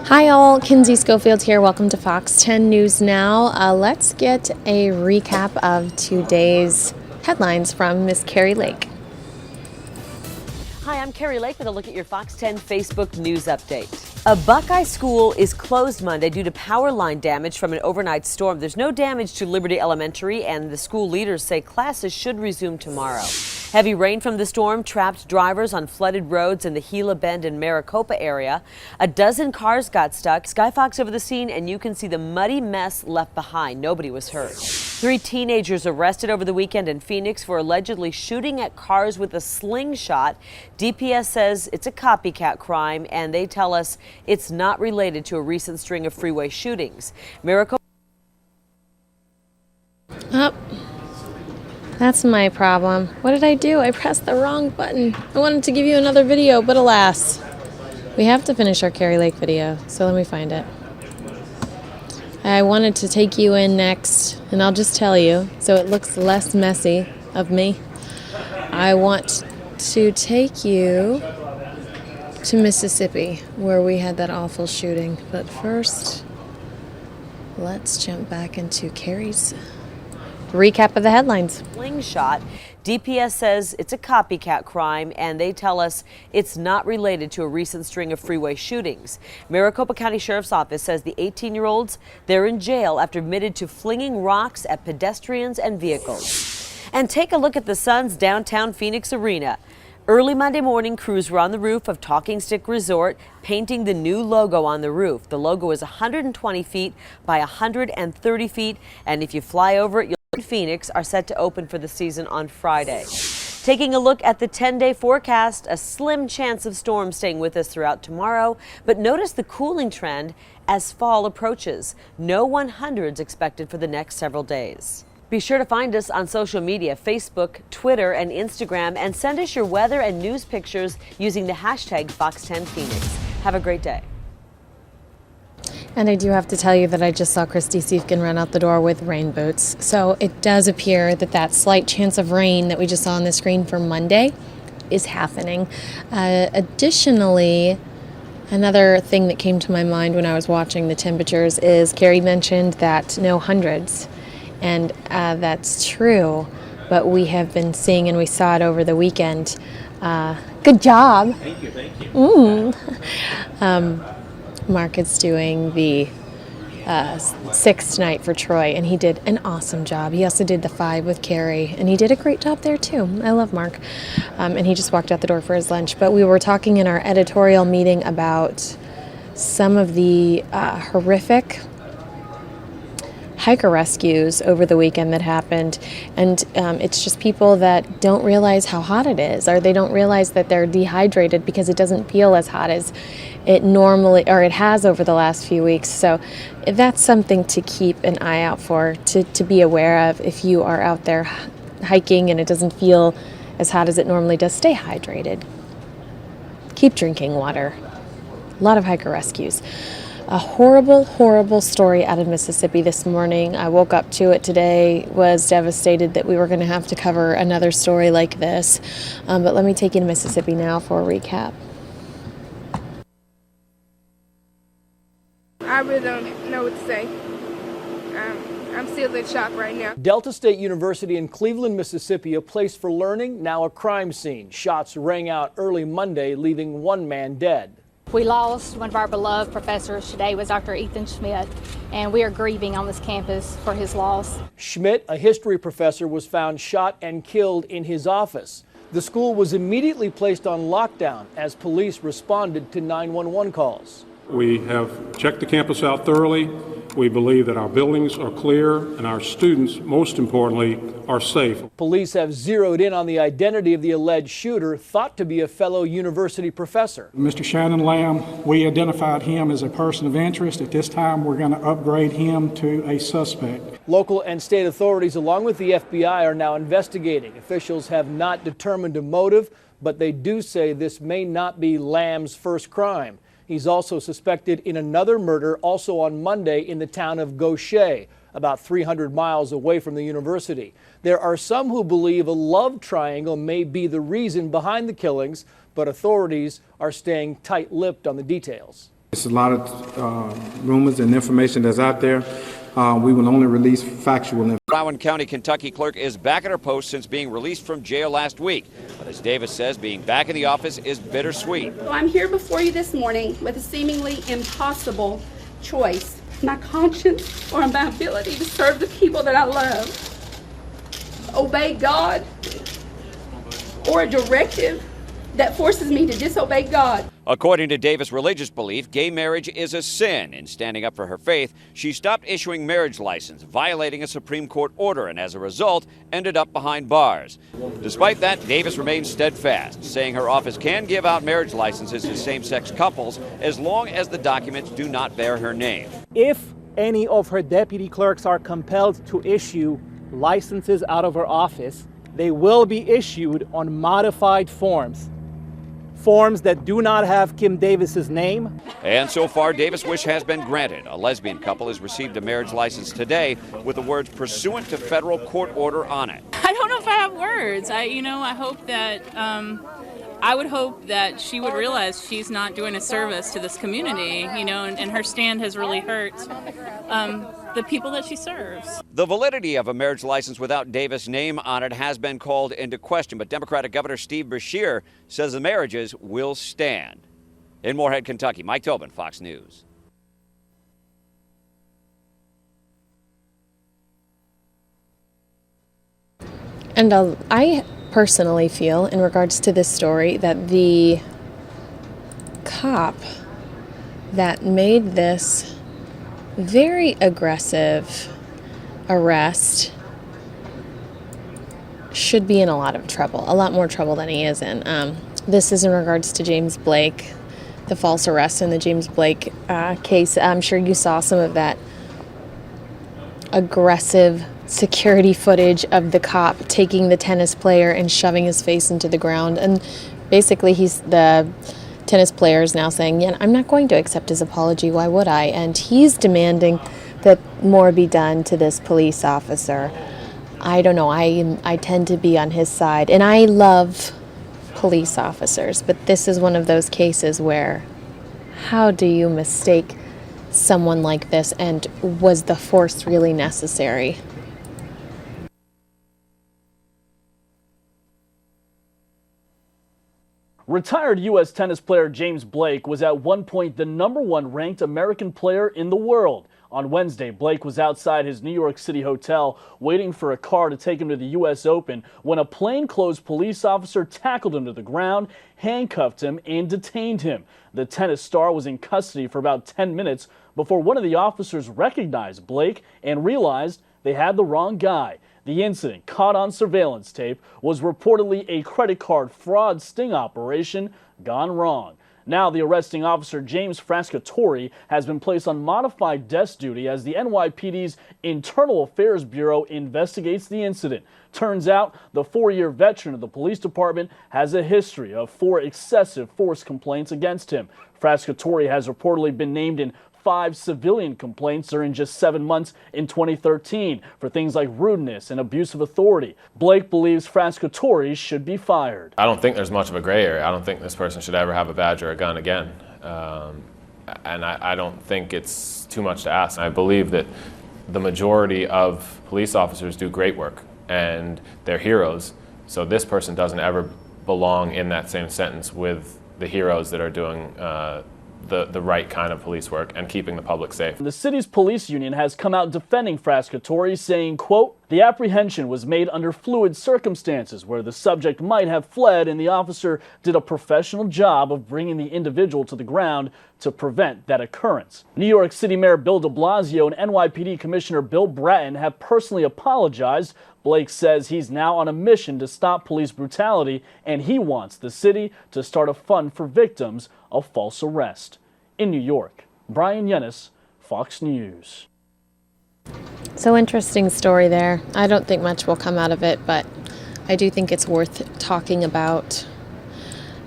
Hi all, Kinsey Schofield here. Welcome to Fox 10 News Now. Let's get a recap of today's headlines from Miss Kari Lake. Hi, I'm Kari Lake with a look at your Fox 10 Facebook news update. A Buckeye school is closed Monday due to power line damage from an overnight storm. There's no damage to Liberty Elementary, and the school leaders say classes should resume tomorrow. Heavy rain from the storm trapped drivers on flooded roads in the Gila Bend and Maricopa area. A dozen cars got stuck. SkyFox over the scene, and you can see the muddy mess left behind. Nobody was hurt. 3 teenagers arrested over the weekend in Phoenix for allegedly shooting at cars with a slingshot. DPS says it's a copycat crime, and they tell us it's not related to a recent string of freeway shootings. Maricopa. That's my problem. What did I do? I pressed the wrong button. I wanted to give you another video, but alas. We have to finish our Kari Lake video, so let me find it. I wanted to take you in next, and I'll just tell you, so it looks less messy of me. I want to take you to Mississippi, where we had that awful shooting. But first, let's jump back into Kari's recap of the headlines. Slingshot. DPS says it's a copycat crime, and they tell us it's not related to a recent string of freeway shootings. Maricopa County Sheriff's Office says the 18-year-olds, they're in jail after admitted to flinging rocks at pedestrians and vehicles. And take a look at the Suns' downtown Phoenix arena. Early Monday morning, crews were on the roof of Talking Stick Resort, painting the new logo on the roof. The logo is 120 feet by 130 feet, and if you fly over it, Phoenix are set to open for the season on Friday. Taking a look at the 10-day forecast, a slim chance of storms staying with us throughout tomorrow, but notice the cooling trend as fall approaches. No 100s expected for the next several days. Be sure to find us on social media, Facebook, Twitter, and Instagram, and send us your weather and news pictures using the hashtag Fox10Phoenix. Have a great day. And I do have to tell you that I just saw Christy Siefkin run out the door with rain boots. So it does appear that that slight chance of rain that we just saw on the screen for Monday is happening. Additionally, another thing that came to my mind when I was watching the temperatures is Kari mentioned that no hundreds. And that's true. But we have been seeing, and we saw it over the weekend. Good job. Thank you. Mark is doing the 6 tonight for Troy, and he did an awesome job. He also did the 5 with Kari, and he did a great job there too. I love Mark. And he just walked out the door for his lunch. But we were talking in our editorial meeting about some of the horrific hiker rescues over the weekend that happened, and it's just people that don't realize how hot it is, or they don't realize that they're dehydrated because it doesn't feel as hot as it normally, or it has over the last few weeks. So that's something to keep an eye out for, to be aware of if you are out there hiking and it doesn't feel as hot as it normally does. Stay hydrated. Keep drinking water. A lot of hiker rescues. A horrible, horrible story out of Mississippi this morning. I woke up to it today, was devastated that we were going to have to cover another story like this. But let me take you to Mississippi now for a recap. I really don't know what to say. I'm still in shock right now. Delta State University in Cleveland, Mississippi, a place for learning, now a crime scene. Shots rang out early Monday, leaving 1 man dead. We lost one of our beloved professors today, was Dr. Ethan Schmidt, and we are grieving on this campus for his loss. Schmidt, a history professor, was found shot and killed in his office. The school was immediately placed on lockdown as police responded to 911 calls. We have checked the campus out thoroughly. We believe that our buildings are clear and our students, most importantly, are safe. Police have zeroed in on the identity of the alleged shooter, thought to be a fellow university professor. Mr. Shannon Lamb, we identified him as a person of interest. At this time, we're going to upgrade him to a suspect. Local and state authorities, along with the FBI, are now investigating. Officials have not determined a motive, but they do say this may not be Lamb's first crime. He's also suspected in another murder, also on Monday, in the town of Gaucher, about 300 miles away from the university. There are some who believe a love triangle may be the reason behind the killings, but authorities are staying tight-lipped on the details. There's a lot of rumors and information that's out there. We will only release factual information. Broward County, Kentucky clerk is back at her post since being released from jail last week. But as Davis says, being back in the office is bittersweet. So I'm here before you this morning with a seemingly impossible choice. My conscience or my ability to serve the people that I love. Obey God or a directive that forces me to disobey God. According to Davis' religious belief, gay marriage is a sin. In standing up for her faith, she stopped issuing marriage license, violating a Supreme Court order, and as a result, ended up behind bars. Despite that, Davis remains steadfast, saying her office can give out marriage licenses to same-sex couples as long as the documents do not bear her name. If any of her deputy clerks are compelled to issue licenses out of her office, they will be issued on modified forms. Forms that do not have Kim Davis's name. And so far, Davis' wish has been granted. A lesbian couple has received a marriage license today with the words "pursuant to federal court order" on it. I don't know if I have words. I hope that I would hope that she would realize she's not doing a service to this community, and her stand has really hurt the people that she serves. The validity of a marriage license without Davis' name on it has been called into question, but Democratic Governor Steve Beshear says the marriages will stand. In Moorhead, Kentucky, Mike Tobin, Fox News. And I personally feel, in regards to this story, that the cop that made this very aggressive arrest should be in a lot of trouble, a lot more trouble than he is in. This is in regards to James Blake, the false arrest in the James Blake case. I'm sure you saw some of that aggressive security footage of the cop taking the tennis player and shoving his face into the ground. And basically the tennis player is now saying, yeah, I'm not going to accept his apology. Why would I? And he's demanding that more be done to this police officer. I don't know. I tend to be on his side. And I love police officers. But this is one of those cases where how do you mistake someone like this? And was the force really necessary? Retired U.S. tennis player James Blake was at one point the #1 ranked American player in the world. On Wednesday, Blake was outside his New York City hotel waiting for a car to take him to the U.S. Open when a plainclothes police officer tackled him to the ground, handcuffed him, and detained him. The tennis star was in custody for about 10 minutes before one of the officers recognized Blake and realized they had the wrong guy. The incident, caught on surveillance tape, was reportedly a credit card fraud sting operation gone wrong. Now the arresting officer, James Frascatori, has been placed on modified desk duty as the NYPD's Internal Affairs Bureau investigates the incident. Turns out the 4-year veteran of the police department has a history of 4 excessive force complaints against him. Frascatori has reportedly been named in 5 civilian complaints during just 7 months in 2013 for things like rudeness and abuse of authority. Blake believes Frascatori should be fired. I don't think there's much of a gray area. I don't think this person should ever have a badge or a gun again. And I don't think it's too much to ask. I believe that the majority of police officers do great work and they're heroes. So this person doesn't ever belong in that same sentence with the heroes that are doing the right kind of police work and keeping the public safe. The city's police union has come out defending Frascatori, saying, quote, "The apprehension was made under fluid circumstances where the subject might have fled and the officer did a professional job of bringing the individual to the ground to prevent that occurrence." New York City Mayor Bill de Blasio and NYPD Commissioner Bill Bratton have personally apologized. Blake says he's now on a mission to stop police brutality, and he wants the city to start a fund for victims of false arrest. In New York, Brian Yennis, Fox News. So interesting story there. I don't think much will come out of it, but I do think it's worth talking about.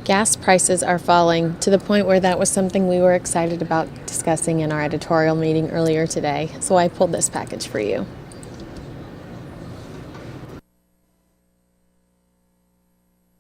Gas prices are falling to the point where that was something we were excited about discussing in our editorial meeting earlier today. So I pulled this package for you.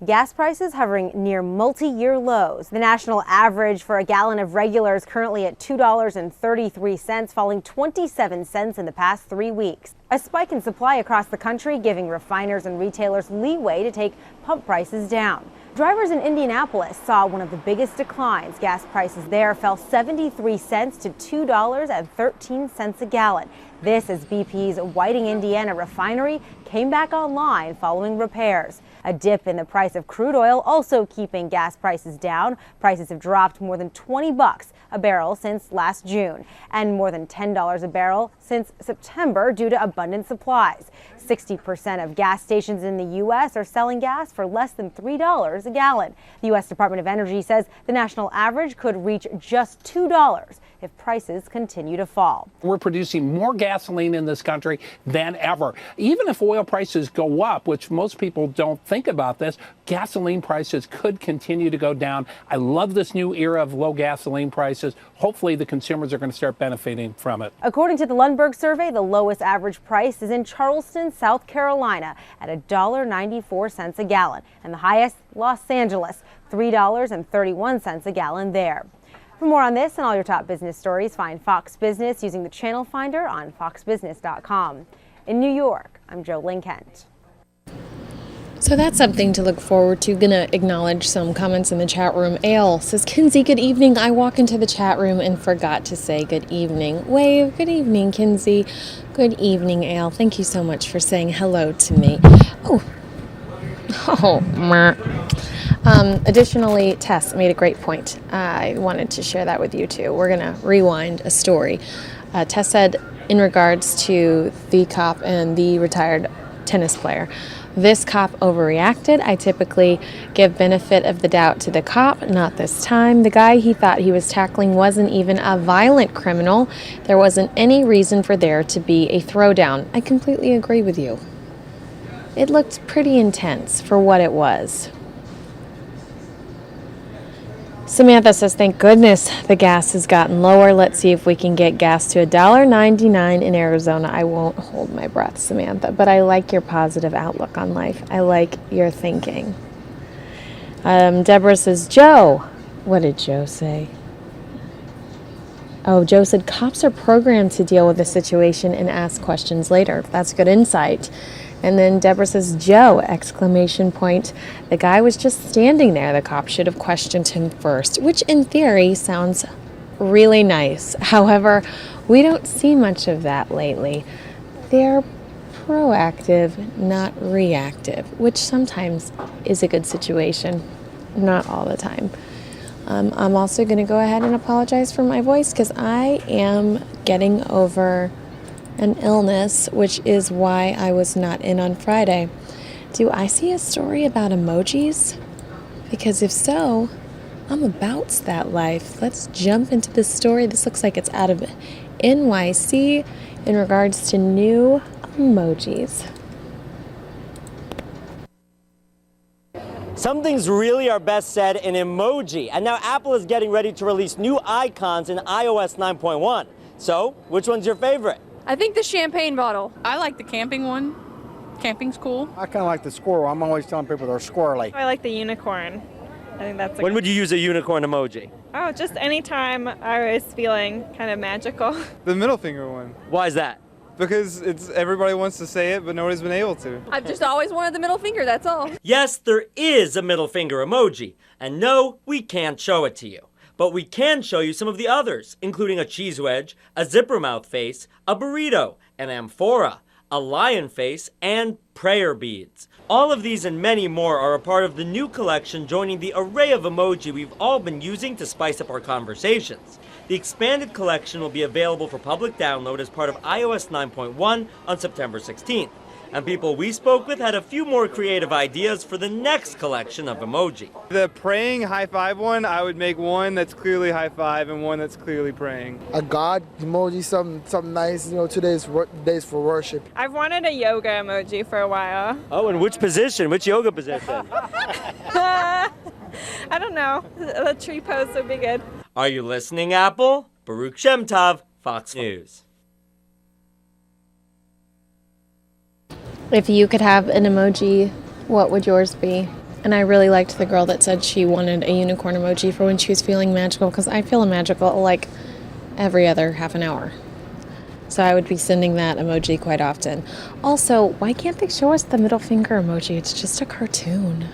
gas prices hovering near multi-year lows. The national average for a gallon of regular is currently at $2.33, falling 27 cents in the past 3 weeks. A spike in supply across the country giving refiners and retailers leeway to take pump prices down. Drivers in Indianapolis saw one of the biggest declines. Gas prices there fell 73 cents to $2.13 a gallon. This as BP's Whiting, Indiana refinery came back online following repairs. A dip in the price of crude oil also keeping gas prices down. Prices have dropped more than $20 a barrel since last June and more than $10 a barrel since September due to abundant supplies. 60% of gas stations in the U.S. are selling gas for less than $3 a gallon. The U.S. Department of Energy says the national average could reach just $2 if prices continue to fall. We're producing more gasoline in this country than ever. Even if oil prices go up, which most people don't think about this, gasoline prices could continue to go down. I love this new era of low gasoline prices. Hopefully the consumers are going to start benefiting from it. According to the Lundberg survey, the lowest average price is in Charleston, South Carolina at $1.94 a gallon, and the highest, Los Angeles, $3.31 a gallon there. For more on this and all your top business stories, find Fox Business using the channel finder on foxbusiness.com. In New York, I'm Jo Lynn Kent. So that's something to look forward to. Gonna acknowledge some comments in the chat room. Ale says, Kinsey, good evening. I walk into the chat room and forgot to say good evening. Wave, good evening, Kinsey. Good evening, Ale. Thank you so much for saying hello to me. Additionally, Tess made a great point. I wanted to share that with you too. We're gonna rewind a story. Tess said in regards to the cop and the retired tennis player, this cop overreacted. I typically give benefit of the doubt to the cop, not this time. The guy he thought he was tackling wasn't even a violent criminal. There wasn't any reason for there to be a throwdown. I completely agree with you. It looked pretty intense for what it was. Samantha says, thank goodness the gas has gotten lower. Let's see if we can get gas to $1.99 in Arizona. I won't hold my breath, Samantha, but I like your positive outlook on life. I like your thinking. Deborah says, Joe. What did Joe say? Oh, Joe said, cops are programmed to deal with the situation and ask questions later. That's good insight. And then Deborah says, Joe, exclamation point. The guy was just standing there. The cop should have questioned him first, which in theory sounds really nice. However, we don't see much of that lately. They're proactive, not reactive, which sometimes is a good situation, not all the time. I'm also going to go ahead and apologize for my voice because I am getting over an illness, which is why I was not in on Friday. Do I see a story about emojis? Because if so, I'm about that life. Let's jump into this story. This looks like it's out of NYC in regards to new emojis. Some things really are best said in emoji, and now Apple is getting ready to release new icons in iOS 9.1. So, which one's your favorite? I think the champagne bottle. I like the camping one. Camping's cool. I kind of like the squirrel. I'm always telling people they're squirrely. I like the unicorn. I think that's When would you use a unicorn emoji? Oh, just anytime I was feeling kind of magical. The middle finger one. Why is that? Because everybody wants to say it, but nobody's been able to. I've just always wanted the middle finger, that's all. Yes, there is a middle finger emoji. And no, we can't show it to you. But we can show you some of the others, including a cheese wedge, a zipper mouth face, a burrito, an amphora, a lion face, and prayer beads. All of these and many more are a part of the new collection joining the array of emoji we've all been using to spice up our conversations. The expanded collection will be available for public download as part of iOS 9.1 on September 16th. And people we spoke with had a few more creative ideas for the next collection of emoji. The praying high five one, I would make one that's clearly high five and one that's clearly praying. A God emoji, something nice. You know, today's days for worship. I've wanted a yoga emoji for a while. Oh, in which position? Which yoga position? I don't know. The tree pose would be good. Are you listening, Apple? Baruch Shemtov, Fox News. If you could have an emoji, what would yours be? And I really liked the girl that said she wanted a unicorn emoji for when she was feeling magical, because I feel magical like every other half an hour. So I would be sending that emoji quite often. Also, why can't they show us the middle finger emoji? It's just a cartoon.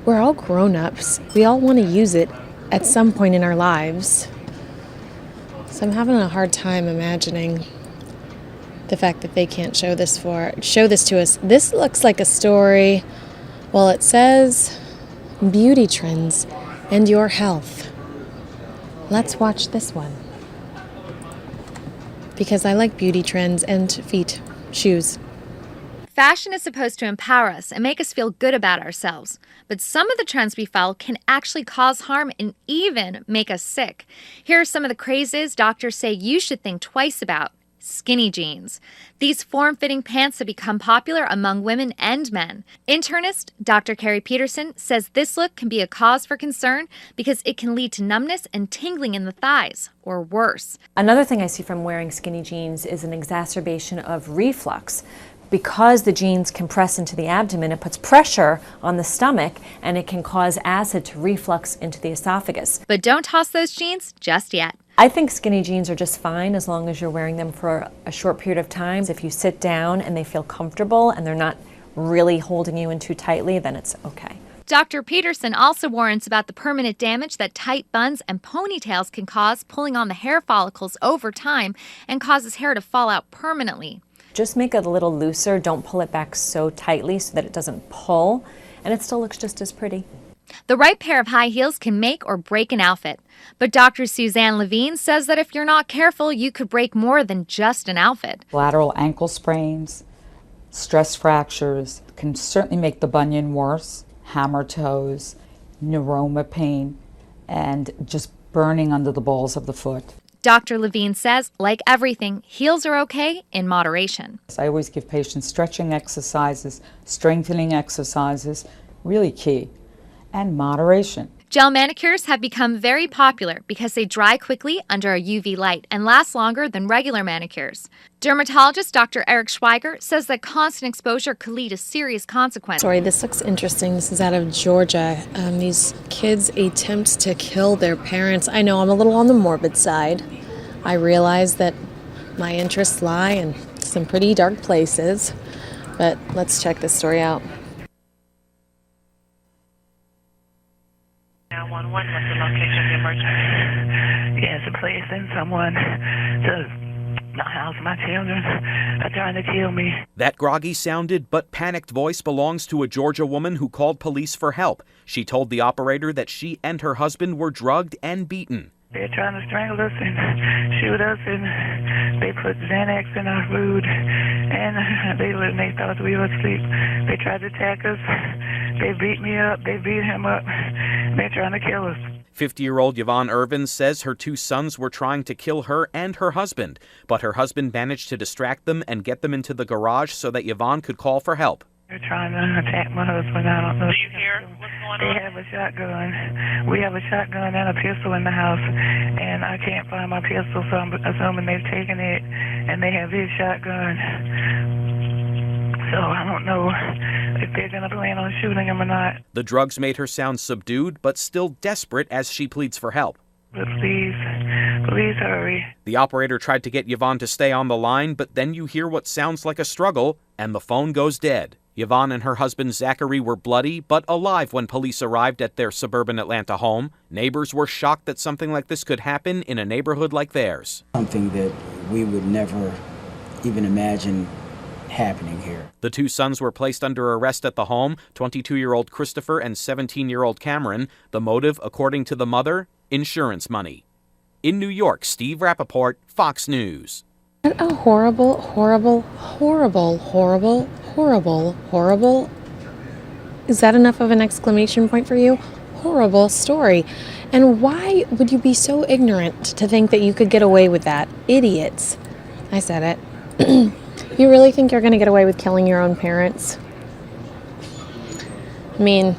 We're all grown-ups. We all want to use it at some point in our lives. So I'm having a hard time imagining the fact that they can't show this to us. This looks like a story. Well, it says beauty trends and your health. Let's watch this one. Because I like beauty trends and feet, shoes. Fashion is supposed to empower us and make us feel good about ourselves. But some of the trends we follow can actually cause harm and even make us sick. Here are some of the crazes doctors say you should think twice about. Skinny jeans. These form-fitting pants have become popular among women and men. Internist Dr. Kari Peterson says this look can be a cause for concern because it can lead to numbness and tingling in the thighs, or worse. Another thing I see from wearing skinny jeans is an exacerbation of reflux. Because the jeans compress into the abdomen, it puts pressure on the stomach and it can cause acid to reflux into the esophagus. But don't toss those jeans just yet. I think skinny jeans are just fine as long as you're wearing them for a short period of time. If you sit down and they feel comfortable and they're not really holding you in too tightly, then it's okay. Dr. Peterson also warns about the permanent damage that tight buns and ponytails can cause, pulling on the hair follicles over time and causes hair to fall out permanently. Just make it a little looser. Don't pull it back so tightly so that it doesn't pull, and it still looks just as pretty. The right pair of high heels can make or break an outfit. But Dr. Suzanne Levine says that if you're not careful, you could break more than just an outfit. Lateral ankle sprains, stress fractures can certainly make the bunion worse, hammer toes, neuroma pain, and just burning under the balls of the foot. Dr. Levine says, like everything, heels are okay in moderation. I always give patients stretching exercises, strengthening exercises, really key, and moderation. Gel manicures have become very popular because they dry quickly under a UV light and last longer than regular manicures. Dermatologist Dr. Eric Schweiger says that constant exposure could lead to serious consequences. Sorry, this looks interesting. This is out of Georgia. These kids attempt to kill their parents. I know I'm a little on the morbid side. I realize that my interests lie in some pretty dark places, but let's check this story out. 911, what's the location of the emergency? Yes, please send someone to not house my children. They're trying to kill me. That groggy sounded but panicked voice belongs to a Georgia woman who called police for help. She told the operator that she and her husband were drugged and beaten. They're trying to strangle us and shoot us, and they put Xanax in our food, and they thought we were asleep. They tried to attack us. They beat me up. They beat him up. They're trying to kill us. 50-year-old Yvonne Irvin says her two sons were trying to kill her and her husband, but her husband managed to distract them and get them into the garage so that Yvonne could call for help. They're trying to attack my husband. I don't know. Do you hear what's going on? They have a shotgun. We have a shotgun and a pistol in the house, and I can't find my pistol, so I'm assuming they've taken it, and they have his shotgun. So I don't know if they're going to plan on shooting him or not. The drugs made her sound subdued, but still desperate as she pleads for help. But please hurry. The operator tried to get Yvonne to stay on the line, but then you hear what sounds like a struggle, and the phone goes dead. Yvonne and her husband Zachary were bloody but alive when police arrived at their suburban Atlanta home. Neighbors were shocked that something like this could happen in a neighborhood like theirs. Something that we would never even imagine happening here. The two sons were placed under arrest at the home, 22-year-old Christopher and 17-year-old Cameron. The motive, according to the mother, insurance money. In New York, Steve Rappaport, Fox News. What a horrible, horrible, horrible, horrible, horrible, horrible. Is that enough of an exclamation point for you? Horrible story. And why would you be so ignorant to think that you could get away with that? Idiots. I said it. You really think you're going to get away with killing your own parents? I mean,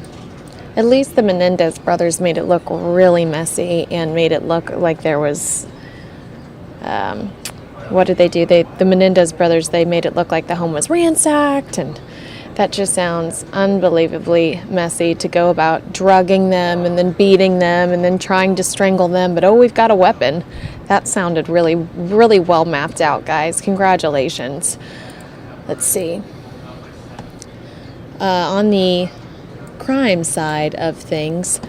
at least the Menendez brothers made it look really messy and made it look like there was, what did they do? The Menendez brothers, they made it look like the home was ransacked and That just sounds unbelievably messy to go about drugging them and then beating them and then trying to strangle them. But, oh, we've got a weapon. That sounded really, really well mapped out, guys. Congratulations. Let's see. On the crime side of things,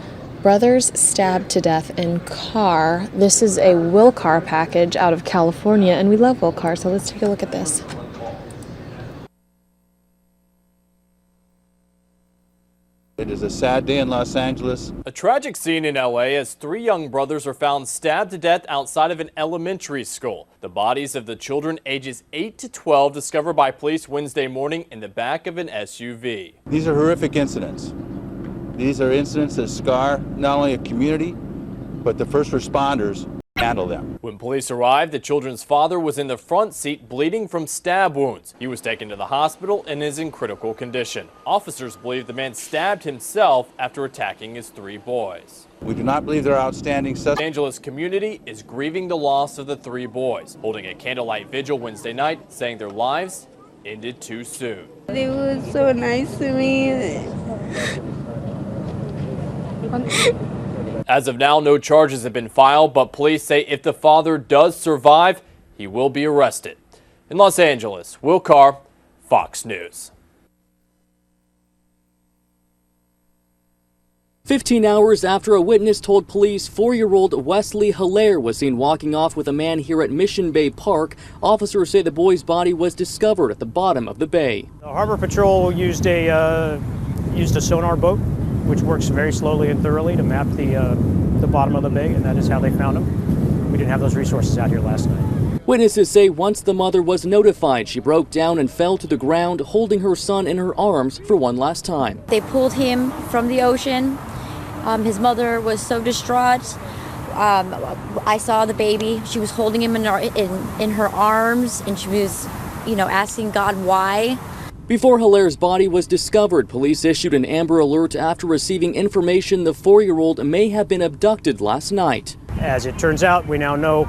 brothers stabbed to death in car. This is a Will Car package out of California, and we love Will Car, so let's take a look at this. It is a sad day in Los Angeles. A tragic scene in LA as 3 young brothers are found stabbed to death outside of an elementary school. The bodies of the children ages 8 to 12 discovered by police Wednesday morning in the back of an SUV. These are horrific incidents. These are incidents that scar not only a community, but the first responders handle them. When police arrived, the children's father was in the front seat bleeding from stab wounds. He was taken to the hospital and is in critical condition. Officers believe the man stabbed himself after attacking his 3 boys. We do not believe they're outstanding suspects. The Los Angeles community is grieving the loss of the 3 boys, holding a candlelight vigil Wednesday night, saying their lives ended too soon. They were so nice to me. As of now, no charges have been filed, but police say if the father does survive, he will be arrested. In Los Angeles, Will Carr, Fox News. 15 hours after a witness told police 4-year-old Wesley Hilaire was seen walking off with a man here at Mission Bay Park, officers say the boy's body was discovered at the bottom of the bay. The Harbor Patrol used a sonar boat, which works very slowly and thoroughly to map the bottom of the bay, and that is how they found him. We didn't have those resources out here last night. Witnesses say once the mother was notified, she broke down and fell to the ground, holding her son in her arms for one last time. They pulled him from the ocean. His mother was so distraught. I saw the baby. She was holding him in her arms, and she was, asking God why. Before Hilaire's body was discovered, police issued an Amber Alert after receiving information the 4-year-old may have been abducted last night. As it turns out, we now know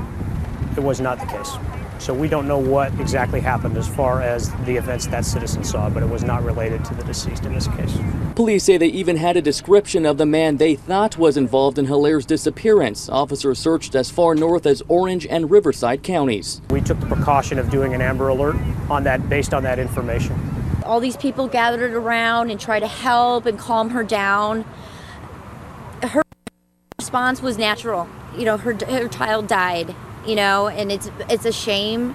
it was not the case. So we don't know what exactly happened as far as the events that citizen saw, but it was not related to the deceased in this case. Police say they even had a description of the man they thought was involved in Hilaire's disappearance. Officers searched as far north as Orange and Riverside counties. We took the precaution of doing an Amber Alert on that, based on that information. All these people gathered around and tried to help and calm her down. Her response was natural. Her child died, and it's a shame.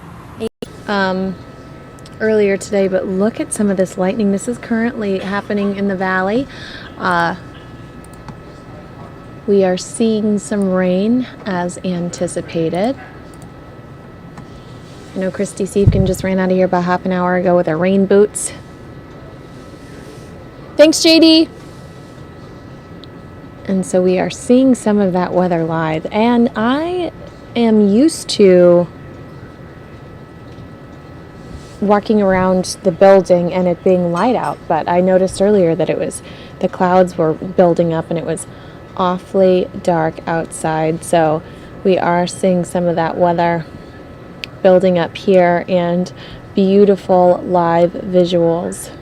Earlier today, but look at some of this lightning. This is currently happening in the valley. We are seeing some rain as anticipated. I know Christy Siefkin just ran out of here about half an hour ago with her rain boots. Thanks, JD. And so we are seeing some of that weather live. And I am used to walking around the building and it being light out, but I noticed earlier that the clouds were building up and it was awfully dark outside. So we are seeing some of that weather building up here and beautiful live visuals.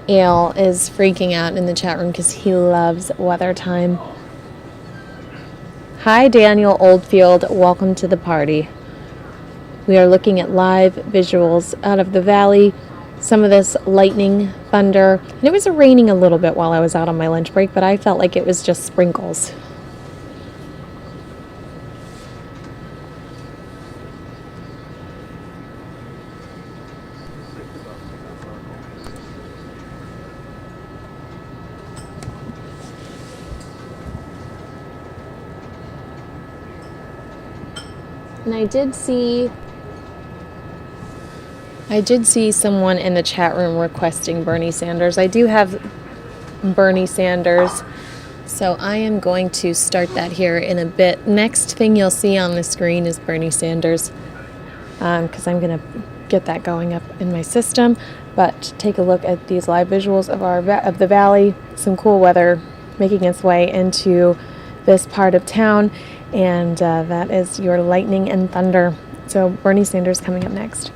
Ale is freaking out in the chat room because he loves weather time. Hi, Daniel Oldfield. Welcome to the party. We are looking at live visuals out of the valley. Some of this lightning, thunder. And it was raining a little bit while I was out on my lunch break, but I felt like it was just sprinkles. And I did see someone in the chat room requesting Bernie Sanders. I do have Bernie Sanders, so I am going to start that here in a bit. Next thing you'll see on the screen is Bernie Sanders, because I'm going to get that going up in my system. But take a look at these live visuals of the valley. Some cool weather making its way into this part of town, and that is your lightning and thunder. So Bernie Sanders coming up next.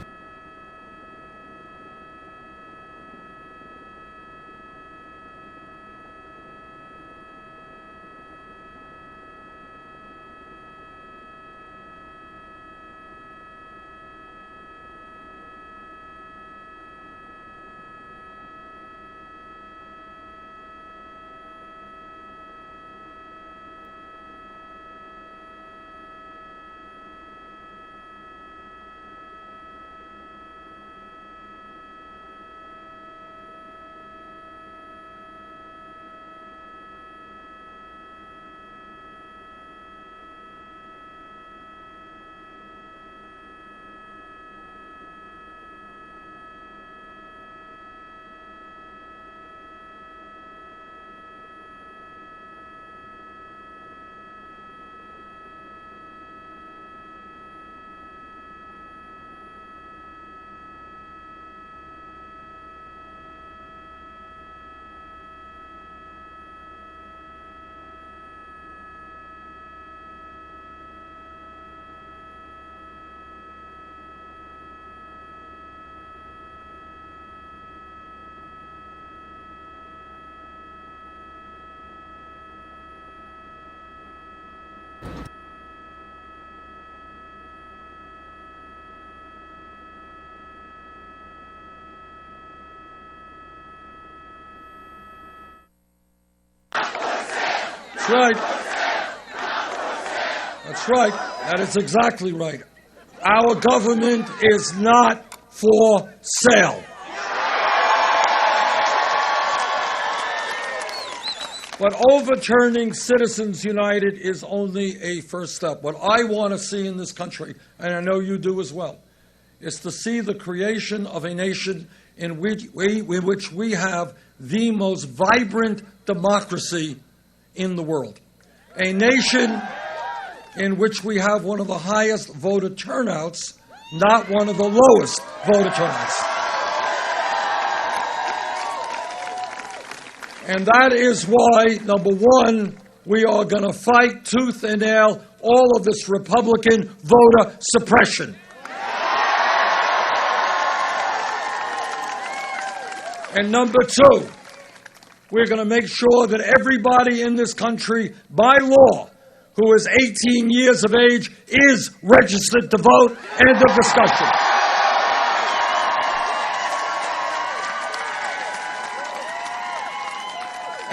That's right. That's right. That is exactly right. Our government is not for sale. But overturning Citizens United is only a first step. What I want to see in this country, and I know you do as well, is to see the creation of a nation in which we have the most vibrant democracy in the world. A nation in which we have one of the highest voter turnouts, not one of the lowest voter turnouts. And that is why, number one, we are going to fight tooth and nail all of this Republican voter suppression. And number two, we're going to make sure that everybody in this country, by law, who is 18 years of age, is registered to vote. End of discussion.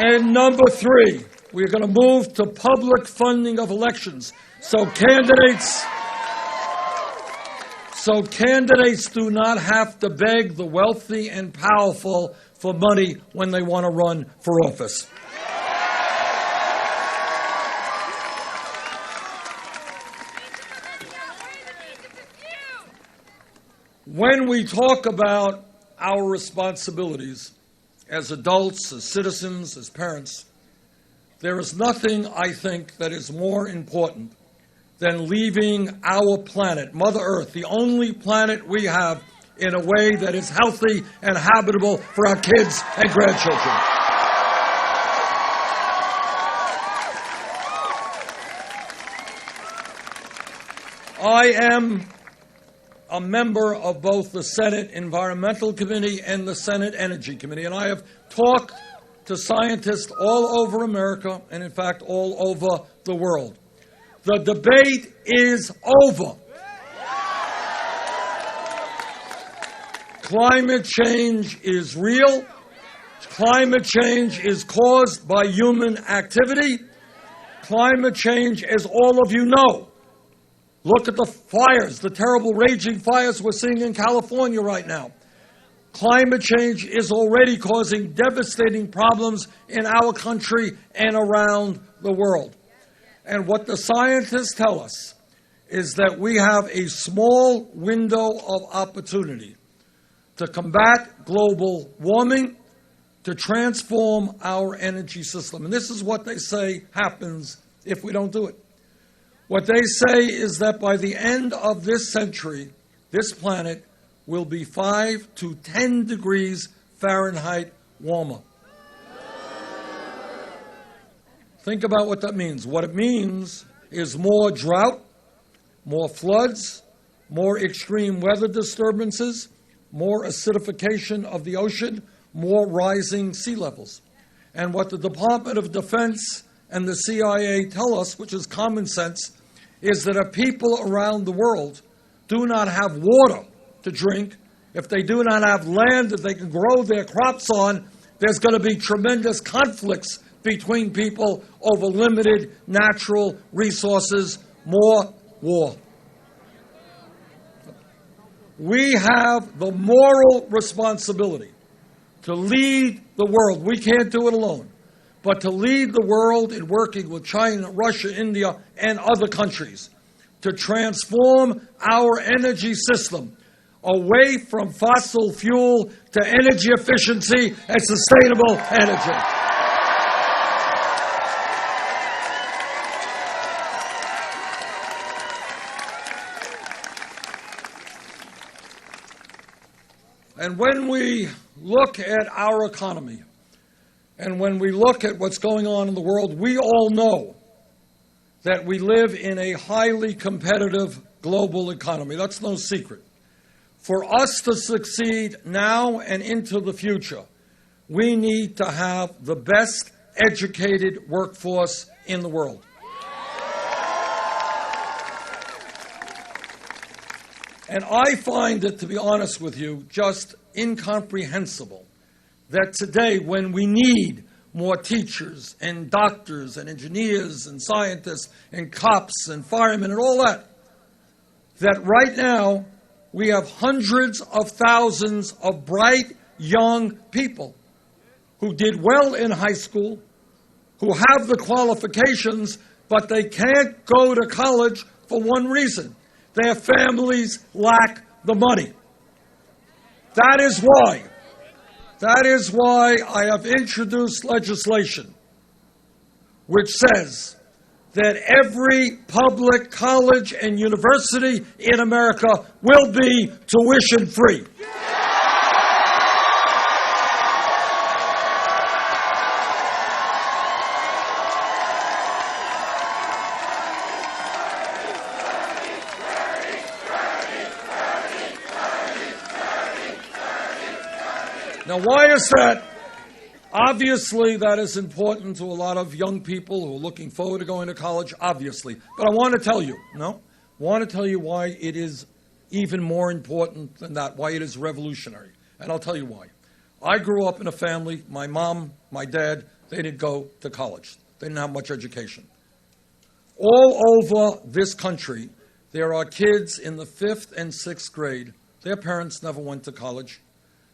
And number three, we're going to move to public funding of elections so candidates do not have to beg the wealthy and powerful for money when they want to run for office. When we talk about our responsibilities as adults, as citizens, as parents, there is nothing, I think, that is more important than leaving our planet, Mother Earth, the only planet we have, in a way that is healthy and habitable for our kids and grandchildren. I am a member of both the Senate Environmental Committee and the Senate Energy Committee, and I have talked to scientists all over America and, in fact, all over the world. The debate is over. Climate change is real. Climate change is caused by human activity. Climate change, as all of you know, look at the fires, the terrible raging fires we're seeing in California right now. Climate change is already causing devastating problems in our country and around the world. And what the scientists tell us is that we have a small window of opportunity to combat global warming, to transform our energy system. And this is what they say happens if we don't do it. What they say is that by the end of this century, this planet will be 5 to 10 degrees Fahrenheit warmer. Think about what that means. What it means is more drought, more floods, more extreme weather disturbances, more acidification of the ocean, more rising sea levels. And what the Department of Defense and the CIA tell us, which is common sense, is that if people around the world do not have water to drink, if they do not have land that they can grow their crops on, there's going to be tremendous conflicts between people over limited natural resources, more war. We have the moral responsibility to lead the world. We can't do it alone, but to lead the world in working with China, Russia, India, and other countries to transform our energy system away from fossil fuel to energy efficiency and sustainable energy. And when we look at our economy, and when we look at what's going on in the world, we all know that we live in a highly competitive global economy. That's no secret. For us to succeed now and into the future, we need to have the best educated workforce in the world. And I find it, to be honest with you, just incomprehensible that today, when we need more teachers and doctors and engineers and scientists and cops and firemen and all that, that right now we have hundreds of thousands of bright young people who did well in high school, who have the qualifications, but they can't go to college for one reason. Their families lack the money. That is why I have introduced legislation which says that every public college and university in America will be tuition free. Now, why is that? Obviously, that is important to a lot of young people who are looking forward to going to college, obviously. But I want to tell you, why it is even more important than that, why it is revolutionary. And I'll tell you why. I grew up in a family, my mom, my dad, they didn't go to college. They didn't have much education. All over this country, there are kids in the 5th and 6th grade. Their parents never went to college.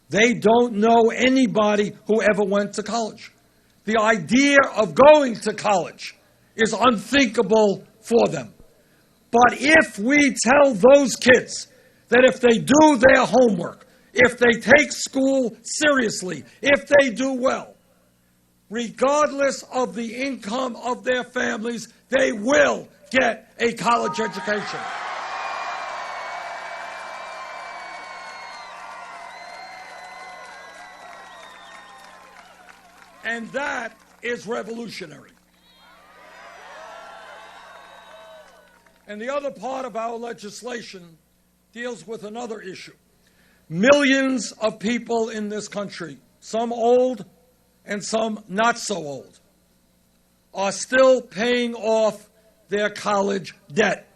They don't know anybody who ever went to college. The idea of going to college is unthinkable for them. But if we tell those kids that if they do their homework, if they take school seriously, if they do well, regardless of the income of their families, they will get a college education. And that is revolutionary. And the other part of our legislation deals with another issue. Millions of people in this country, some old and some not so old, are still paying off their college debt.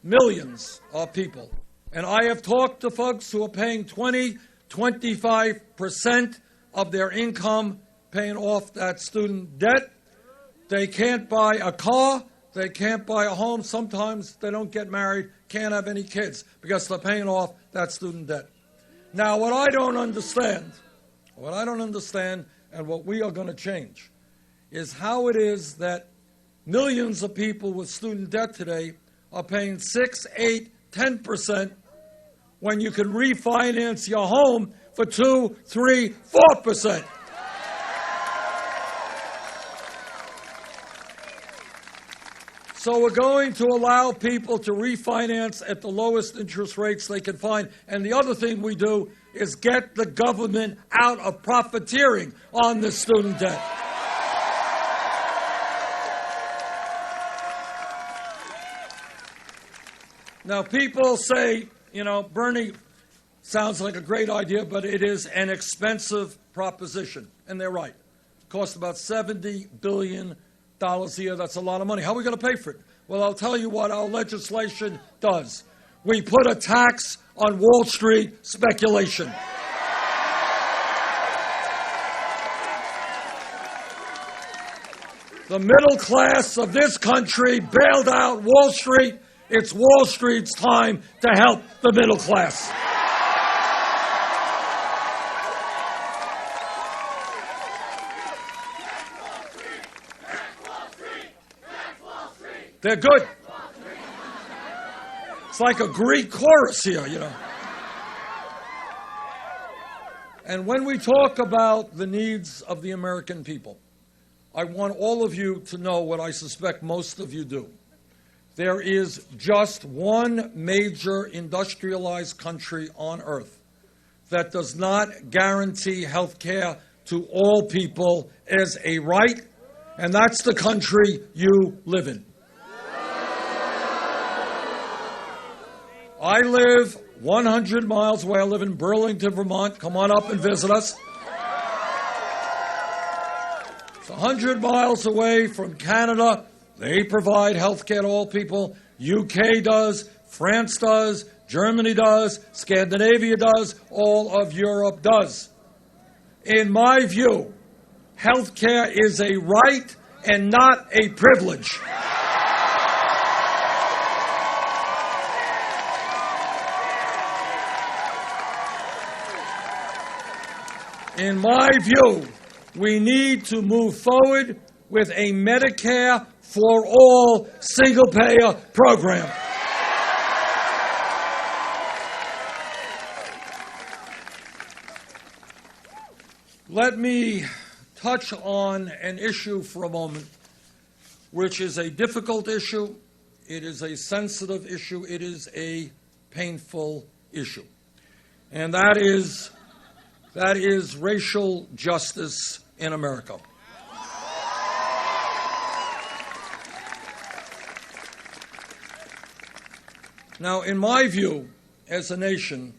Millions of people. And I have talked to folks who are paying 25% of their income paying off that student debt. They can't buy a car. They can't buy a home. Sometimes they don't get married, can't have any kids because they're paying off that student debt. Now, what I don't understand, and what we are going to change, is how it is that millions of people with student debt today are paying 6, 8, 10% when you can refinance your home for 2, 3, 4%. So we're going to allow people to refinance at the lowest interest rates they can find. And the other thing we do is get the government out of profiteering on this student debt. Now, people say, Bernie, sounds like a great idea, but it is an expensive proposition. And they're right. It costs about $70 billion a year. That's a lot of money. How are we going to pay for it? Well, I'll tell you what our legislation does. We put a tax on Wall Street speculation. The middle class of this country bailed out Wall Street. It's Wall Street's time to help the middle class. They're good. It's like a Greek chorus here, And when we talk about the needs of the American people, I want all of you to know what I suspect most of you do. There is just one major industrialized country on earth that does not guarantee health care to all people as a right, and that's the country you live in. I live 100 miles away. I live in Burlington, Vermont. Come on up and visit us. It's 100 miles away from Canada. They provide health care to all people. UK does, France does, Germany does, Scandinavia does, all of Europe does. In my view, health care is a right and not a privilege. In my view, we need to move forward with a Medicare for all single-payer program. Let me touch on an issue for a moment, which is a difficult issue. It is a sensitive issue. It is a painful issue. And that is racial justice in America. Now, in my view, as a nation,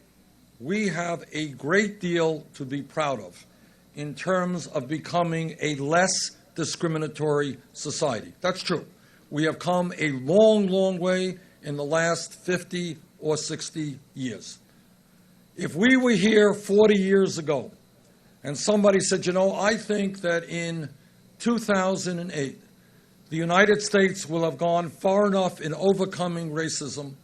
we have a great deal to be proud of in terms of becoming a less discriminatory society. That's true. We have come a long, long way in the last 50 or 60 years. If we were here 40 years ago and somebody said, you know, I think that in 2008, the United States will have gone far enough in overcoming racism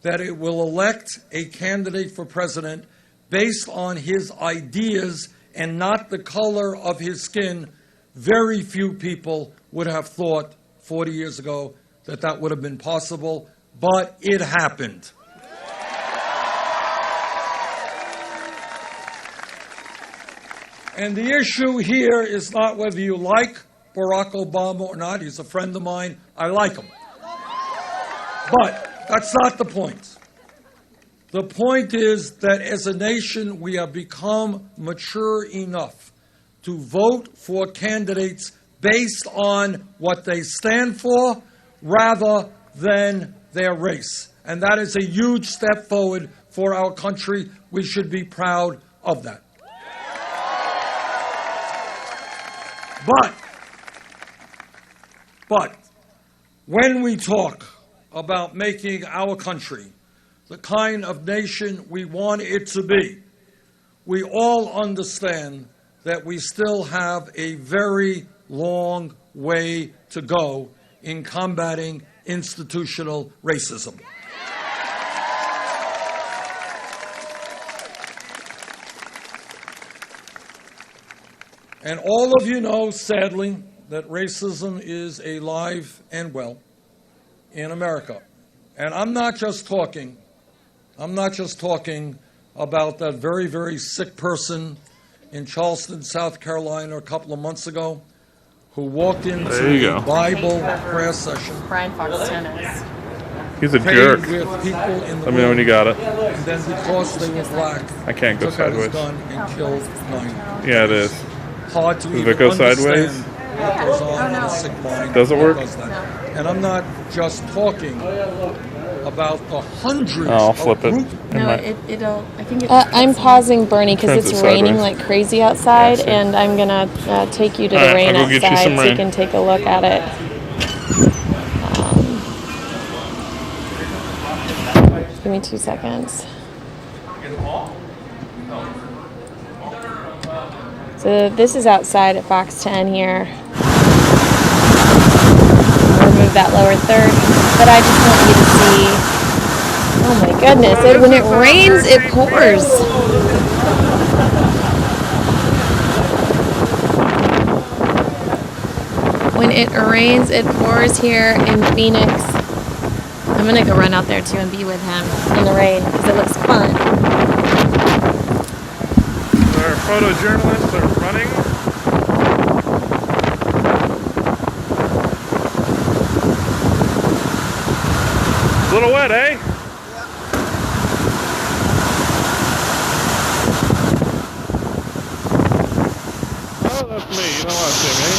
that it will elect a candidate for president based on his ideas and not the color of his skin, very few people would have thought 40 years ago that that would have been possible, but it happened. And the issue here is not whether you like Barack Obama or not. He's a friend of mine. I like him. But that's not the point. The point is that as a nation, we have become mature enough to vote for candidates based on what they stand for rather than their race. And that is a huge step forward for our country. We should be proud of that. But when we talk about making our country the kind of nation we want it to be, we all understand that we still have a very long way to go in combating institutional racism. And all of you know, sadly, that racism is alive and well in America. And I'm not just talking about that very, very sick person in Charleston, South Carolina, a couple of months ago, who walked into a Bible prayer session. Brian Fox Tennis. He's a jerk. With people in the Let me know when you got it. And then because they were black, I can't go took out his sideways. gun and killed 9. Yeah, it is. Hard to Does even it go understand sideways? what goes on in a sick mind. Does it work? Does that. And I'm not just talking about the hundreds I'll flip it. No, it'll. I think it's. I'm pausing Bernie because it's raining like crazy outside, and I'm gonna take you to the rain I'll go get you outside some so rain. you can take a look at it. Give me 2 seconds. So this is outside at Fox 10 here. I'll remove that lower third, but I just want you to see. Oh my goodness! When it rains, it pours. When it rains, it pours here in Phoenix. I'm gonna go run out there too and be with him in the rain because it looks fun. Our photojournalists are running. A little wet, eh? Oh, that's me. You don't want to see me.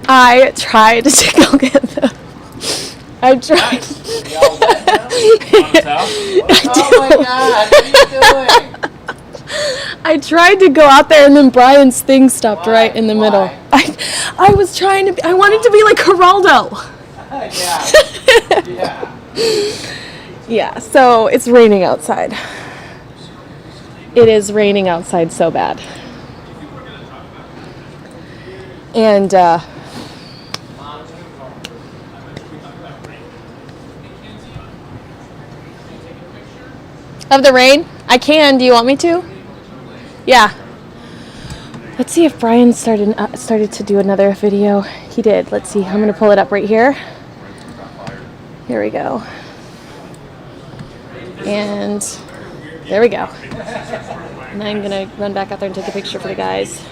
I tried to go get them. I tried. Oh my God, what are you doing? I tried to go out there, and then Brian's thing stopped right in the middle. I was trying to. I wanted to be like Geraldo. Yeah. Yeah. So it's raining outside. It is raining outside so bad. And of the rain? I can. Do you want me to? Yeah. Let's see if Brian started to do another video. He did. Let's see. I'm going to pull it up right here. Here we go. And there we go. And I'm going to run back out there and take a picture for the guys.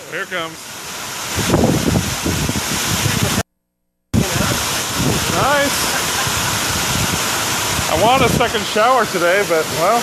Here it comes. Nice. I want a second shower today, but well.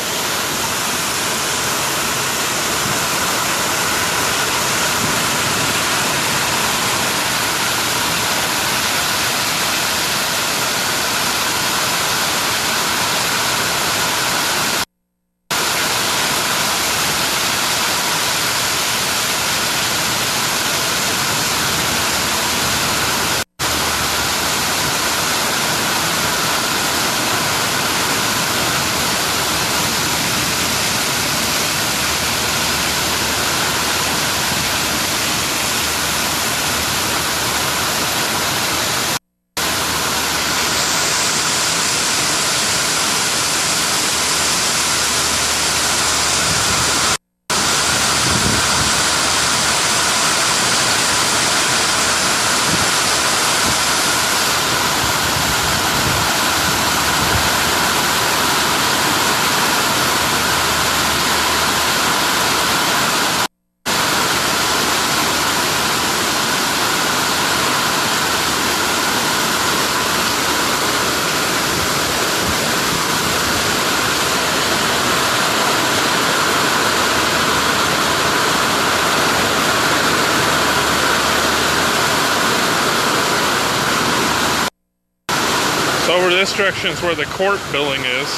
So over this direction is where the court building is.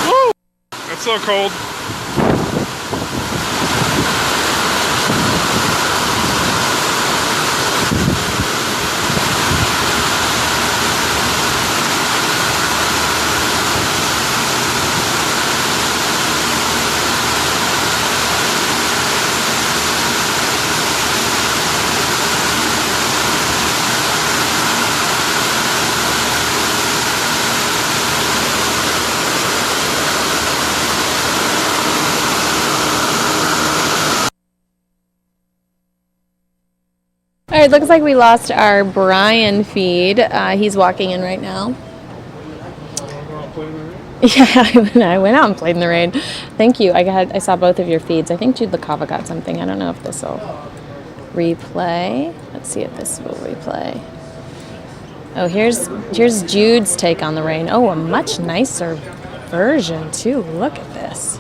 Woo! It's so cold. right, looks like we lost our Brian feed. He's walking in right now. Yeah, I went out and played in the rain. Thank you. I saw both of your feeds. I think Jude LaCava got something. I don't know if this will replay. Let's see if this will replay. Oh, here's Jude's take on the rain. Oh, a much nicer version too. Look at this.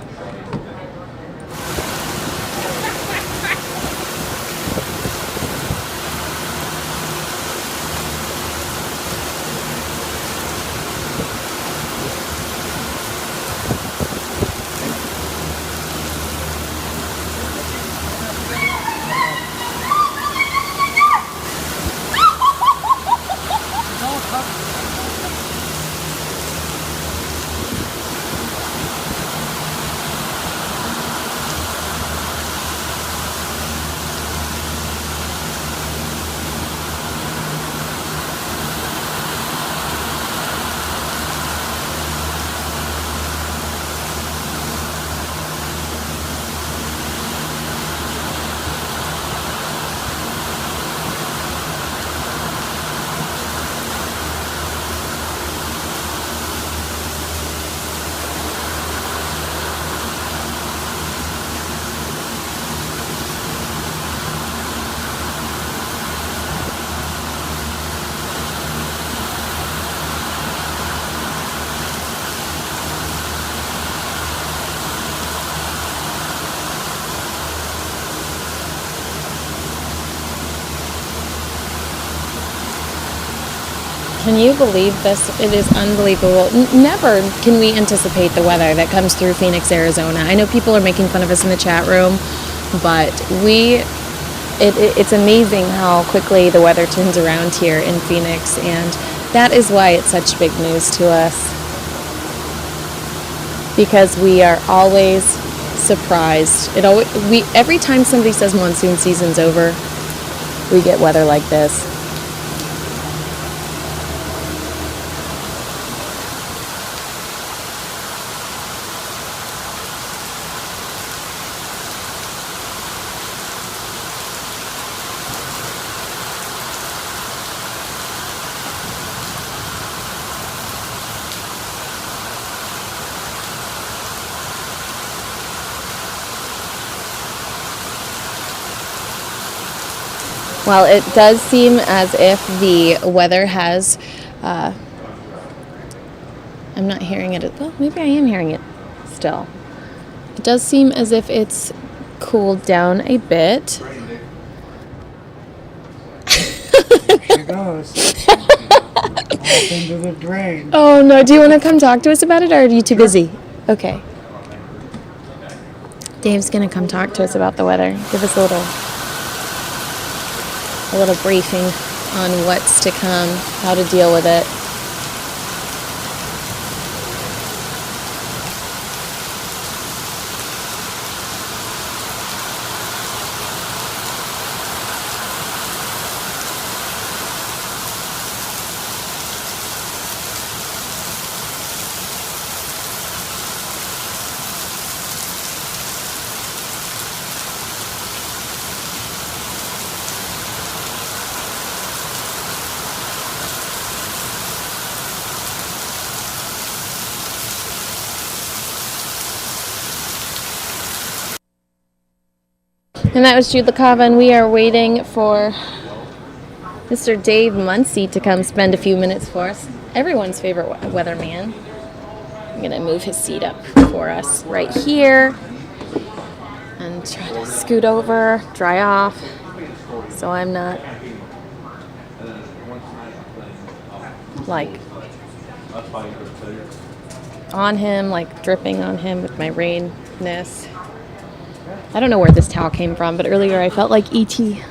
Can you believe this? It is unbelievable. Never can we anticipate the weather that comes through Phoenix, Arizona. I know people are making fun of us in the chat room, but it's amazing how quickly the weather turns around here in Phoenix, and that is why it's such big news to us, because we are always surprised. Every time somebody says monsoon season's over, we get weather like this. Well, it does seem as if the weather has, I'm not hearing it, well, maybe I am hearing it still. It does seem as if it's cooled down a bit. There she goes. Off into the drain. Oh no, do you want to come talk to us about it, or are you too busy? Okay. Dave's going to come talk to us about the weather. Give us a little briefing on what's to come, how to deal with it. And that was Jude LaCava, and we are waiting for Mr. Dave Muncie to come spend a few minutes for us. Everyone's favorite weatherman. I'm going to move his seat up for us right here and try to scoot over, dry off, so I'm not like on him, like dripping on him with my rainness. I don't know where this towel came from, but earlier I felt like E.T.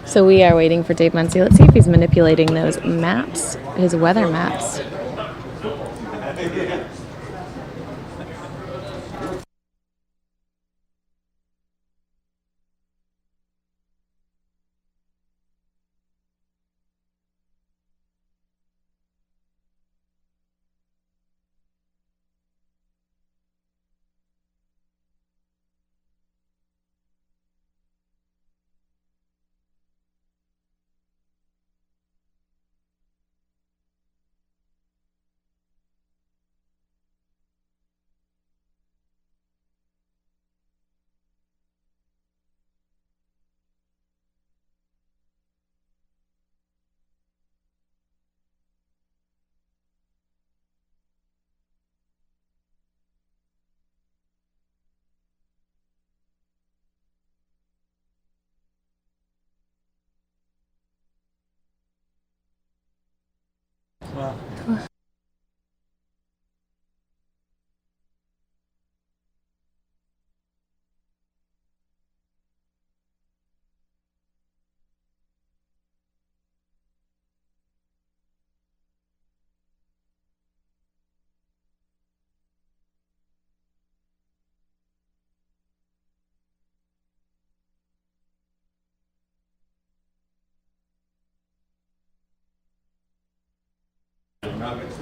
So we are waiting for Dave Muncie. Let's see if he's manipulating those maps, his weather maps.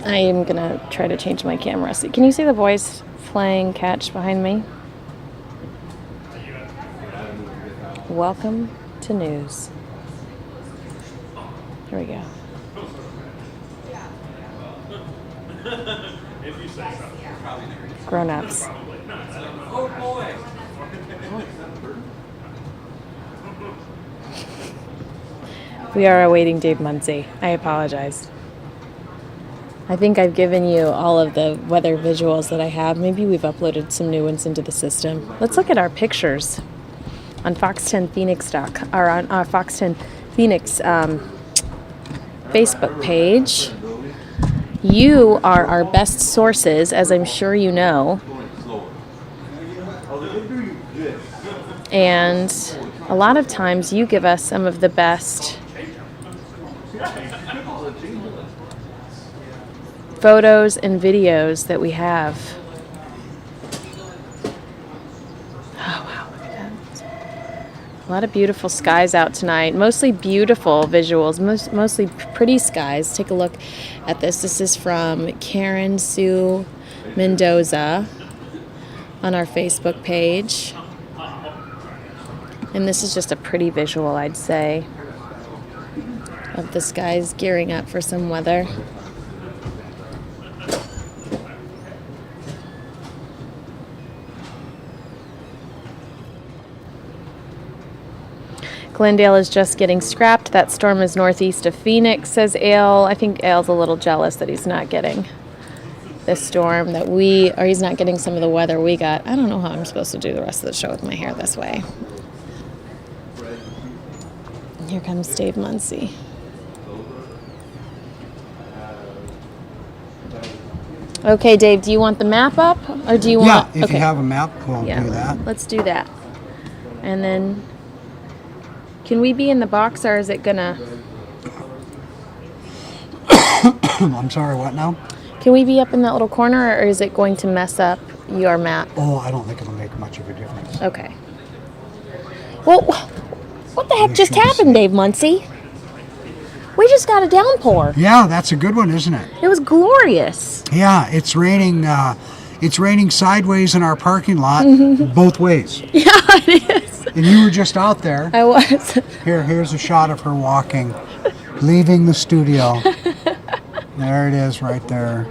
I am gonna try to change my camera. So can you see the boys playing catch behind me? Welcome to news. Here we go. Grown-ups. We are awaiting Dave Muncie. I apologize. I think I've given you all of the weather visuals that I have. Maybe we've uploaded some new ones into the system. Let's look at our pictures on Fox 10 Phoenix or on our Fox 10 Phoenix Facebook page. You are our best sources, as I'm sure you know. And a lot of times you give us some of the best photos and videos that we have. Oh wow, look at that. A lot of beautiful skies out tonight. Mostly beautiful visuals, mostly pretty skies. Take a look at this. This is from Karen Sue Mendoza on our Facebook page. And this is just a pretty visual, I'd say, of the skies gearing up for some weather. Glendale is just getting scrapped. That storm is northeast of Phoenix, says Ale. I think Ale's a little jealous that he's not getting this storm that or he's not getting some of the weather we got. I don't know how I'm supposed to do the rest of the show with my hair this way. Here comes Dave Muncie. Okay, Dave, do you want the map up? Or do you want... Yeah, if you have a map, we'll do that. Let's do that. And then... Can we be in the box, or is it gonna... I'm sorry, what now? Can we be up in that little corner, or is it going to mess up your map? Oh, I don't think it'll make much of a difference. Okay. Well, what the heck just happened, Dave Muncie? We just got a downpour. Yeah, that's a good one, isn't it? It was glorious. Yeah, it's raining. It's raining sideways in our parking lot, both ways. Yeah, it is. And you were just out there. I was. Here's a shot of her walking, leaving the studio. There it is, right there.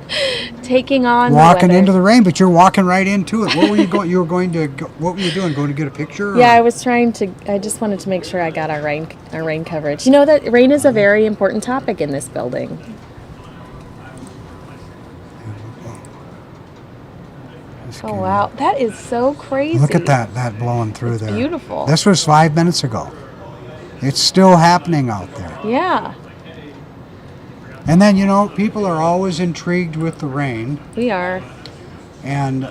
Taking on walking the weather. into the rain, but you're walking right into it. What were you going? You were going to. What were you doing? Going to get a picture? Yeah, I was trying to. I just wanted to make sure I got our rain coverage. You know that rain is a very important topic in this building. Oh wow, that is so crazy. Look at that blowing through there. Beautiful. This was 5 minutes ago. It's still happening out there. Yeah. And then, you know, people are always intrigued with the rain. We are. And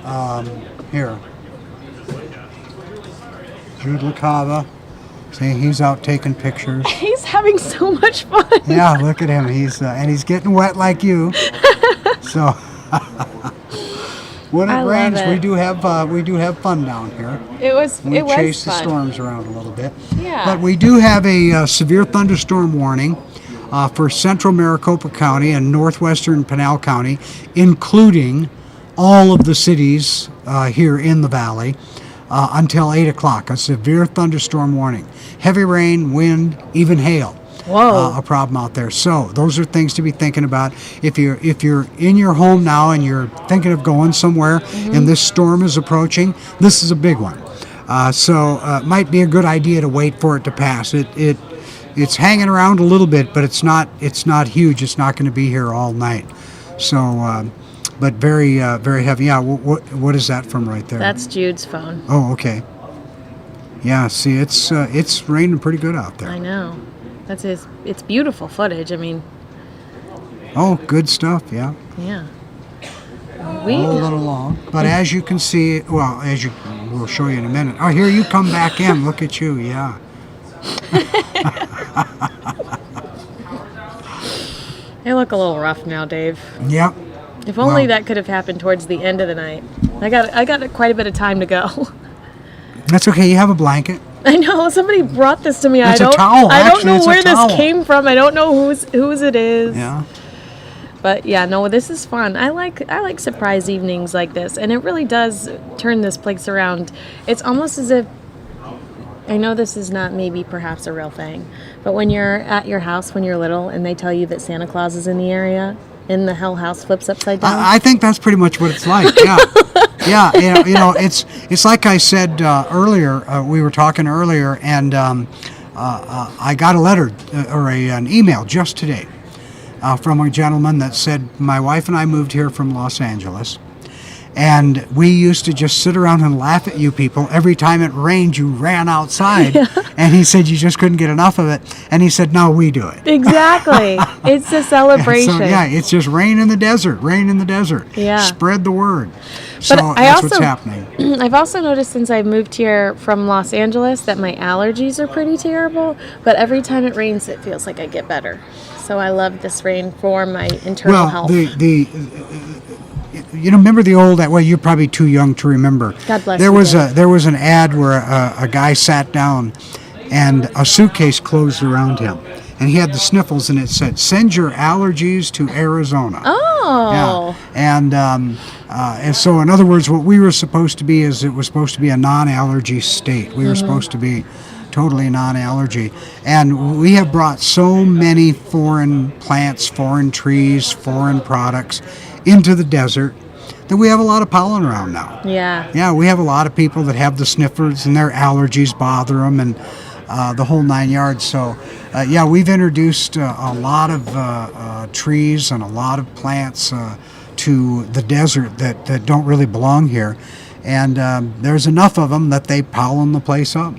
here, Jude LaCava. See, he's out taking pictures. He's having so much fun. Yeah, look at him. He's getting wet like you. So. When it rains, we do have fun down here. It was We fun. chase the storms around a little bit. Yeah. But we do have a severe thunderstorm warning for central Maricopa County and northwestern Pinal County, including all of the cities here in the valley until 8 o'clock. A severe thunderstorm warning. Heavy rain, wind, even hail. Whoa. A problem out there. So those are things to be thinking about. If you're in your home now and you're thinking of going somewhere and this storm is approaching, this is a big one. So it might be a good idea to wait for it to pass. It's hanging around a little bit, but it's not huge. It's not going to be here all night. So, but very heavy. Yeah. What is that from right there? That's Jude's phone. Oh, okay. Yeah. See, it's raining pretty good out there. I know. It's beautiful footage. I mean, Oh, good stuff, yeah. Yeah. A little long. But as you can see, well, we'll show you in a minute. Oh, here you come back in. Look at you, yeah. They look a little rough now, Dave. Yep. If only that could have happened towards the end of the night. I got quite a bit of time to go. That's okay. You have a blanket. I know somebody brought this to me. It's a towel. I don't Actually, know it's a where towel. this came from. I don't know whose it is. Yeah. But yeah, no, this is fun. I like surprise evenings like this, and it really does turn this place around. It's almost as if, I know this is not maybe perhaps a real thing, but when you're at your house when you're little and they tell you that Santa Claus is in the area, and the whole house flips upside down. I think that's pretty much what it's like. Yeah. Yeah, it's like I said earlier. We were talking earlier, and I got a letter or an email just today from a gentleman that said, my wife and I moved here from Los Angeles, and we used to just sit around and laugh at you people. Every time it rained, you ran outside. Yeah. And he said you just couldn't get enough of it. And he said, no, we do it. Exactly. It's a celebration. So, yeah, it's just rain in the desert, rain in the desert. Yeah. Spread the word. But So that's what's happening. I've also noticed since I moved here from Los Angeles that my allergies are pretty terrible. But every time it rains, it feels like I get better. So I love this rain for my internal health. You know, remember the old, well, you're probably too young to remember. God bless there you, was Dave. There was an ad where a guy sat down and a suitcase closed around him. And he had the sniffles, and it said, send your allergies to Arizona. Oh. Yeah. And so, in other words, what we were supposed to be is it was supposed to be a non-allergy state. We were supposed to be totally non-allergy. And we have brought so many foreign plants, foreign trees, foreign products into the desert that we have a lot of pollen around now. Yeah. Yeah, we have a lot of people that have the sniffers and their allergies bother them and the whole 9 yards. So, yeah, we've introduced a lot of trees and a lot of plants to the desert that don't really belong here. And there's enough of them that they pollen the place up.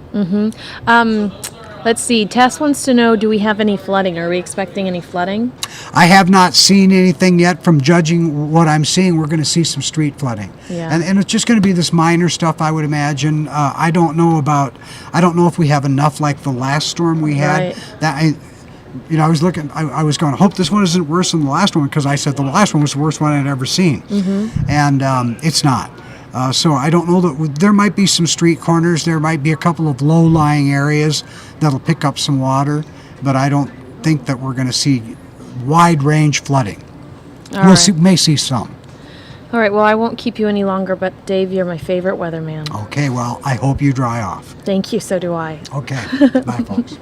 Let's see. Tess wants to know, do we have any flooding? Are we expecting any flooding? I have not seen anything yet. From judging what I'm seeing, we're going to see some street flooding. Yeah. And it's just going to be this minor stuff, I would imagine. I don't know if we have enough like the last storm we had. Right. I was looking, I was going, I hope this one isn't worse than the last one, because I said the last one was the worst one I'd ever seen. And it's not. So I don't know that there might be some street corners. There might be a couple of low-lying areas that'll pick up some water, but I don't think that we're going to see wide-range flooding. May see some. All right, well, I won't keep you any longer, but Dave, you're my favorite weatherman. Okay, well, I hope you dry off. Thank you, so do I. Okay, bye, folks.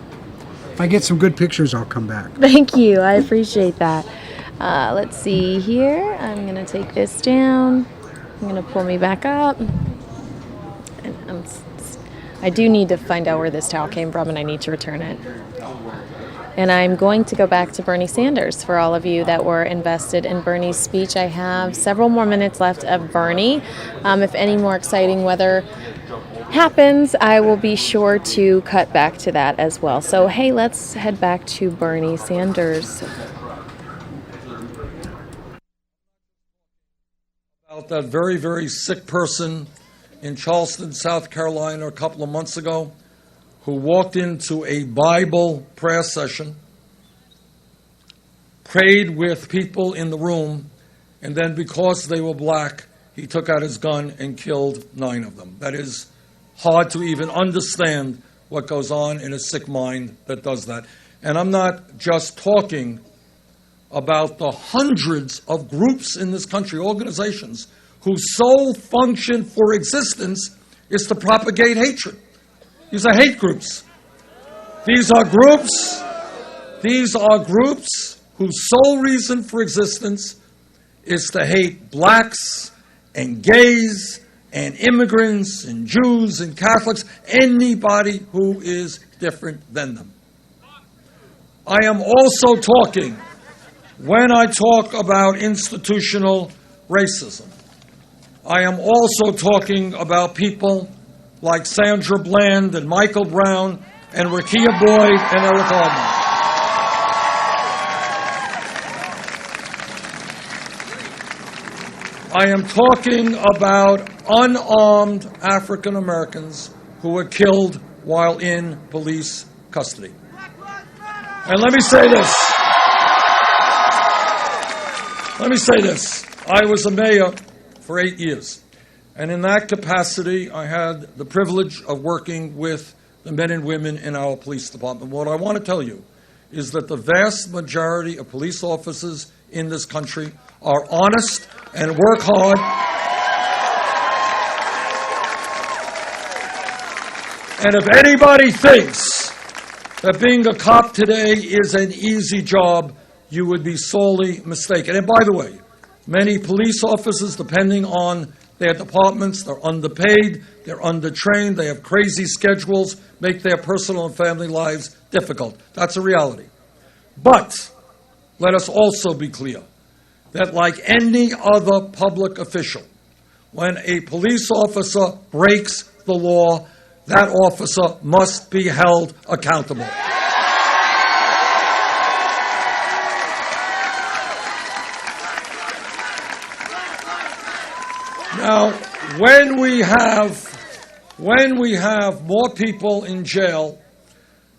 If I get some good pictures, I'll come back. Thank you, I appreciate that. Let's see here. I'm going to take this down. I'm going to pull me back up. And I do need to find out where this towel came from, and I need to return it. And I'm going to go back to Bernie Sanders. For all of you that were invested in Bernie's speech, I have several more minutes left of Bernie. If any more exciting weather happens, I will be sure to cut back to that as well. So, hey, let's head back to Bernie Sanders. About that very, very sick person in Charleston, South Carolina, a couple of months ago, who walked into a Bible prayer session, prayed with people in the room, and then because they were black, he took out his gun and killed 9 of them. That is hard to even understand what goes on in a sick mind that does that. And I'm not just talking about the hundreds of groups in this country, organizations, whose sole function for existence is to propagate hatred. These are hate groups. These are groups whose sole reason for existence is to hate blacks and gays and immigrants and Jews and Catholics, anybody who is different than them. I am also talking, when I talk about institutional racism, I am also talking about people like Sandra Bland and Michael Brown and Rakia Boyd and Eric Aldman. I am talking about unarmed African Americans who were killed while in police custody. And let me say this. I was a mayor for 8 years. And in that capacity, I had the privilege of working with the men and women in our police department. What I want to tell you is that the vast majority of police officers in this country are honest and work hard. And if anybody thinks that being a cop today is an easy job, you would be sorely mistaken. And by the way, many police officers, depending on their departments, they're underpaid, they're undertrained, they have crazy schedules, make their personal and family lives difficult. That's a reality. But let us also be clear that like any other public official, when a police officer breaks the law, that officer must be held accountable. Now, when we have more people in jail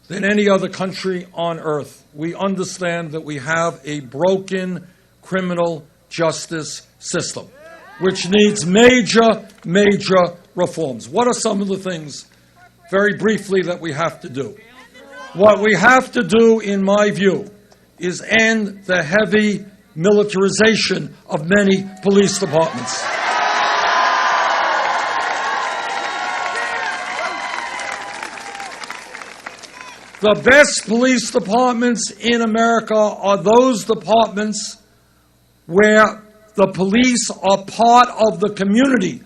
than any other country on earth, we understand that we have a broken criminal justice system, which needs major, major reforms. What are some of the things, very briefly, that we have to do? What we have to do, in my view, is end the heavy militarization of many police departments. The best police departments in America are those departments where the police are part of the community,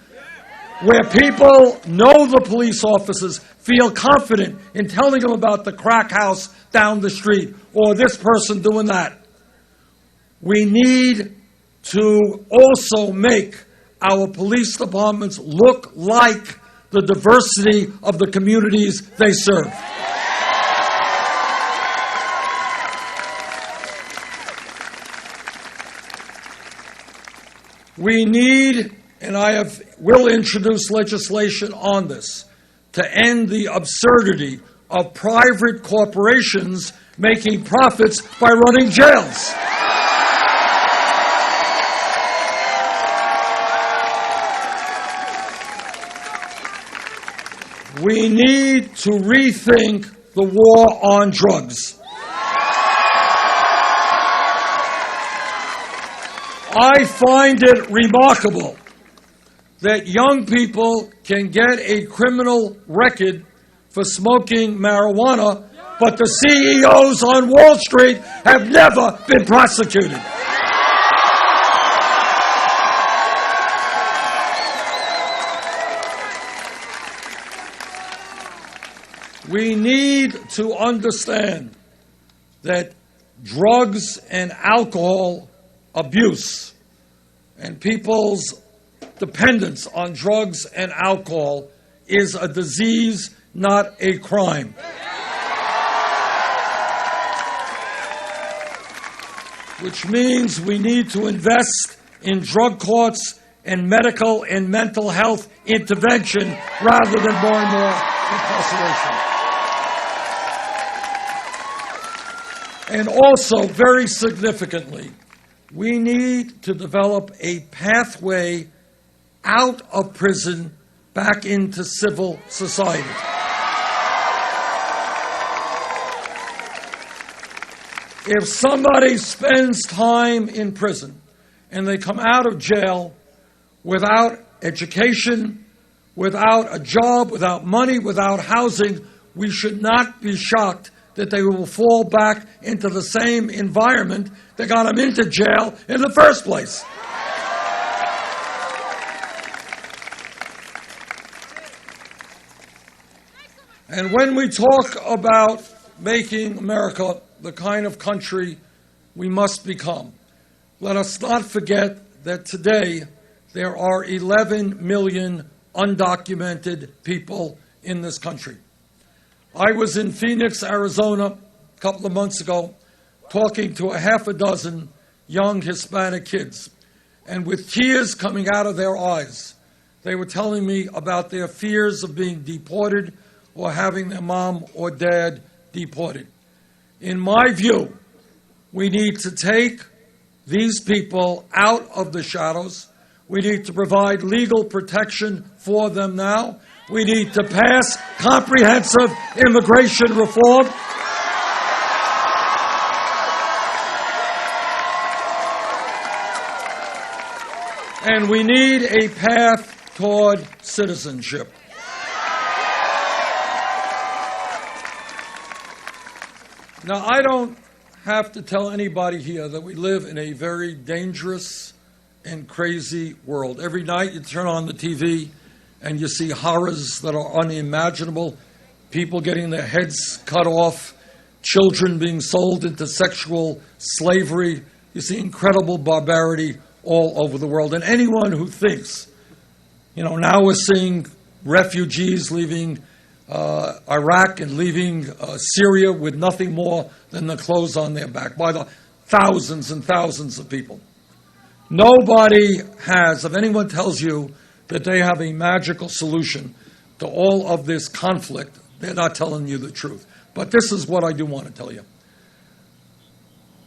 where people know the police officers, feel confident in telling them about the crack house down the street or this person doing that. We need to also make our police departments look like the diversity of the communities they serve. We need, and will introduce legislation on this, to end the absurdity of private corporations making profits by running jails. We need to rethink the war on drugs. I find it remarkable that young people can get a criminal record for smoking marijuana, but the CEOs on Wall Street have never been prosecuted. We need to understand that drugs and alcohol abuse and people's dependence on drugs and alcohol is a disease, not a crime. Which means we need to invest in drug courts and medical and mental health intervention rather than more and more incarceration. And also, very significantly, we need to develop a pathway out of prison back into civil society. If somebody spends time in prison and they come out of jail without education, without a job, without money, without housing, we should not be shocked that they will fall back into the same environment that got them into jail in the first place. And when we talk about making America the kind of country we must become, let us not forget that today there are 11 million undocumented people in this country. I was in Phoenix, Arizona, a couple of months ago, talking to a half a dozen young Hispanic kids. and with tears coming out of their eyes, they were telling me about their fears of being deported or having their mom or dad deported. In my view, we need to take these people out of the shadows. We need to provide legal protection for them now. We need to pass comprehensive immigration reform. And we need a path toward citizenship. Now, I don't have to tell anybody here that we live in a very dangerous and crazy world. Every night you turn on the TV and you see horrors that are unimaginable, people getting their heads cut off, children being sold into sexual slavery. You see incredible barbarity all over the world. And anyone who thinks, now we're seeing refugees leaving Iraq and leaving Syria with nothing more than the clothes on their back, by the thousands and thousands of people. Nobody has, if anyone tells you that they have a magical solution to all of this conflict, they're not telling you the truth. But this is what I do want to tell you.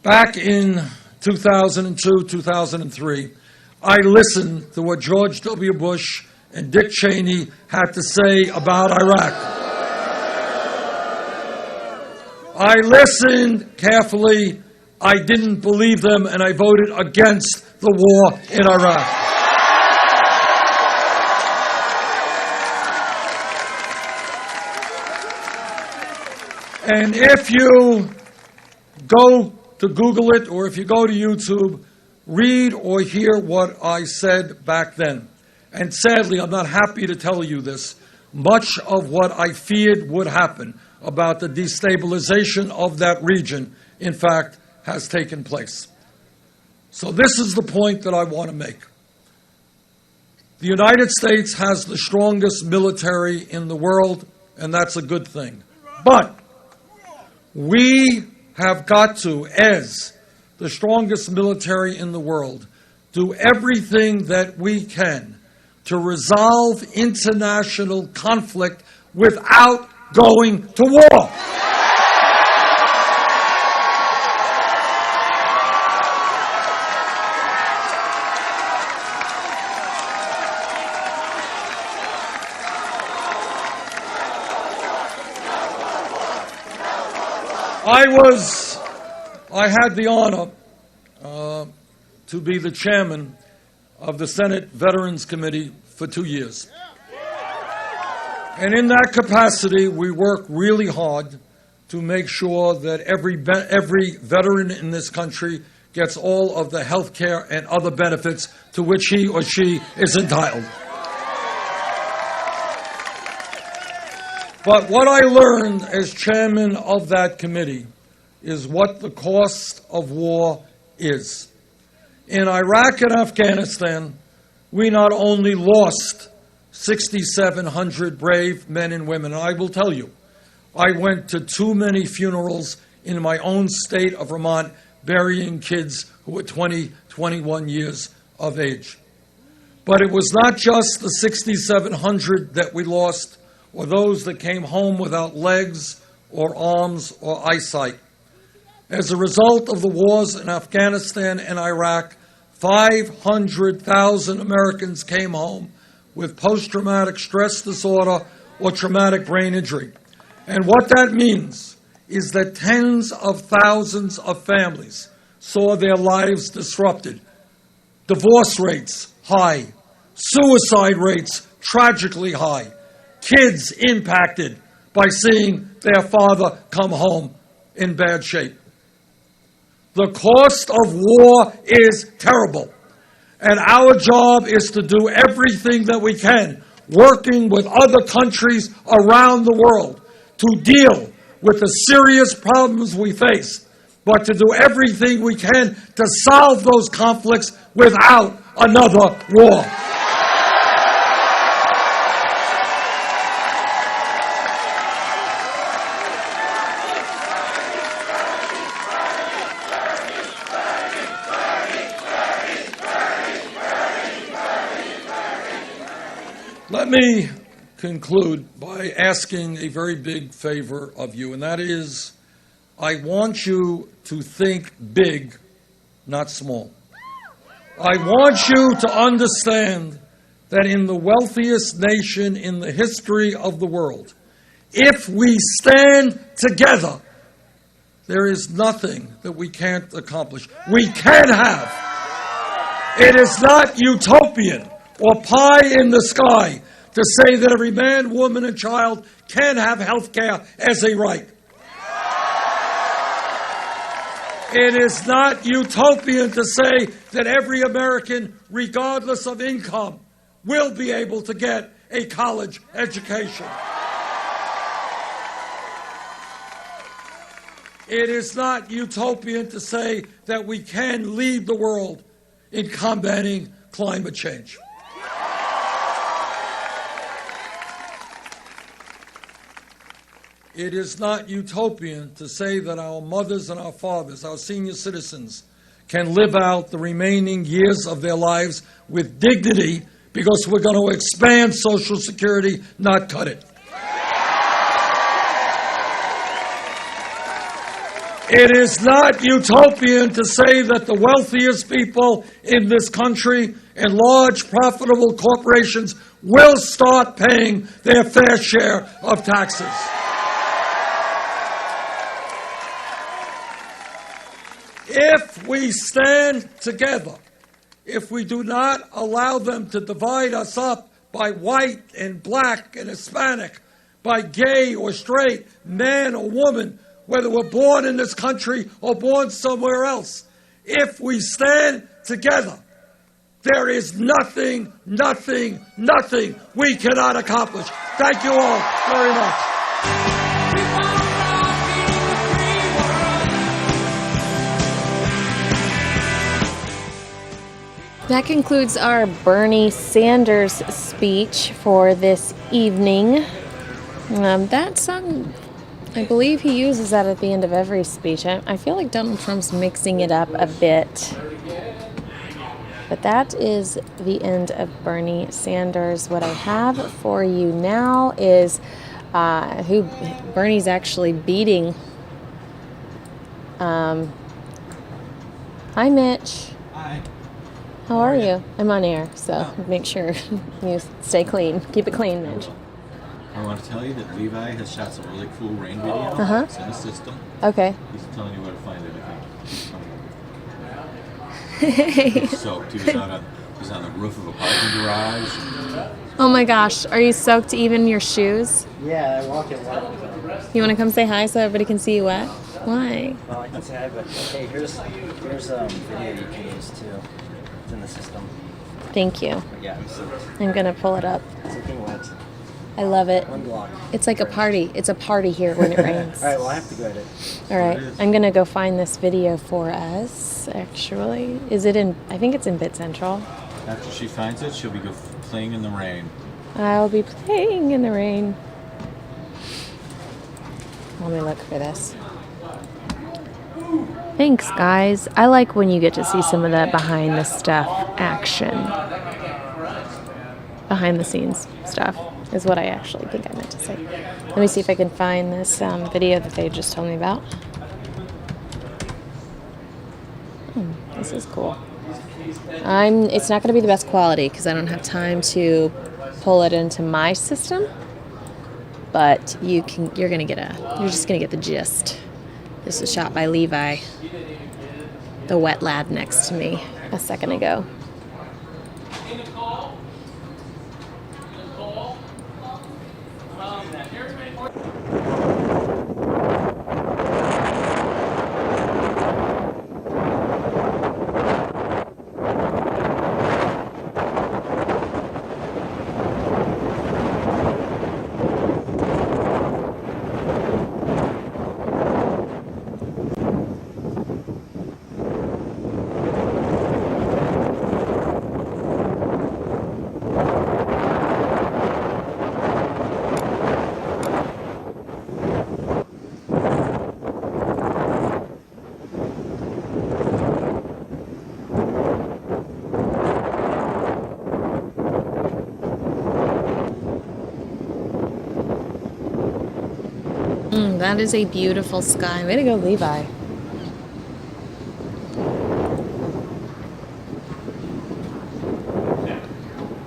Back in 2002, 2003, I listened to what George W. Bush and Dick Cheney had to say about Iraq. I listened carefully. I didn't believe them, and I voted against the war in Iraq. And if you go to Google it, or if you go to YouTube, read or hear what I said back then. And sadly, I'm not happy to tell you this, much of what I feared would happen about the destabilization of that region, in fact, has taken place. So this is the point that I want to make. The United States has the strongest military in the world, and that's a good thing. But we have got to, as the strongest military in the world, do everything that we can to resolve international conflict without going to war. I had the honor to be the chairman of the Senate Veterans Committee for 2 years. And in that capacity, we work really hard to make sure that every veteran in this country gets all of the health care and other benefits to which he or she is entitled. But what I learned as chairman of that committee is what the cost of war is. In Iraq and Afghanistan, we not only lost 6,700 brave men and women, and I will tell you, I went to too many funerals in my own state of Vermont burying kids who were 20, 21 years of age. But it was not just the 6,700 that we lost, or those that came home without legs or arms or eyesight. As a result of the wars in Afghanistan and Iraq, 500,000 Americans came home with post-traumatic stress disorder or traumatic brain injury. And what that means is that tens of thousands of families saw their lives disrupted. Divorce rates high, suicide rates tragically high, kids impacted by seeing their father come home in bad shape. The cost of war is terrible, and our job is to do everything that we can, working with other countries around the world to deal with the serious problems we face, but to do everything we can to solve those conflicts without another war. Let me conclude by asking a very big favor of you, and that is I want you to think big, not small. I want you to understand that in the wealthiest nation in the history of the world, if we stand together, there is nothing that we can't accomplish. We can have. It is not utopian or pie in the sky to say that every man, woman, and child can have health care as a right. It is not utopian to say that every American, regardless of income, will be able to get a college education. It is not utopian to say that we can lead the world in combating climate change. It is not utopian to say that our mothers and our fathers, our senior citizens, can live out the remaining years of their lives with dignity because we're going to expand Social Security, not cut it. It is not utopian to say that the wealthiest people in this country and large profitable corporations will start paying their fair share of taxes. If we stand together, if we do not allow them to divide us up by white and black and Hispanic, by gay or straight, man or woman, whether we're born in this country or born somewhere else, if we stand together, there is nothing we cannot accomplish. Thank you all very much. That concludes our Bernie Sanders speech for this evening. That song, I believe he uses that at the end of every speech. I feel like Donald Trump's mixing it up a bit. But that is the end of Bernie Sanders. What I have for you now is who Bernie's actually beating. Hi, Mitch. Hi. How are you? I'm on air, so make sure you stay clean. Keep it clean, Mitch. I want to tell you that Levi has shot some really cool rain videos. It's in the system. Okay. He's telling you where to find everything. He's soaked. He was on the roof of a parking garage. Oh my gosh, are you soaked even your shoes? Yeah, I walk in wet. You want to come say hi so everybody can see you wet? Why? Well, I can say hi, but hey, here's video you can use too. It's in the system. Thank you. But yeah, I'm soaked. I'm gonna pull it up. Soaking wet. I love it. One block. It's like a party. It's a party here when it rains. All right, well, I have to go edit. All right, I'm gonna go find this video for us. Actually, is it in? I think it's in Bit Central. After she finds it, she'll be playing in the rain. I'll be playing in the rain. Let me look for this. Thanks, guys. I like when you get to see some of that behind the stuff action. Behind the scenes stuff is what I actually think I meant to say. Let me see if I can find this video that they just told me about. This is cool. It's not going to be the best quality because I don't have time to pull it into my system. But you're just going to get the gist. This was shot by Levi, the wet lad next to me a second ago. That is a beautiful sky. Way to go, Levi.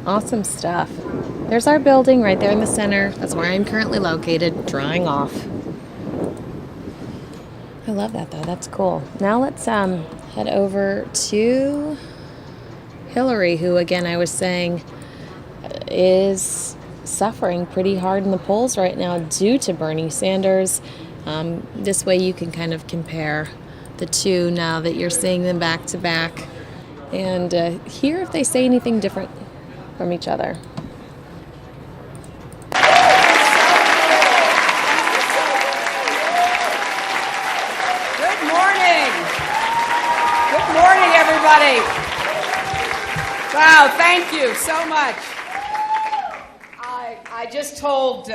Awesome stuff. There's our building right there in the center. That's where I'm currently located, drying off. I love that though. That's cool. Now let's head over to Hillary, who again I was saying is suffering pretty hard in the polls right now due to Bernie Sanders. This way you can kind of compare the two now that you're seeing them back to back and hear if they say anything different from each other. Good morning. Good morning, everybody. Wow, thank you so much. I just told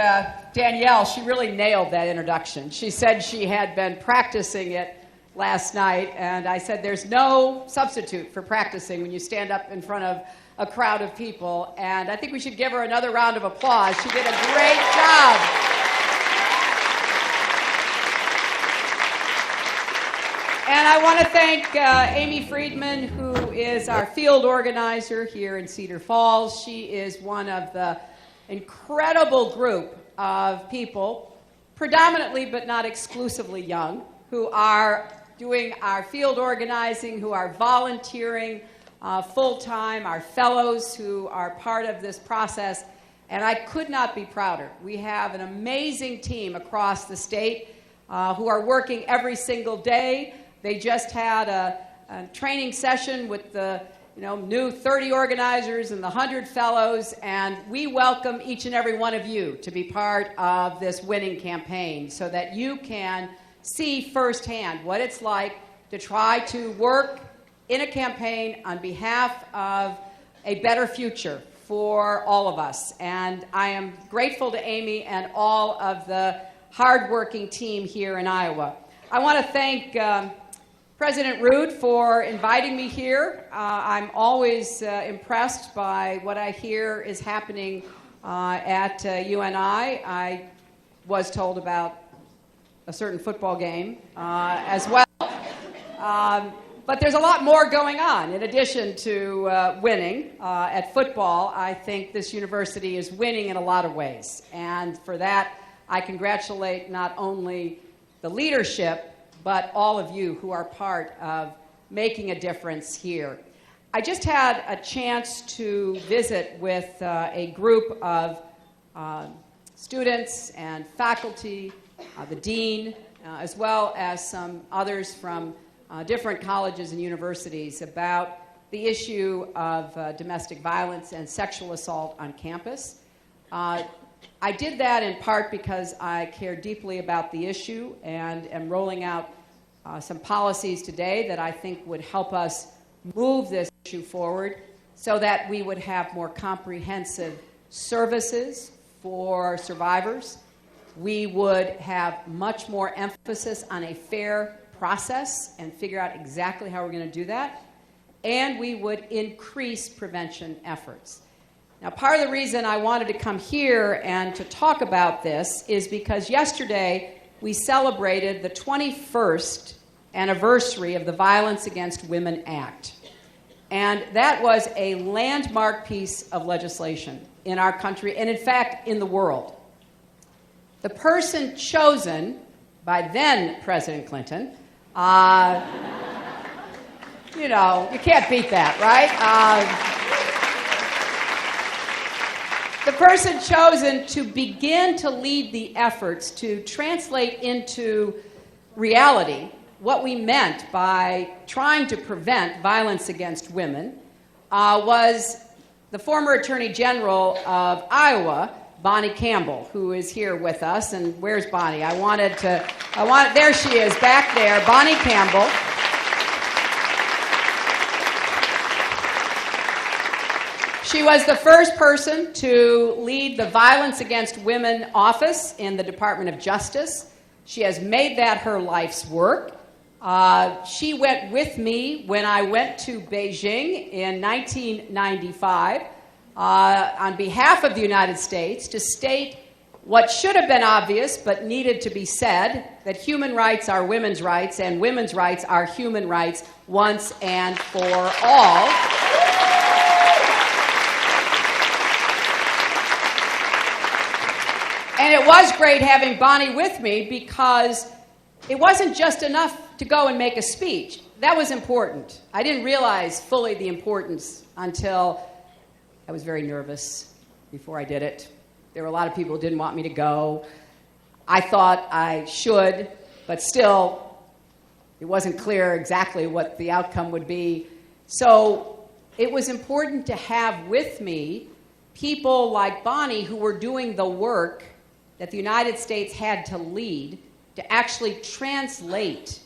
Danielle, she really nailed that introduction. She said she had been practicing it last night, and I said there's no substitute for practicing when you stand up in front of a crowd of people, and I think we should give her another round of applause. She did a great job. And I want to thank Amy Friedman, who is our field organizer here in Cedar Falls. She is one of the incredible group of people, predominantly but not exclusively young, who are doing our field organizing, who are volunteering full-time, our fellows who are part of this process, and I could not be prouder. We have an amazing team across the state who are working every single day. They just had a training session with the new 30 organizers and the 100 fellows, and we welcome each and every one of you to be part of this winning campaign so that you can see firsthand what it's like to try to work in a campaign on behalf of a better future for all of us. And I am grateful to Amy and all of the hardworking team here in Iowa. I want to thank President Rood for inviting me here. I'm always impressed by what I hear is happening at UNI. I was told about a certain football game as well. But there's a lot more going on. In addition to winning at football, I think this university is winning in a lot of ways. And for that, I congratulate not only the leadership, but all of you who are part of making a difference here. I just had a chance to visit with a group of students and faculty, the dean, as well as some others from different colleges and universities about the issue of domestic violence and sexual assault on campus. I did that in part because I care deeply about the issue and am rolling out some policies today that I think would help us move this issue forward so that we would have more comprehensive services for survivors. We would have much more emphasis on a fair process and figure out exactly how we're going to do that. And we would increase prevention efforts. Now, part of the reason I wanted to come here and to talk about this is because yesterday we celebrated the 21st anniversary of the Violence Against Women Act. And that was a landmark piece of legislation in our country and, in fact, in the world. The person chosen by then President Clinton, you can't beat that, right? The person chosen to begin to lead the efforts to translate into reality what we meant by trying to prevent violence against women was the former Attorney General of Iowa, Bonnie Campbell, who is here with us. And where's Bonnie? There she is, back there, Bonnie Campbell. She was the first person to lead the Violence Against Women office in the Department of Justice. She has made that her life's work. She went with me when I went to Beijing in 1995 on behalf of the United States to state what should have been obvious but needed to be said, that human rights are women's rights and women's rights are human rights once and for all. And it was great having Bonnie with me because it wasn't just enough to go and make a speech. That was important. I didn't realize fully the importance until I was very nervous before I did it. There were a lot of people who didn't want me to go. I thought I should, but still, it wasn't clear exactly what the outcome would be. So it was important to have with me people like Bonnie who were doing the work that the United States had to lead to actually translate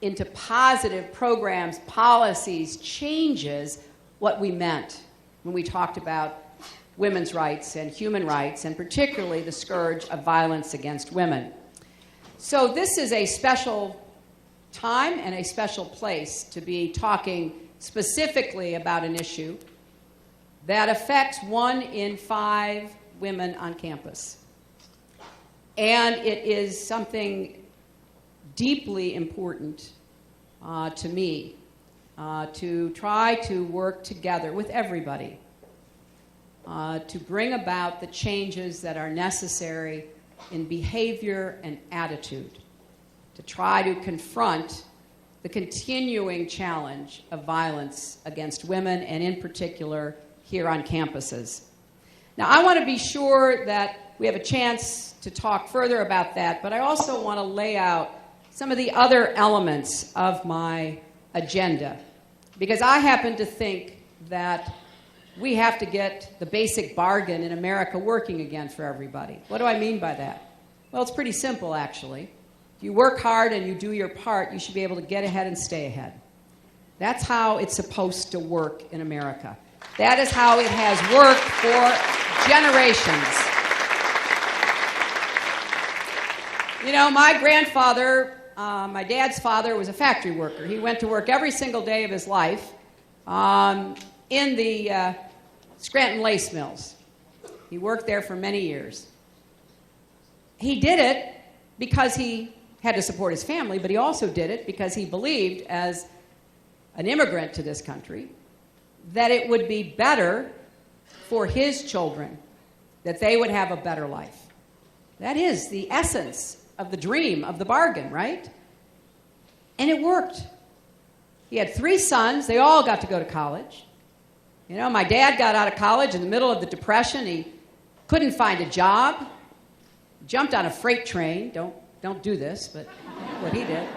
into positive programs, policies, changes, what we meant when we talked about women's rights and human rights, and particularly the scourge of violence against women. So this is a special time and a special place to be talking specifically about an issue that affects 1 in 5 women on campus. And it is something deeply important to me to try to work together with everybody to bring about the changes that are necessary in behavior and attitude, to try to confront the continuing challenge of violence against women, and in particular here on campuses. Now, I want to be sure that we have a chance to talk further about that, but I also want to lay out some of the other elements of my agenda, because I happen to think that we have to get the basic bargain in America working again for everybody. What do I mean by that? Well, it's pretty simple, actually. If you work hard and you do your part, you should be able to get ahead and stay ahead. That's how it's supposed to work in America. That is how it has worked for generations. You know, my grandfather, my dad's father, was a factory worker. He went to work every single day of his life in the Scranton lace mills. He worked there for many years. He did it because he had to support his family, but he also did it because he believed, as an immigrant to this country, that it would be better for his children, that they would have a better life. That is the essence of the dream, of the bargain, right? And it worked. He had 3 sons. They all got to go to college. You know, my dad got out of college in the middle of the Depression. He couldn't find a job. Jumped on a freight train. Don't do this, but what he did.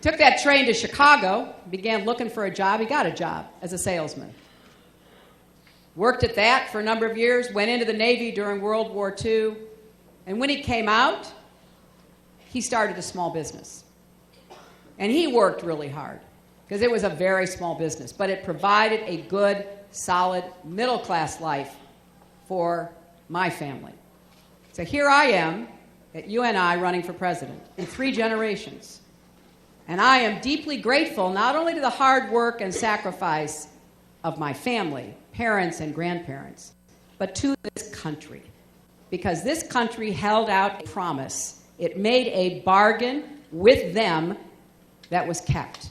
Took that train to Chicago, began looking for a job. He got a job as a salesman. Worked at that for a number of years, went into the Navy during World War II, and when he came out, he started a small business. And he worked really hard, because it was a very small business, but it provided a good, solid, middle-class life for my family. So here I am at UNI running for president in 3 generations. And I am deeply grateful not only to the hard work and sacrifice of my family, parents and grandparents, but to this country. Because this country held out a promise. It made a bargain with them that was kept.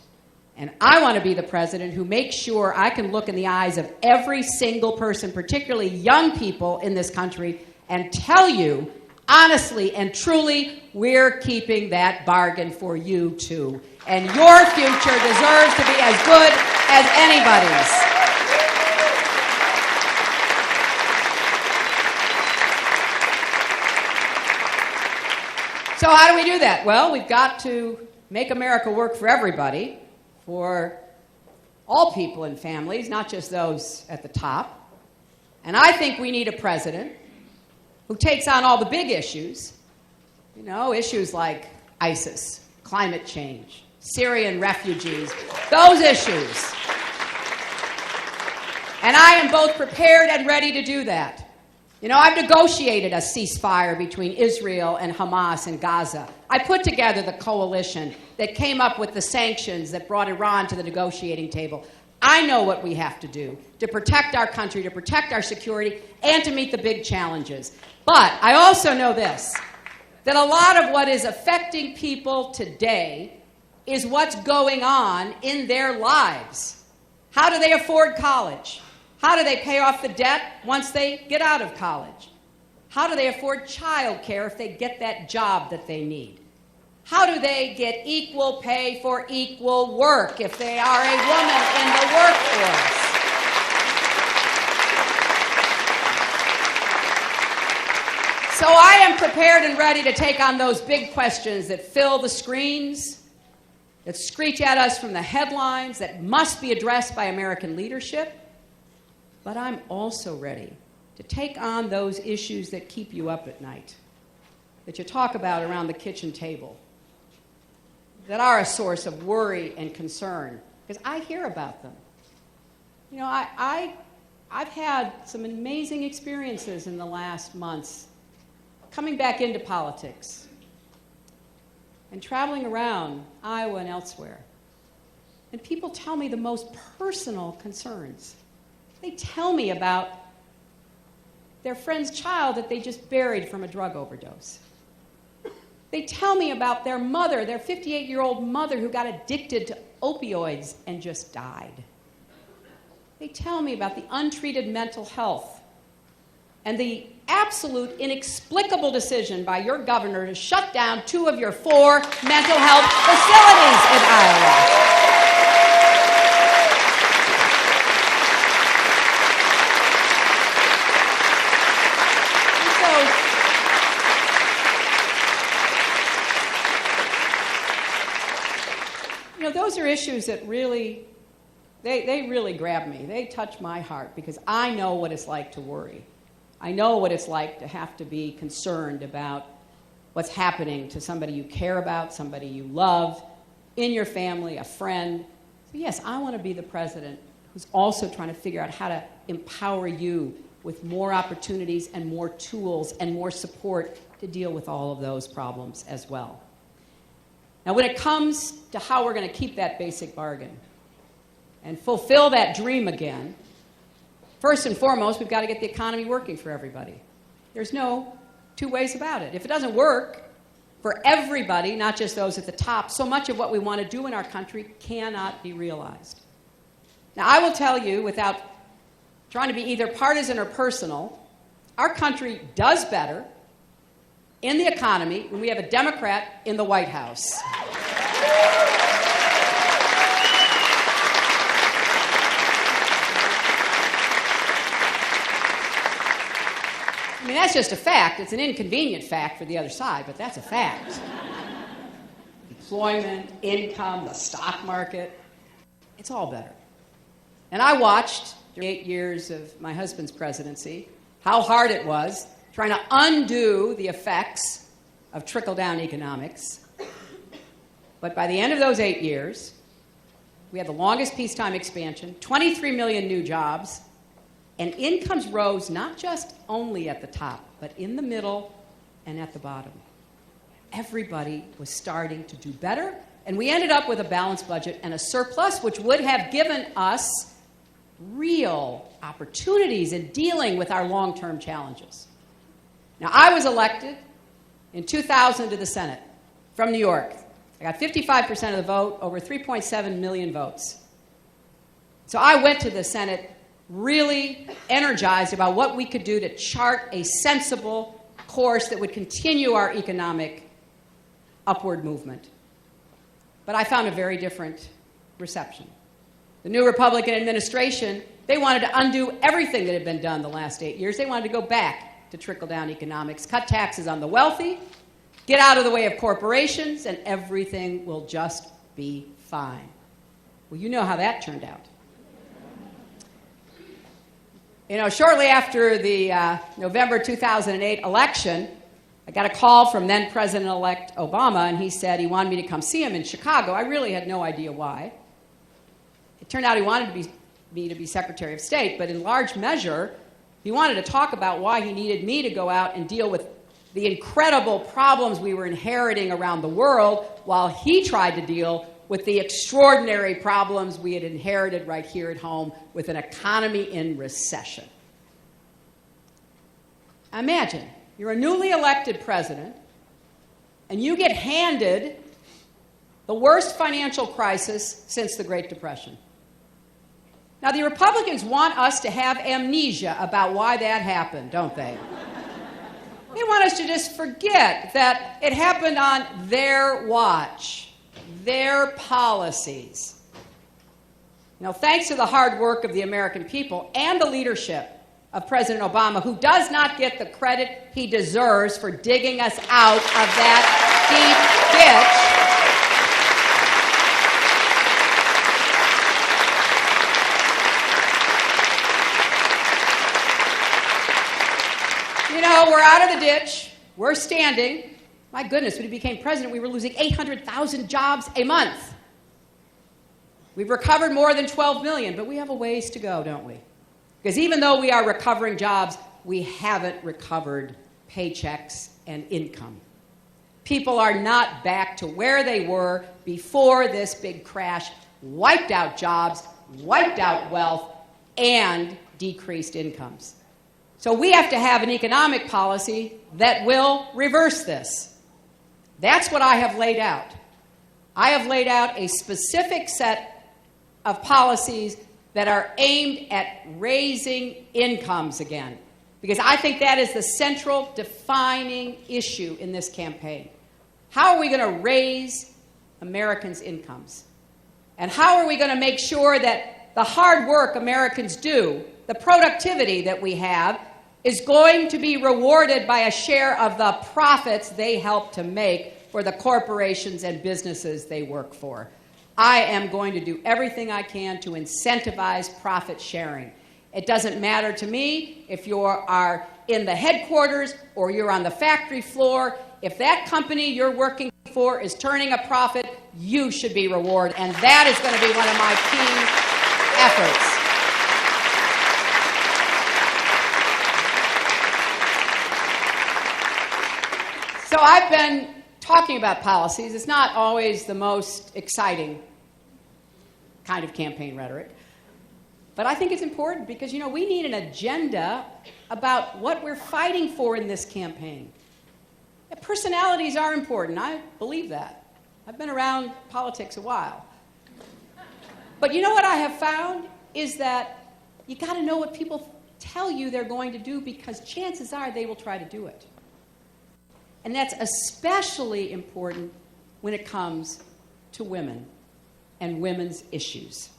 And I want to be the president who makes sure I can look in the eyes of every single person, particularly young people in this country, and tell you, honestly and truly, we're keeping that bargain for you too. And your future deserves to be as good as anybody's. So how do we do that? Well, we've got to make America work for everybody, for all people and families, not just those at the top. And I think we need a president who takes on all the big issues, you know, issues like ISIS, climate change, Syrian refugees, those issues. And I am both prepared and ready to do that. You know, I've negotiated a ceasefire between Israel and Hamas in Gaza. I put together the coalition that came up with the sanctions that brought Iran to the negotiating table. I know what we have to do to protect our country, to protect our security, and to meet the big challenges. But I also know this, that a lot of what is affecting people today is what's going on in their lives. How do they afford college? How do they pay off the debt once they get out of college? How do they afford child care if they get that job that they need? How do they get equal pay for equal work if they are a woman in the workforce? So I am prepared and ready to take on those big questions that fill the screens, that screech at us from the headlines, that must be addressed by American leadership. But I'm also ready to take on those issues that keep you up at night, that you talk about around the kitchen table, that are a source of worry and concern, because I hear about them. You know, I've had some amazing experiences in the last months coming back into politics and traveling around Iowa and elsewhere. And people tell me the most personal concerns. They tell me about their friend's child that they just buried from a drug overdose. They tell me about their mother, their 58-year-old mother who got addicted to opioids and just died. They tell me about the untreated mental health and the absolute inexplicable decision by your governor to shut down 2 of your 4 mental health facilities in Iowa. Those are issues that really, they really grab me. They touch my heart because I know what it's like to worry. I know what it's like to have to be concerned about what's happening to somebody you care about, somebody you love, in your family, a friend. So yes, I want to be the president who's also trying to figure out how to empower you with more opportunities and more tools and more support to deal with all of those problems as well. Now, when it comes to how we're going to keep that basic bargain and fulfill that dream again, first and foremost, we've got to get the economy working for everybody. There's no 2 ways about it. If it doesn't work for everybody, not just those at the top, so much of what we want to do in our country cannot be realized. Now, I will tell you, without trying to be either partisan or personal, our country does better in the economy when we have a Democrat in the White House. I mean, that's just a fact. It's an inconvenient fact for the other side, but that's a fact. Employment, income, the stock market, it's all better. And I watched, during 8 years of my husband's presidency, how hard it was trying to undo the effects of trickle-down economics. But by the end of those 8 years, we had the longest peacetime expansion, 23 million new jobs, and incomes rose not just only at the top, but in the middle and at the bottom. Everybody was starting to do better, and we ended up with a balanced budget and a surplus, which would have given us real opportunities in dealing with our long-term challenges. Now, I was elected in 2000 to the Senate from New York. I got 55% of the vote, over 3.7 million votes. So I went to the Senate really energized about what we could do to chart a sensible course that would continue our economic upward movement. But I found a very different reception. The new Republican administration, they wanted to undo everything that had been done the last 8 years. They wanted to go back to trickle-down economics, cut taxes on the wealthy, get out of the way of corporations, and everything will just be fine. Well, you know how that turned out. You know, shortly after the November 2008 election, I got a call from then President-elect Obama, and he said he wanted me to come see him in Chicago. I really had no idea why. It turned out he wanted me to be Secretary of State, but in large measure, he wanted to talk about why he needed me to go out and deal with the incredible problems we were inheriting around the world while he tried to deal with the extraordinary problems we had inherited right here at home with an economy in recession. Imagine, you're a newly elected president, and you get handed the worst financial crisis since the Great Depression. Now, the Republicans want us to have amnesia about why that happened, don't they? They want us to just forget that it happened on their watch, their policies. You know, thanks to the hard work of the American people and the leadership of President Obama, who does not get the credit he deserves for digging us out of that deep ditch. You know, we're out of the ditch. We're standing. My goodness, when he became president, we were losing 800,000 jobs a month. We've recovered more than 12 million, but we have a ways to go, don't we? Because even though we are recovering jobs, we haven't recovered paychecks and income. People are not back to where they were before this big crash wiped out jobs, wiped out wealth, and decreased incomes. So we have to have an economic policy that will reverse this. That's what I have laid out. I have laid out a specific set of policies that are aimed at raising incomes again, because I think that is the central defining issue in this campaign. How are we going to raise Americans' incomes? And how are we going to make sure that the hard work Americans do, the productivity that we have, is going to be rewarded by a share of the profits they help to make for the corporations and businesses they work for? I am going to do everything I can to incentivize profit sharing. It doesn't matter to me if you are in the headquarters or you're on the factory floor. If that company you're working for is turning a profit, you should be rewarded. And that is going to be one of my key efforts. So I've been talking about policies. It's not always the most exciting kind of campaign rhetoric. But I think it's important because, you know, we need an agenda about what we're fighting for in this campaign. Personalities are important. I believe that. I've been around politics a while. But you know what I have found is that you got to know what people tell you they're going to do, because chances are they will try to do it. And that's especially important when it comes to women and women's issues.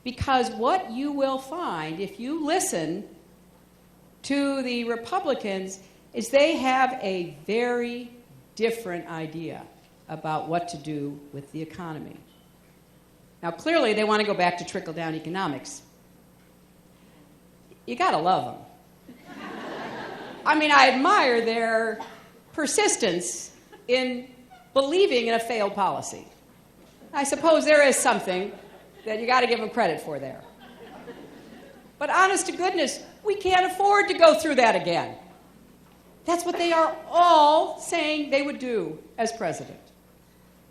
Because what you will find if you listen to the Republicans is they have a very different idea about what to do with the economy. Now, clearly, they want to go back to trickle-down economics. You got to love them. I mean, I admire their persistence in believing in a failed policy. I suppose there is something that you got to give them credit for there. But honest to goodness, we can't afford to go through that again. That's what they are all saying they would do as president.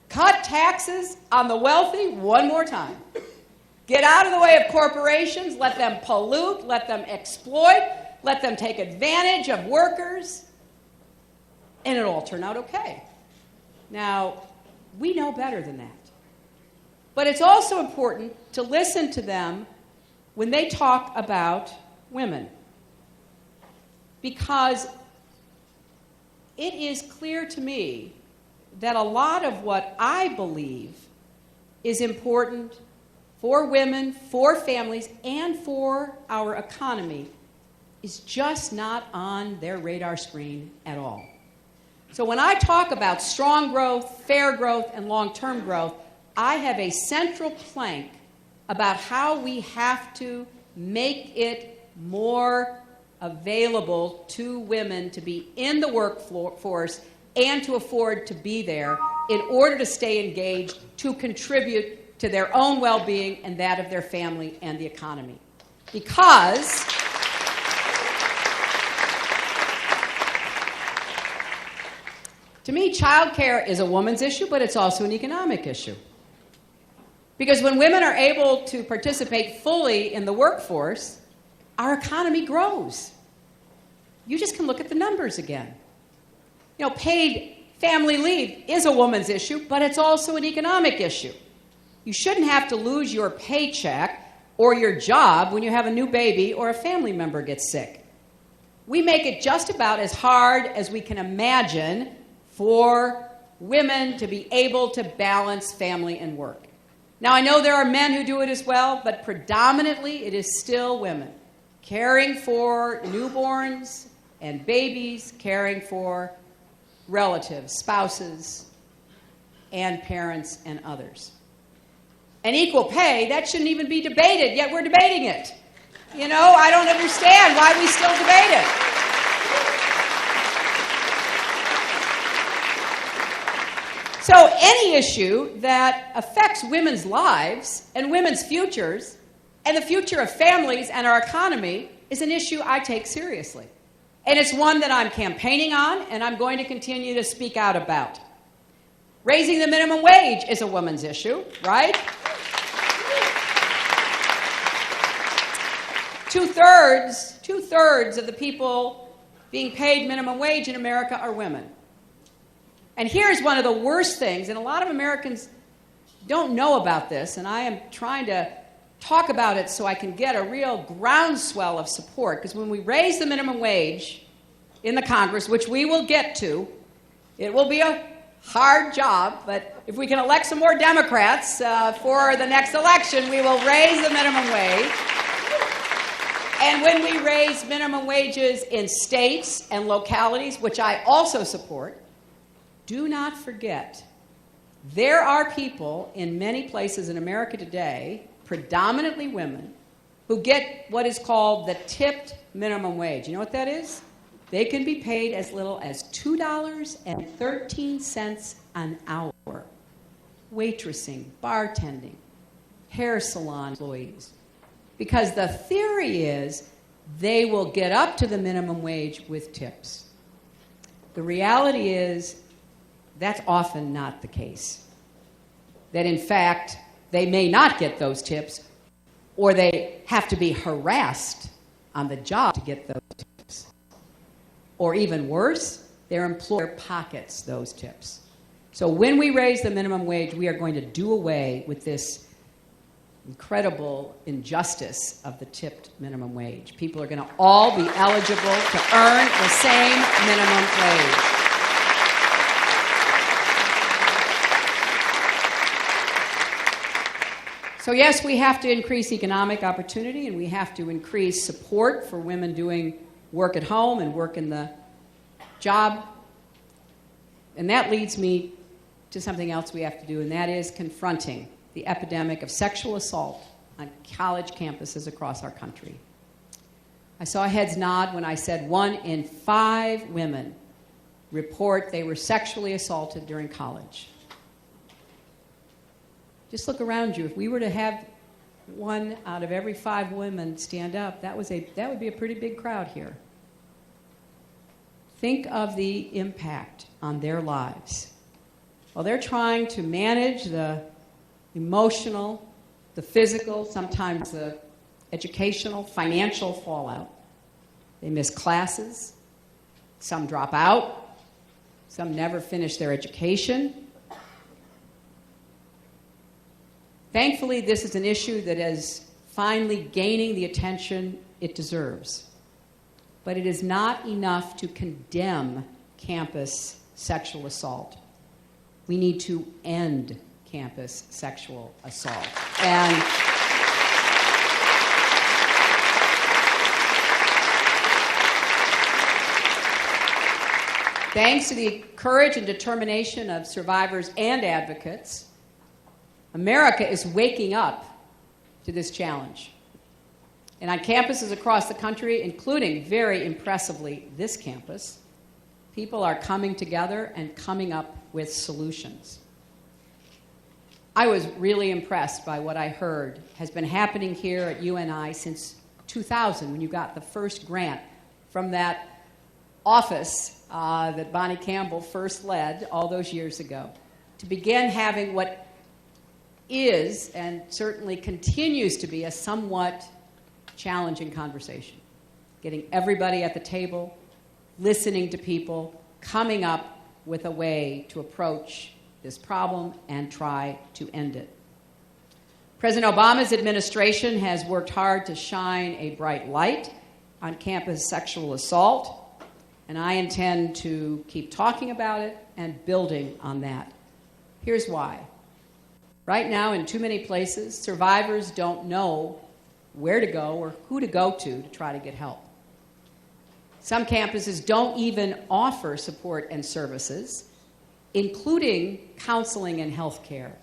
Cut taxes on the wealthy one more time. Get out of the way of corporations, let them pollute, let them exploit, let them take advantage of workers, and it'll all turn out okay. Now, we know better than that. But it's also important to listen to them when they talk about women. Because it is clear to me that a lot of what I believe is important for women, for families, and for our economy is just not on their radar screen at all. So when I talk about strong growth, fair growth, and long-term growth, I have a central plank about how we have to make it more available to women to be in the workforce and to afford to be there in order to stay engaged, to contribute to their own well-being and that of their family and the economy. Because to me, child care is a woman's issue, but it's also an economic issue. Because when women are able to participate fully in the workforce, our economy grows. You just can look at the numbers again. You know, paid family leave is a woman's issue, but it's also an economic issue. You shouldn't have to lose your paycheck or your job when you have a new baby or a family member gets sick. We make it just about as hard as we can imagine for women to be able to balance family and work. Now, I know there are men who do it as well, but predominantly it is still women caring for newborns and babies, caring for relatives, spouses, and parents and others. And equal pay, that shouldn't even be debated, yet we're debating it. You know, I don't understand why we still debate it. So any issue that affects women's lives and women's futures and the future of families and our economy is an issue I take seriously. And it's one that I'm campaigning on and I'm going to continue to speak out about. Raising the minimum wage is a woman's issue, right? Two-thirds of the people being paid minimum wage in America are women. And here's one of the worst things, and a lot of Americans don't know about this, and I am trying to talk about it so I can get a real groundswell of support, because when we raise the minimum wage in the Congress, which we will get to, it will be a hard job, but if we can elect some more Democrats for the next election, we will raise the minimum wage. And when we raise minimum wages in states and localities, which I also support, do not forget, there are people in many places in America today, predominantly women, who get what is called the tipped minimum wage. You know what that is? They can be paid as little as $2.13 an hour. Waitressing, bartending, hair salon employees. Because the theory is they will get up to the minimum wage with tips. The reality is that's often not the case. That in fact, they may not get those tips, or they have to be harassed on the job to get those tips. Or even worse, their employer pockets those tips. So when we raise the minimum wage, we are going to do away with this incredible injustice of the tipped minimum wage. People are going to all be eligible to earn the same minimum wage. So yes, we have to increase economic opportunity, and we have to increase support for women doing work at home and work in the job. And that leads me to something else we have to do, and that is confronting the epidemic of sexual assault on college campuses across our country. I saw heads nod when I said 1 in 5 women report they were sexually assaulted during college. Just look around you. If we were to have 1 out of every 5 women stand up, that would be a pretty big crowd here. Think of the impact on their lives. While they're trying to manage the emotional, the physical, sometimes the educational, financial fallout, they miss classes, some drop out, some never finish their education. Thankfully, this is an issue that is finally gaining the attention it deserves. But it is not enough to condemn campus sexual assault. We need to end campus sexual assault. And thanks to the courage and determination of survivors and advocates, America is waking up to this challenge. And on campuses across the country, including, very impressively, this campus, people are coming together and coming up with solutions. I was really impressed by what I heard has been happening here at UNI since 2000, when you got the first grant from that office that Bonnie Campbell first led all those years ago, to begin having what is, and certainly continues to be, a somewhat challenging conversation. Getting everybody at the table, listening to people, coming up with a way to approach this problem and try to end it. President Obama's administration has worked hard to shine a bright light on campus sexual assault, and I intend to keep talking about it and building on that. Here's why. Right now, in too many places, survivors don't know where to go or who to go to try to get help. Some campuses don't even offer support and services, including counseling and health care.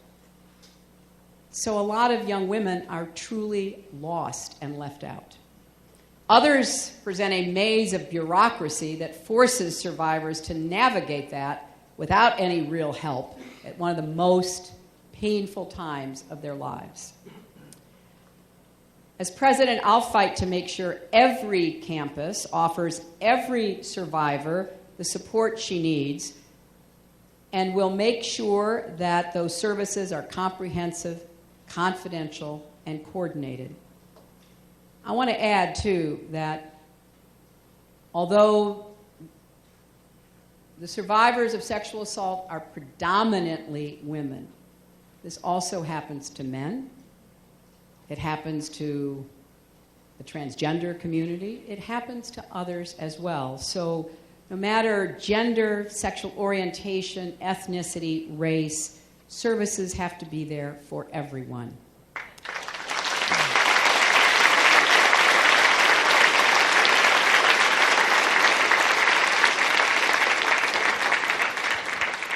So a lot of young women are truly lost and left out. Others present a maze of bureaucracy that forces survivors to navigate that without any real help at one of the most painful times of their lives. As president, I'll fight to make sure every campus offers every survivor the support she needs, and will make sure that those services are comprehensive, confidential, and coordinated. I want to add, too, that although the survivors of sexual assault are predominantly women, this also happens to men. It happens to the transgender community. It happens to others as well. So no matter gender, sexual orientation, ethnicity, race, services have to be there for everyone.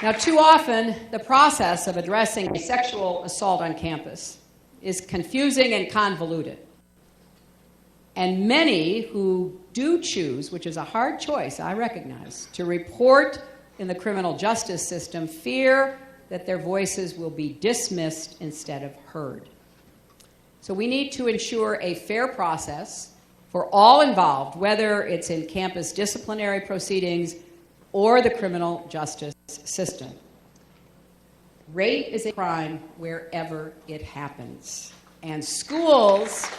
Now, too often, the process of addressing sexual assault on campus is confusing and convoluted. And many who do choose, which is a hard choice, I recognize, to report in the criminal justice system fear that their voices will be dismissed instead of heard. So we need to ensure a fair process for all involved, whether it's in campus disciplinary proceedings or the criminal justice system. Rape is a crime wherever it happens. And schools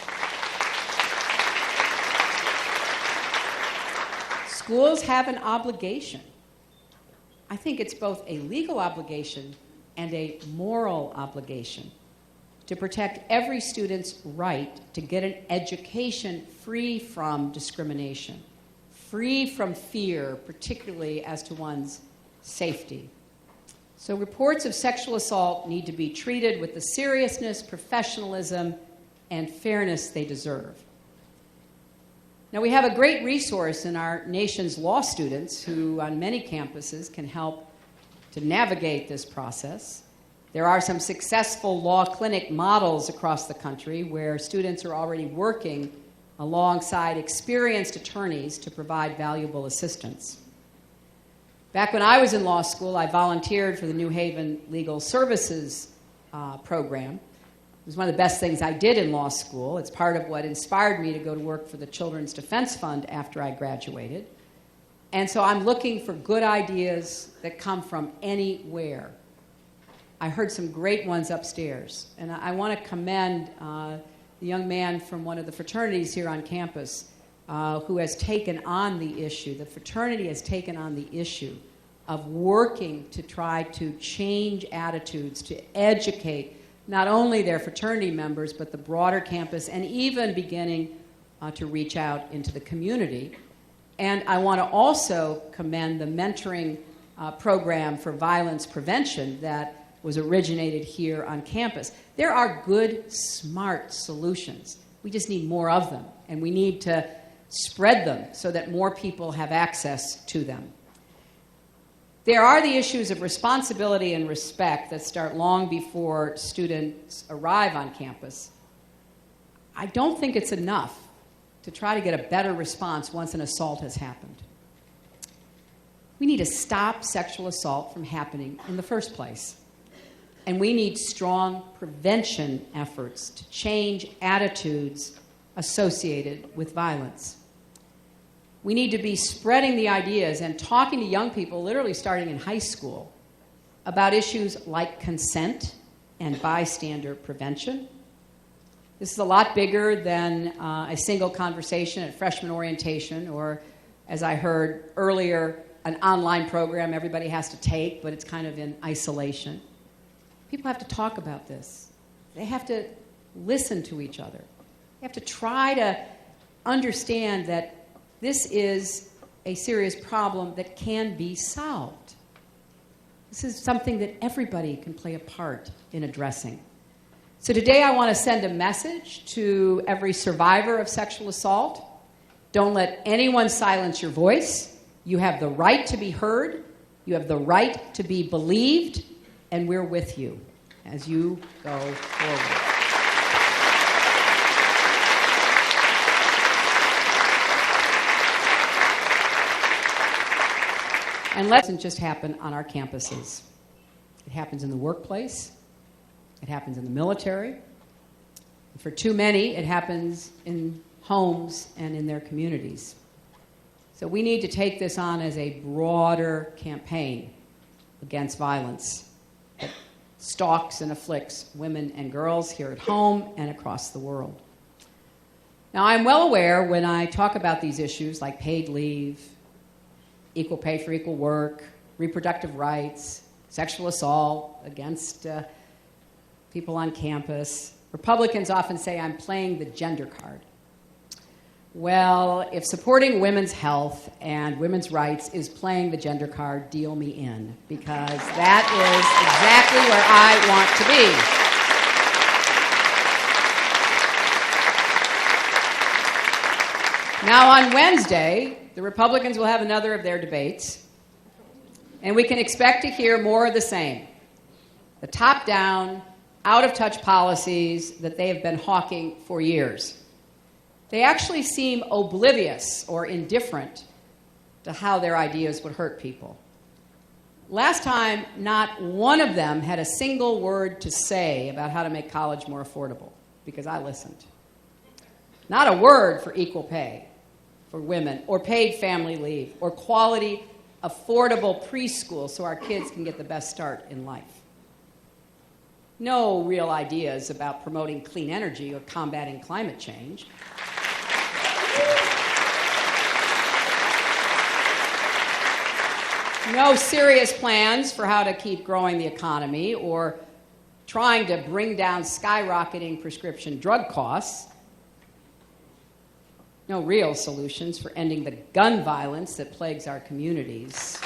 have an obligation. I think it's both a legal obligation and a moral obligation to protect every student's right to get an education free from discrimination, free from fear, particularly as to one's safety. So reports of sexual assault need to be treated with the seriousness, professionalism, and fairness they deserve. Now, we have a great resource in our nation's law students who, on many campuses, can help to navigate this process. There are some successful law clinic models across the country where students are already working alongside experienced attorneys to provide valuable assistance. Back when I was in law school, I volunteered for the New Haven Legal Services program. It was one of the best things I did in law school. It's part of what inspired me to go to work for the Children's Defense Fund after I graduated. And so I'm looking for good ideas that come from anywhere. I heard some great ones upstairs, and I want to commend the young man from one of the fraternities here on campus who has taken on the issue. The fraternity has taken on the issue of working to try to change attitudes, to educate not only their fraternity members, but the broader campus, and even beginning to reach out into the community. And I want to also commend the mentoring program for violence prevention that was originated here on campus. There are good, smart solutions. We just need more of them, and we need to spread them so that more people have access to them. There are the issues of responsibility and respect that start long before students arrive on campus. I don't think it's enough to try to get a better response once an assault has happened. We need to stop sexual assault from happening in the first place. And we need strong prevention efforts to change attitudes associated with violence. We need to be spreading the ideas and talking to young people, literally starting in high school, about issues like consent and bystander prevention. This is a lot bigger than a single conversation at freshman orientation or, as I heard earlier, an online program everybody has to take, but it's kind of in isolation. People have to talk about this. They have to listen to each other. They have to try to understand that this is a serious problem that can be solved. This is something that everybody can play a part in addressing. So today I want to send a message to every survivor of sexual assault. Don't let anyone silence your voice. You have the right to be heard. You have the right to be believed, and we're with you as you go forward. And it doesn't just happen on our campuses. It happens in the workplace. It happens in the military. And for too many, it happens in homes and in their communities. So we need to take this on as a broader campaign against violence that stalks and afflicts women and girls here at home and across the world. Now, I'm well aware when I talk about these issues like paid leave, equal pay for equal work, reproductive rights, sexual assault against people on campus, Republicans often say I'm playing the gender card. Well, if supporting women's health and women's rights is playing the gender card, deal me in, because that is exactly where I want to be. Now, on Wednesday, the Republicans will have another of their debates, and we can expect to hear more of the same. The top-down, out-of-touch policies that they have been hawking for years. They actually seem oblivious or indifferent to how their ideas would hurt people. Last time, not one of them had a single word to say about how to make college more affordable, because I listened. Not a word for equal pay for women, or paid family leave, or quality, affordable preschool so our kids can get the best start in life. No real ideas about promoting clean energy or combating climate change. No serious plans for how to keep growing the economy or trying to bring down skyrocketing prescription drug costs. No real solutions for ending the gun violence that plagues our communities.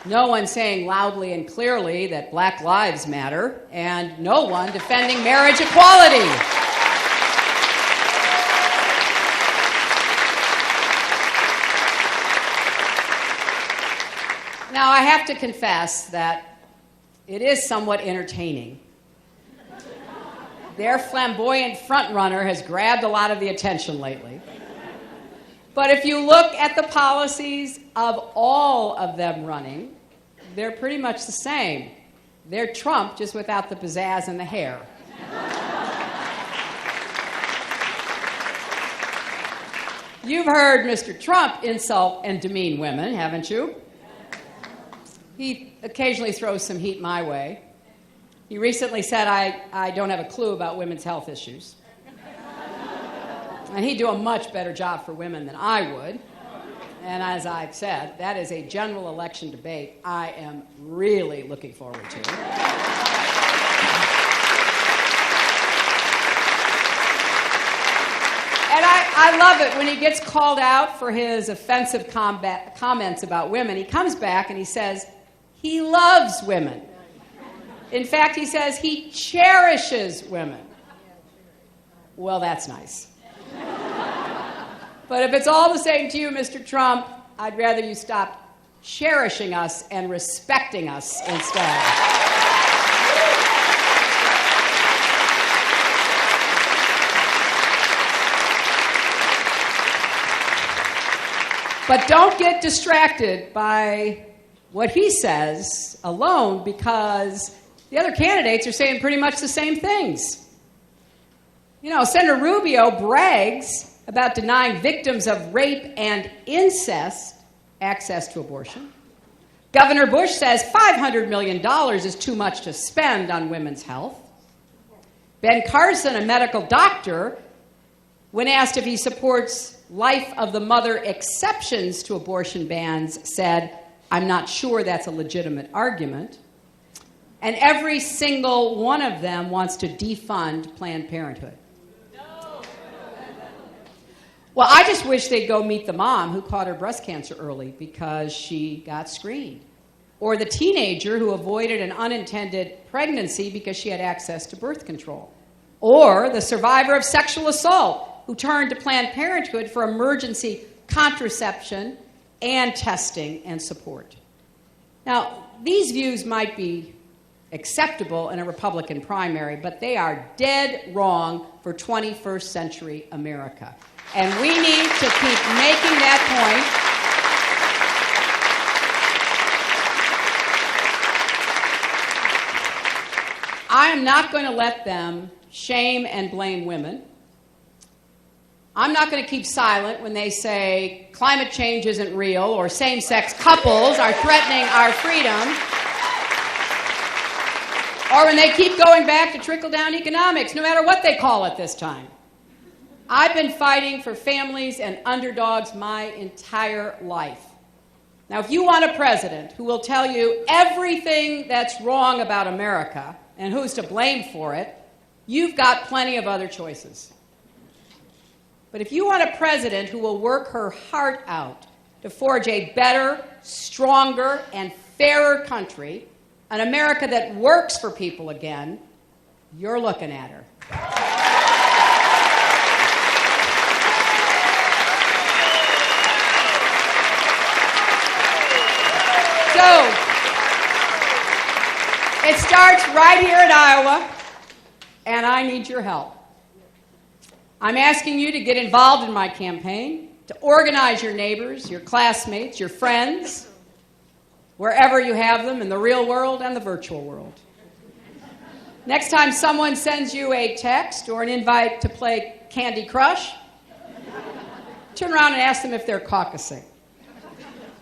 No one saying loudly and clearly that Black lives matter, and no one defending marriage equality. Now, I have to confess that it is somewhat entertaining. Their flamboyant frontrunner has grabbed a lot of the attention lately. But if you look at the policies of all of them running, they're pretty much the same. They're Trump, just without the pizzazz and the hair. You've heard Mr. Trump insult and demean women, haven't you? He occasionally throws some heat my way. He recently said I don't have a clue about women's health issues. And he'd do a much better job for women than I would. And as I've said, that is a general election debate I am really looking forward to. And I love it when he gets called out for his offensive comments about women. He comes back and he says he loves women. In fact, he says he cherishes women. Well, that's nice. But if it's all the same to you, Mr. Trump, I'd rather you stop cherishing us and respecting us instead. But don't get distracted by what he says alone, because the other candidates are saying pretty much the same things. You know, Senator Rubio brags about denying victims of rape and incest access to abortion. Governor Bush says $500 million is too much to spend on women's health. Ben Carson, a medical doctor, when asked if he supports life of the mother exceptions to abortion bans, said, "I'm not sure that's a legitimate argument." And every single one of them wants to defund Planned Parenthood. Well, I just wish they'd go meet the mom who caught her breast cancer early because she got screened. Or the teenager who avoided an unintended pregnancy because she had access to birth control. Or the survivor of sexual assault who turned to Planned Parenthood for emergency contraception and testing and support. Now, these views might be acceptable in a Republican primary, but they are dead wrong for 21st century America. And we need to keep making that point. I am not going to let them shame and blame women. I'm not going to keep silent when they say climate change isn't real or same-sex couples are threatening our freedom, or when they keep going back to trickle-down economics, no matter what they call it this time. I've been fighting for families and underdogs my entire life. Now, if you want a president who will tell you everything that's wrong about America and who's to blame for it, you've got plenty of other choices. But if you want a president who will work her heart out to forge a better, stronger, and fairer country, an America that works for people again, you're looking at her. So, it starts right here in Iowa, and I need your help. I'm asking you to get involved in my campaign, to organize your neighbors, your classmates, your friends, wherever you have them in the real world and the virtual world. Next time someone sends you a text or an invite to play Candy Crush, turn around and ask them if they're caucusing.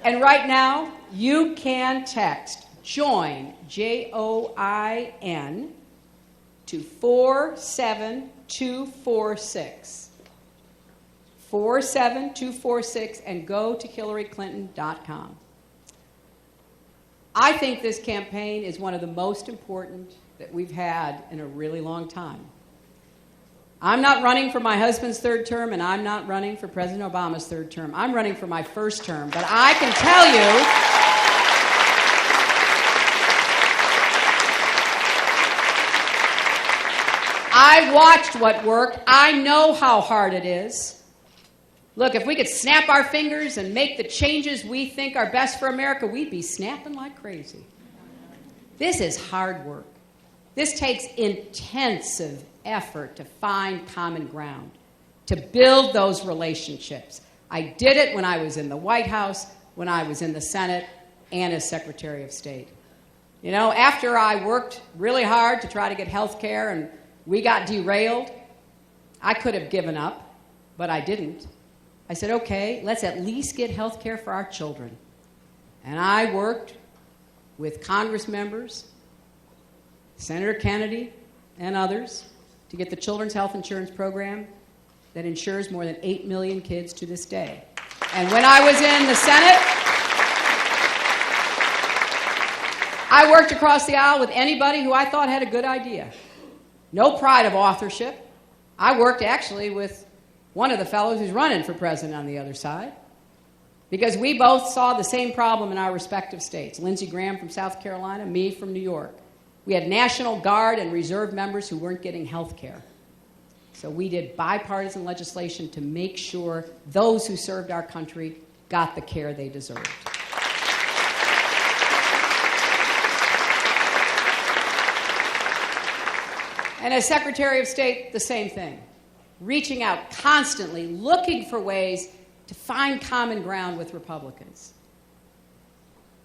And right now, you can text JOIN, J-O-I-N, to 47246. 47246, and go to HillaryClinton.com. I think this campaign is one of the most important that we've had in a really long time. I'm not running for my husband's third term, and I'm not running for President Obama's third term. I'm running for my first term, but I can tell you I watched what worked. I know how hard it is. Look, if we could snap our fingers and make the changes we think are best for America, we'd be snapping like crazy. This is hard work. This takes intensive effort to find common ground, to build those relationships. I did it when I was in the White House, when I was in the Senate, and as Secretary of State. You know, after I worked really hard to try to get health care and we got derailed, I could have given up, but I didn't. I said, okay, let's at least get health care for our children. And I worked with Congress members, Senator Kennedy, and others to get the Children's Health Insurance Program that insures more than 8 million kids to this day. And when I was in the Senate, I worked across the aisle with anybody who I thought had a good idea. No pride of authorship. I worked actually with one of the fellows who's running for president on the other side, because we both saw the same problem in our respective states. Lindsey Graham from South Carolina, me from New York. We had National Guard and Reserve members who weren't getting health care. So we did bipartisan legislation to make sure those who served our country got the care they deserved. And as Secretary of State, the same thing. Reaching out constantly, looking for ways to find common ground with Republicans.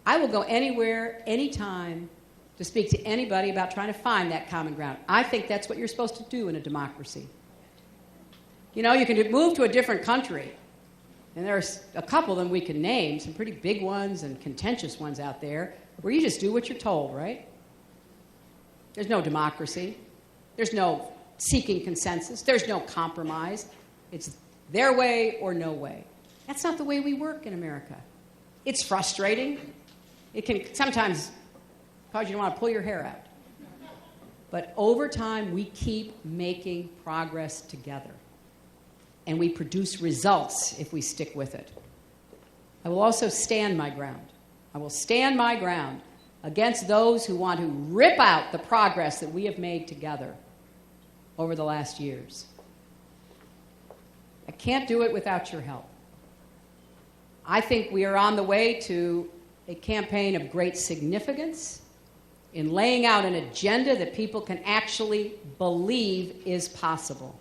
I will go anywhere, anytime, to speak to anybody about trying to find that common ground. I think that's what you're supposed to do in a democracy. You know, you can move to a different country And there's a couple of them we can name, some pretty big ones and contentious ones out there, where you just do what you're told, right? There's no democracy. There's no seeking consensus. There's no compromise. It's their way or no way. That's not the way we work in America. It's frustrating. It can sometimes cause you to want to pull your hair out. But over time, we keep making progress together. And we produce results if we stick with it. I will also stand my ground. I will stand my ground against those who want to rip out the progress that we have made together over the last years. I can't do it without your help. I think we are on the way to a campaign of great significance in laying out an agenda that people can actually believe is possible.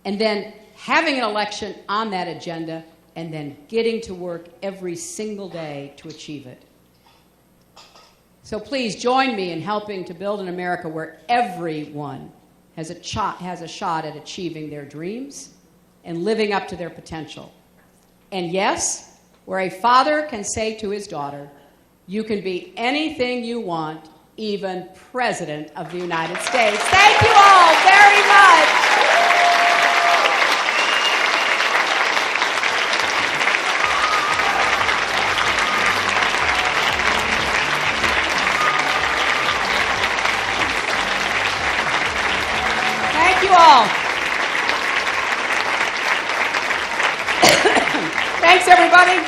And then having an election on that agenda and then getting to work every single day to achieve it. So please join me in helping to build an America where everyone has a shot at achieving their dreams and living up to their potential. And yes, where a father can say to his daughter, you can be anything you want, even President of the United States. Thank you all very much. All. Thanks, everybody.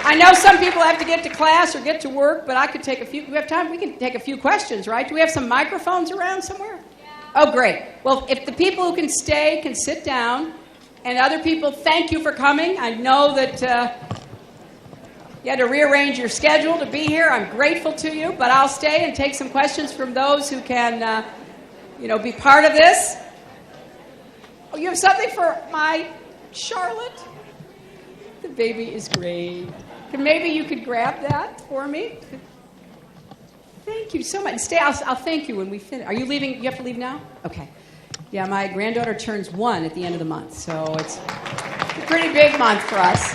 I know some people have to get to class or get to work, but I could take a few. We have time. We can take a few questions, right? Do we have some microphones around somewhere? Yeah. Oh, great. Well, if the people who can stay can sit down, and other people, thank you for coming. I know that you had to rearrange your schedule to be here. I'm grateful to you, but I'll stay and take some questions from those who can. Be part of this. Oh, you have something for my Charlotte? The baby is great. Maybe you could grab that for me? Thank you so much. Stay, I'll thank you when we finish. Are you leaving? You have to leave now? Okay. Yeah, my granddaughter turns 1 at the end of the month, so it's a pretty big month for us.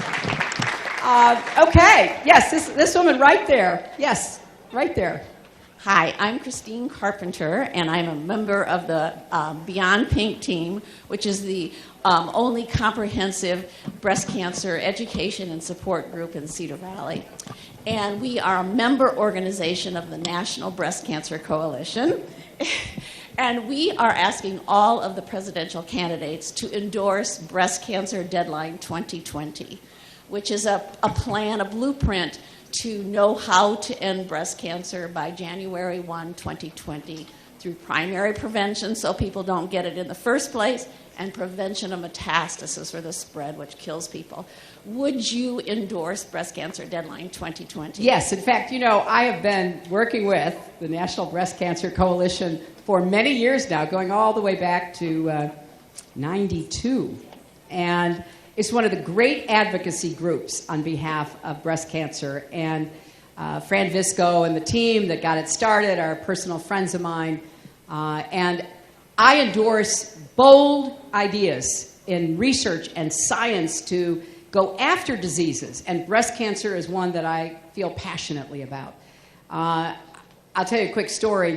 Okay. Yes, this woman right there. Yes, right there. Hi, I'm Christine Carpenter, and I'm a member of the Beyond Pink team, which is the only comprehensive breast cancer education and support group in Cedar Valley. And we are a member organization of the National Breast Cancer Coalition. And we are asking all of the presidential candidates to endorse Breast Cancer Deadline 2020, which is a plan, a blueprint to know how to end breast cancer by January 1, 2020 through primary prevention so people don't get it in the first place and prevention of metastasis or the spread, which kills people. Would you endorse Breast Cancer Deadline 2020? Yes. In fact, I have been working with the National Breast Cancer Coalition for many years now, going all the way back to 92. And it's one of the great advocacy groups on behalf of breast cancer. And Fran Visco and the team that got it started are personal friends of mine. And I endorse bold ideas in research and science to go after diseases. And breast cancer is one that I feel passionately about. I'll tell you a quick story.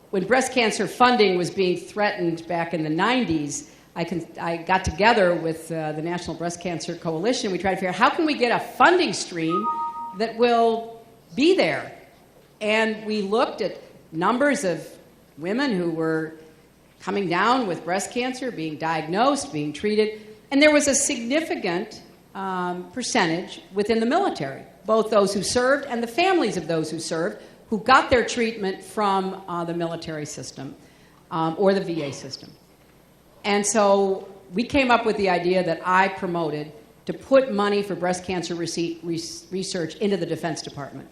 When breast cancer funding was being threatened back in the 90s, I got together with the National Breast Cancer Coalition. We tried to figure out how can we get a funding stream that will be there. And we looked at numbers of women who were coming down with breast cancer, being diagnosed, being treated. And there was a significant percentage within the military, both those who served and the families of those who served, who got their treatment from the military system or the VA system. And so we came up with the idea that I promoted to put money for breast cancer research into the Defense Department.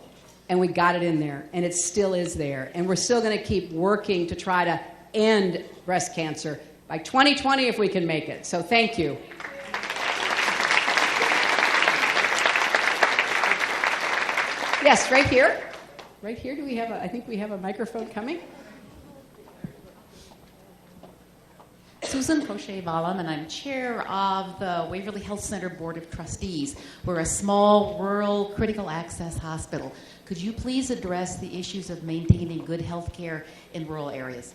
And we got it in there, and it still is there. And we're still going to keep working to try to end breast cancer by 2020 if we can make it. So thank you. Yes, right here. Right here, I think we have a microphone coming. Susan Crochet-Vallam, and I'm chair of the Waverly Health Center Board of Trustees. We're a small, rural, critical access hospital. Could you please address the issues of maintaining good health care in rural areas?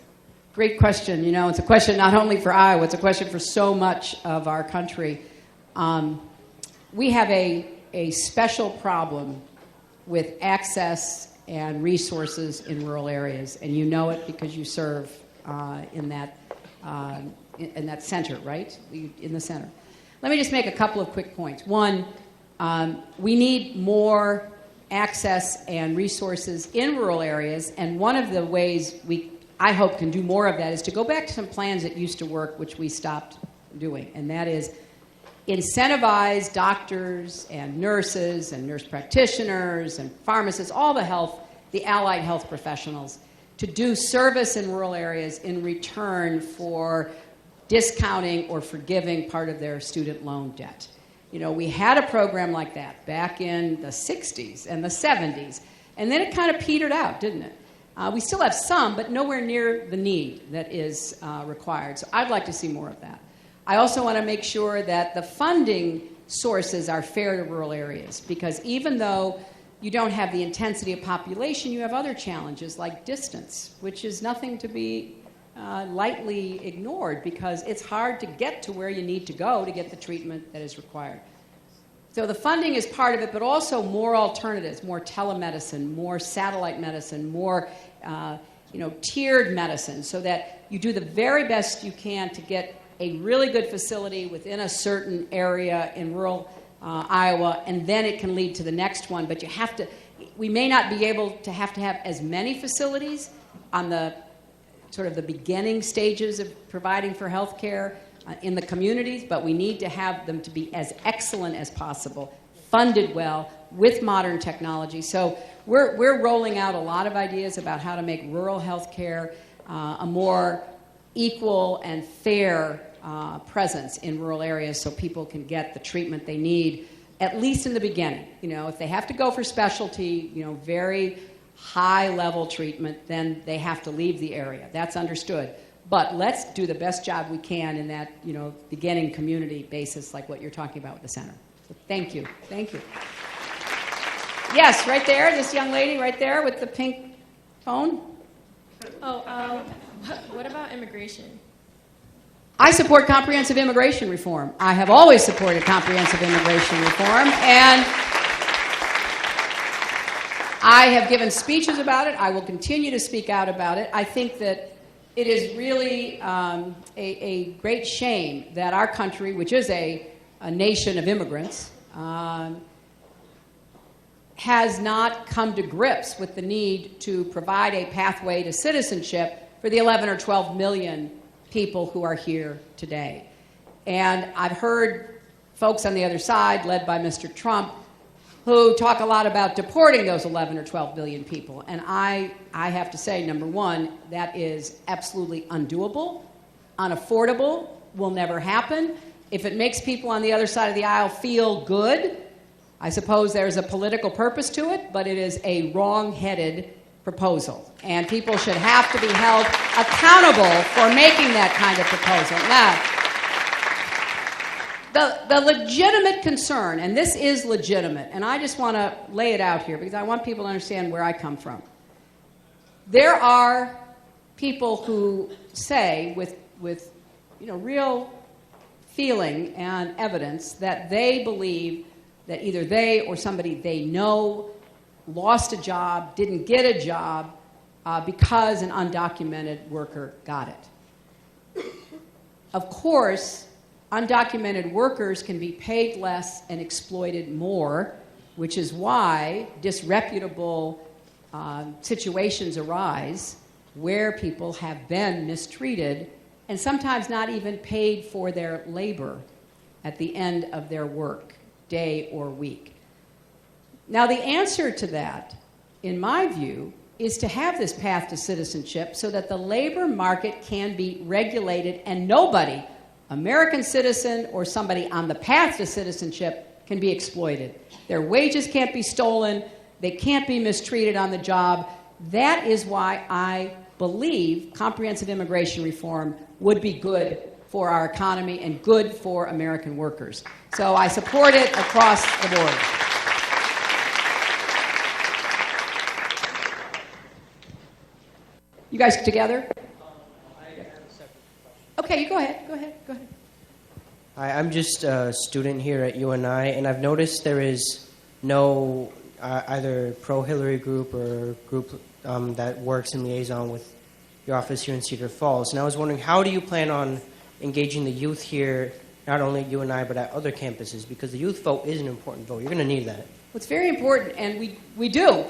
Great question. You know, it's a question not only for Iowa, it's a question for so much of our country. We have a special problem with access and resources in rural areas, and you know it because you serve in that center, right? In the center. Let me just make a couple of quick points. One, we need more access and resources in rural areas, and one of the ways I hope can do more of that is to go back to some plans that used to work, which we stopped doing, and that is incentivize doctors and nurse practitioners and pharmacists, all the allied health professionals, to do service in rural areas in return for discounting or forgiving part of their student loan debt. You know, we had a program like that back in the 60s and the 70s, and then it kind of petered out, didn't it? We still have some, but nowhere near the need that is required. So I'd like to see more of that. I also want to make sure that the funding sources are fair to rural areas, because even though you don't have the intensity of population, you have other challenges like distance, which is nothing to be lightly ignored, because it's hard to get to where you need to go to get the treatment that is required. So the funding is part of it, but also more alternatives, more telemedicine, more satellite medicine, more tiered medicine, so that you do the very best you can to get a really good facility within a certain area in rural Iowa, and then it can lead to the next one. But we may not be able to have as many facilities on the sort of the beginning stages of providing for health care in the communities, but we need to have them to be as excellent as possible, funded well, with modern technology. So we're rolling out a lot of ideas about how to make rural health care a more equal and fair presence in rural areas, so people can get the treatment they need, at least in the beginning. You know, if they have to go for specialty, very high-level treatment, then they have to leave the area. That's understood. But let's do the best job we can in that, beginning community basis, like what you're talking about with the center. So thank you. Thank you. Yes, right there, this young lady right there with the pink phone. Oh, what about immigration? I support comprehensive immigration reform. I have always supported comprehensive immigration reform, and I have given speeches about it. I will continue to speak out about it. I think that it is really a great shame that our country, which is a nation of immigrants, has not come to grips with the need to provide a pathway to citizenship for the 11 or 12 million people who are here today. And I've heard folks on the other side, led by Mr. Trump, who talk a lot about deporting those 11 or 12 billion people. And I have to say, number one, that is absolutely undoable, unaffordable, will never happen. If it makes people on the other side of the aisle feel good, I suppose there's a political purpose to it, but it is a wrong-headed proposal. And people should have to be held accountable for making that kind of proposal. Now, the legitimate concern, and this is legitimate, and I just want to lay it out here because I want people to understand where I come from. There are people who say with real feeling and evidence that they believe that either they or somebody they know lost a job, didn't get a job because an undocumented worker got it. Of course, undocumented workers can be paid less and exploited more, which is why disreputable situations arise where people have been mistreated and sometimes not even paid for their labor at the end of their work day or week. Now, the answer to that, in my view, is to have this path to citizenship so that the labor market can be regulated and nobody, American citizen or somebody on the path to citizenship, can be exploited. Their wages can't be stolen. They can't be mistreated on the job. That is why I believe comprehensive immigration reform would be good for our economy and good for American workers. So I support it across the board. You guys together? Okay, you go ahead. Hi, I'm just a student here at UNI, and I've noticed there is no either pro-Hillary group or group that works in liaison with your office here in Cedar Falls. And I was wondering, how do you plan on engaging the youth here, not only at UNI, but at other campuses? Because the youth vote is an important vote. You're going to need that. Well, it's very important, and we do.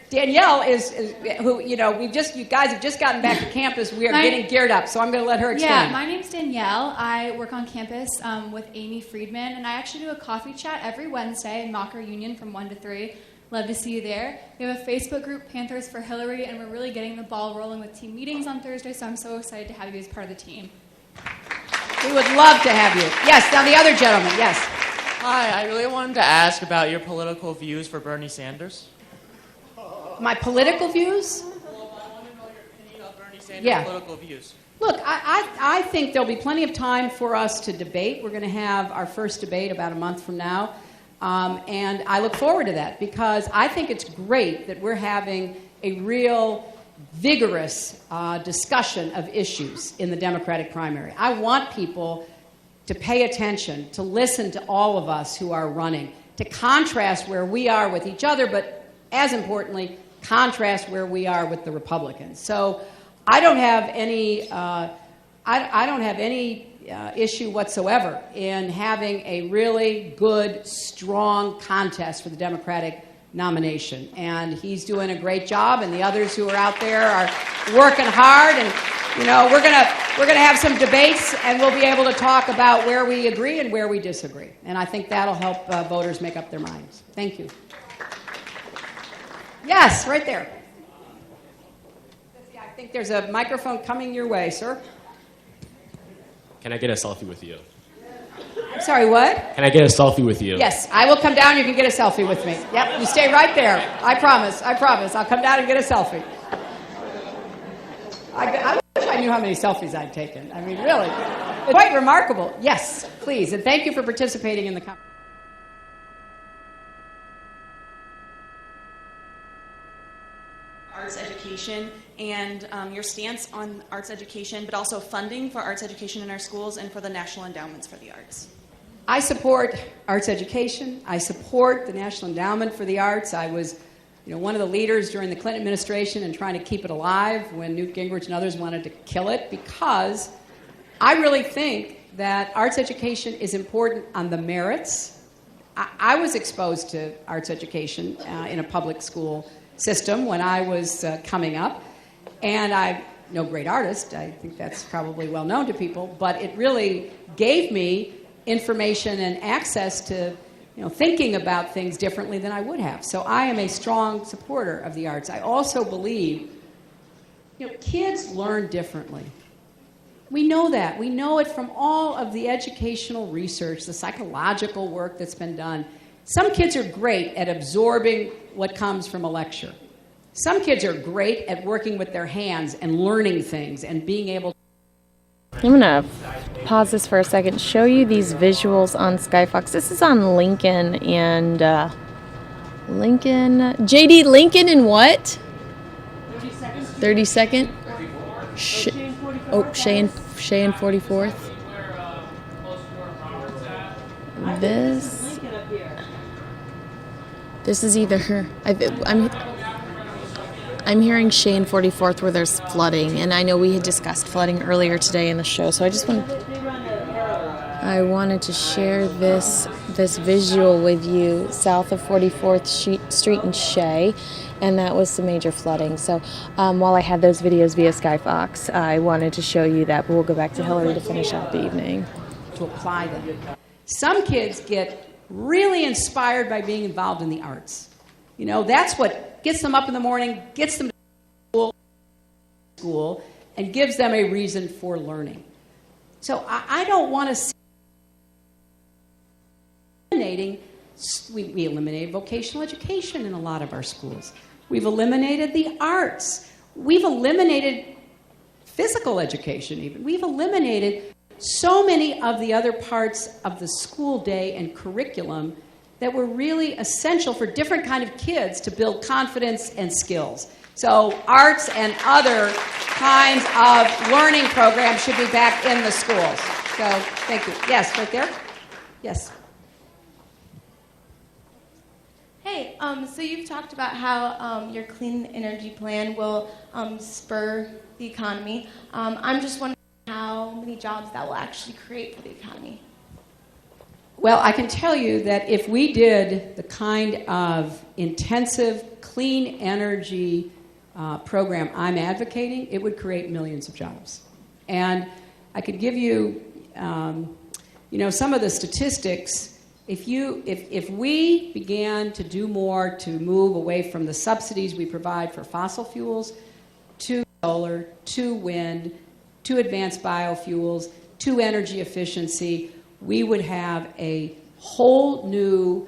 Danielle is who, you guys have just gotten back to campus. We are getting geared up, so I'm going to let her explain. Yeah, my name's Danielle. I work on campus with Amy Friedman, and I actually do a coffee chat every Wednesday in Mocker Union from 1 to 3. Love to see you there. We have a Facebook group, Panthers for Hillary, and we're really getting the ball rolling with team meetings on Thursday, so I'm so excited to have you as part of the team. We would love to have you. Yes, now the other gentleman, yes. Hi, I really wanted to ask about your political views for Bernie Sanders. My political views? Bernie Sanders' Yeah. political views. Look, I think there'll be plenty of time for us to debate. We're going to have our first debate about a month from now. And I look forward to that because I think it's great that we're having a real vigorous discussion of issues in the Democratic primary. I want people to pay attention, to listen to all of us who are running, to contrast where we are with each other, but as importantly, contrast where we are with the Republicans. So I don't have any issue whatsoever in having a really good, strong contest for the Democratic nomination. And he's doing a great job, and the others who are out there are working hard. And we're gonna have some debates, and we'll be able to talk about where we agree and where we disagree. And I think that'll help voters make up their minds. Thank you. Yes, right there. I think there's a microphone coming your way, sir. Can I get a selfie with you? I'm sorry, what? Can I get a selfie with you? Yes, I will come down. You can get a selfie with me. Yep, you stay right there. I promise. I'll come down and get a selfie. I wish I knew how many selfies I'd taken. I mean, really. It's quite remarkable. Yes, please. And thank you for participating in the conversation. Arts education and your stance on arts education, but also funding for arts education in our schools and for the National Endowments for the Arts. I support arts education. I support the National Endowment for the Arts. I was one of the leaders during the Clinton administration in trying to keep it alive when Newt Gingrich and others wanted to kill it, because I really think that arts education is important on the merits. I was exposed to arts education in a public school system when I was coming up, and I'm no great artist. I think that's probably well known to people, but it really gave me information and access to thinking about things differently than I would have. So I am a strong supporter of the arts. I also believe kids learn differently. We know that. We know it from all of the educational research, the psychological work that's been done. Some kids are great at absorbing what comes from a lecture. Some kids are great at working with their hands and learning things and being able to. I'm going to pause this for a second, show you these visuals on SkyFox. This is on Lincoln and JD Lincoln and what? 32nd? Shea and 44th. This is either her. I'm hearing Shea and 44th where there's flooding, and I know we had discussed flooding earlier today in the show, so I wanted to share this visual with you south of 44th Street in Shea, and that was some major flooding. So while I had those videos via SkyFox, I wanted to show you that, but we'll go back to Hillary to finish out the evening. To apply them. Some kids get really inspired by being involved in the arts. That's what gets them up in the morning, gets them to school, and gives them a reason for learning. So I don't want to see we eliminated vocational education in a lot of our schools. We've eliminated the arts. We've eliminated physical education even. We've eliminated so many of the other parts of the school day and curriculum that were really essential for different kind of kids to build confidence and skills. So arts and other kinds of learning programs should be back in the schools. So thank you. Yes, right there. Yes. Hey, so you've talked about how your clean energy plan will spur the economy. I'm just wondering how many jobs that will actually create for the economy. Well, I can tell you that if we did the kind of intensive clean energy program I'm advocating, it would create millions of jobs. And I could give you, some of the statistics. If we began to do more to move away from the subsidies we provide for fossil fuels to solar, to wind, to advanced biofuels, to energy efficiency, we would have a whole new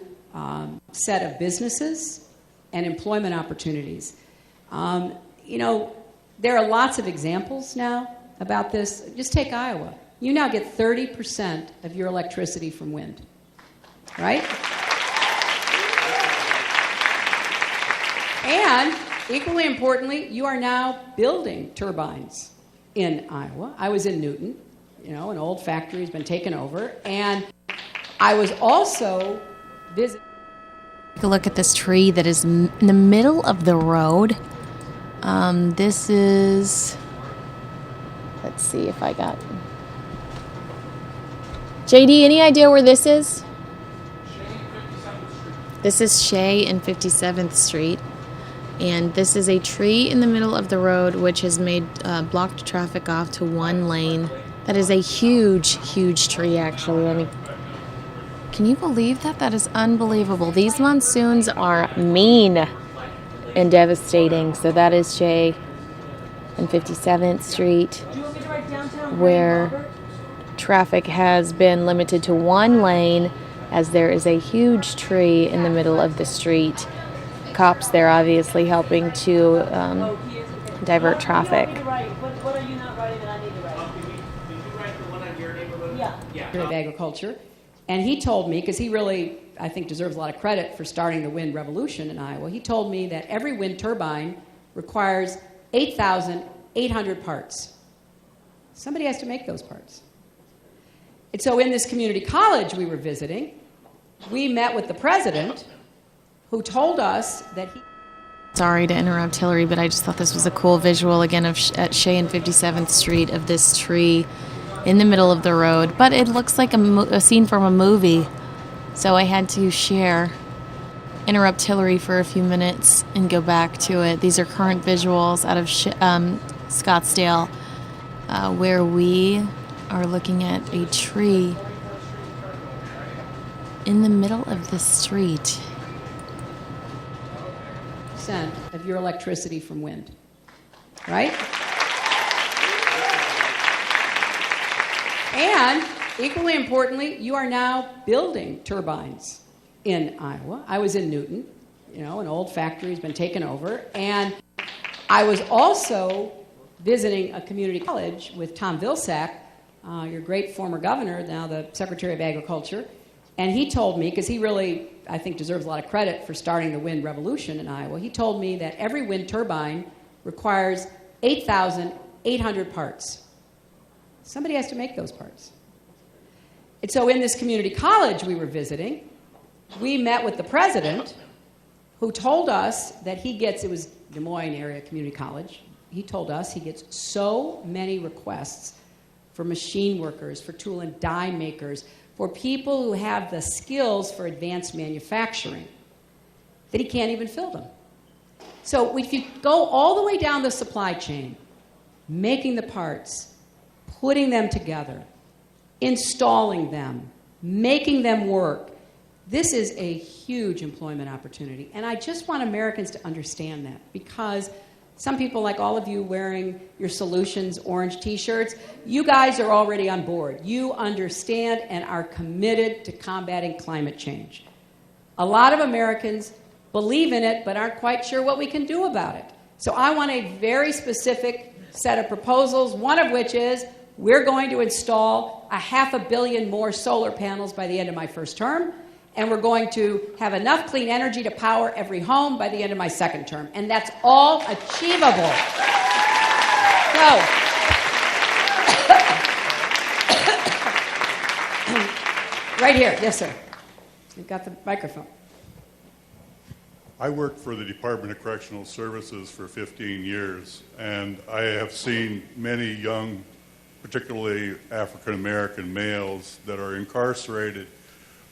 set of businesses and employment opportunities. There are lots of examples now about this. Just take Iowa. You now get 30% of your electricity from wind, right? And equally importantly, you are now building turbines in Iowa. I was in Newton. An old factory has been taken over. And I was also visiting. Take a look at this tree that is in the middle of the road. This is, let's see if I got, JD, any idea where this is? This is Shea and 57th Street. And this is a tree in the middle of the road which has made blocked traffic off to one lane. That is a huge, huge tree, actually. Can you believe that? That is unbelievable. These monsoons are mean and devastating. So that is Shea and 57th Street, where traffic has been limited to one lane as there is a huge tree in the middle of the street. Cops there obviously helping to divert traffic. Of Agriculture, and he told me, because he really, I think, deserves a lot of credit for starting the wind revolution in Iowa, he told me that every wind turbine requires 8,800 parts. Somebody has to make those parts. And so in this community college we were visiting, we met with the president, who told us that he... Sorry to interrupt, Hillary, but I just thought this was a cool visual, again, at Shea and 57th Street, of this tree in the middle of the road, but it looks like a scene from a movie, so I had to interrupt Hillary for a few minutes and go back to it. These are current visuals out of Scottsdale, where we are looking at a tree in the middle of the street. Of your electricity from wind, right? And equally importantly, you are now building turbines in Iowa. I was in Newton. An old factory has been taken over. And I was also visiting a community college with Tom Vilsack, your great former governor, now the Secretary of Agriculture. And he told me, because he really, I think, deserves a lot of credit for starting the wind revolution in Iowa, he told me that every wind turbine requires 8,800 parts. Somebody has to make those parts. And so in this community college we were visiting, we met with the president, who told us that he gets, it was Des Moines area community college, he told us he gets so many requests for machine workers, for tool and die makers, for people who have the skills for advanced manufacturing, that he can't even fill them. So if you go all the way down the supply chain, making the parts, putting them together, installing them, making them work, this is a huge employment opportunity. And I just want Americans to understand that, because some people, like all of you wearing your Solutions orange t-shirts, you guys are already on board. You understand and are committed to combating climate change. A lot of Americans believe in it but aren't quite sure what we can do about it. So I want a very specific set of proposals, one of which is We're going to install 500 million more solar panels by the end of my first term, and we're going to have enough clean energy to power every home by the end of my second term. And that's all achievable. So, right here. Yes, sir. You've got the microphone. I worked for the Department of Correctional Services for 15 years, and I have seen many young, particularly African-American males, that are incarcerated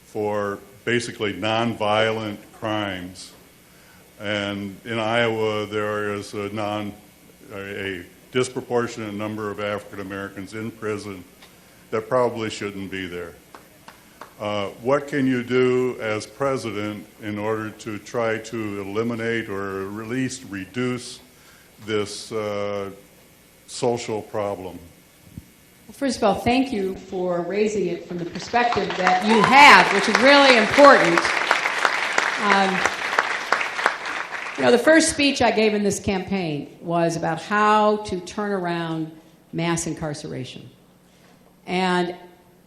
for basically nonviolent crimes. And in Iowa, there is a disproportionate number of African-Americans in prison that probably shouldn't be there. What can you do as president in order to try to eliminate or at least reduce this social problem? Well, first of all, thank you for raising it from the perspective that you have, which is really important. The first speech I gave in this campaign was about how to turn around mass incarceration. And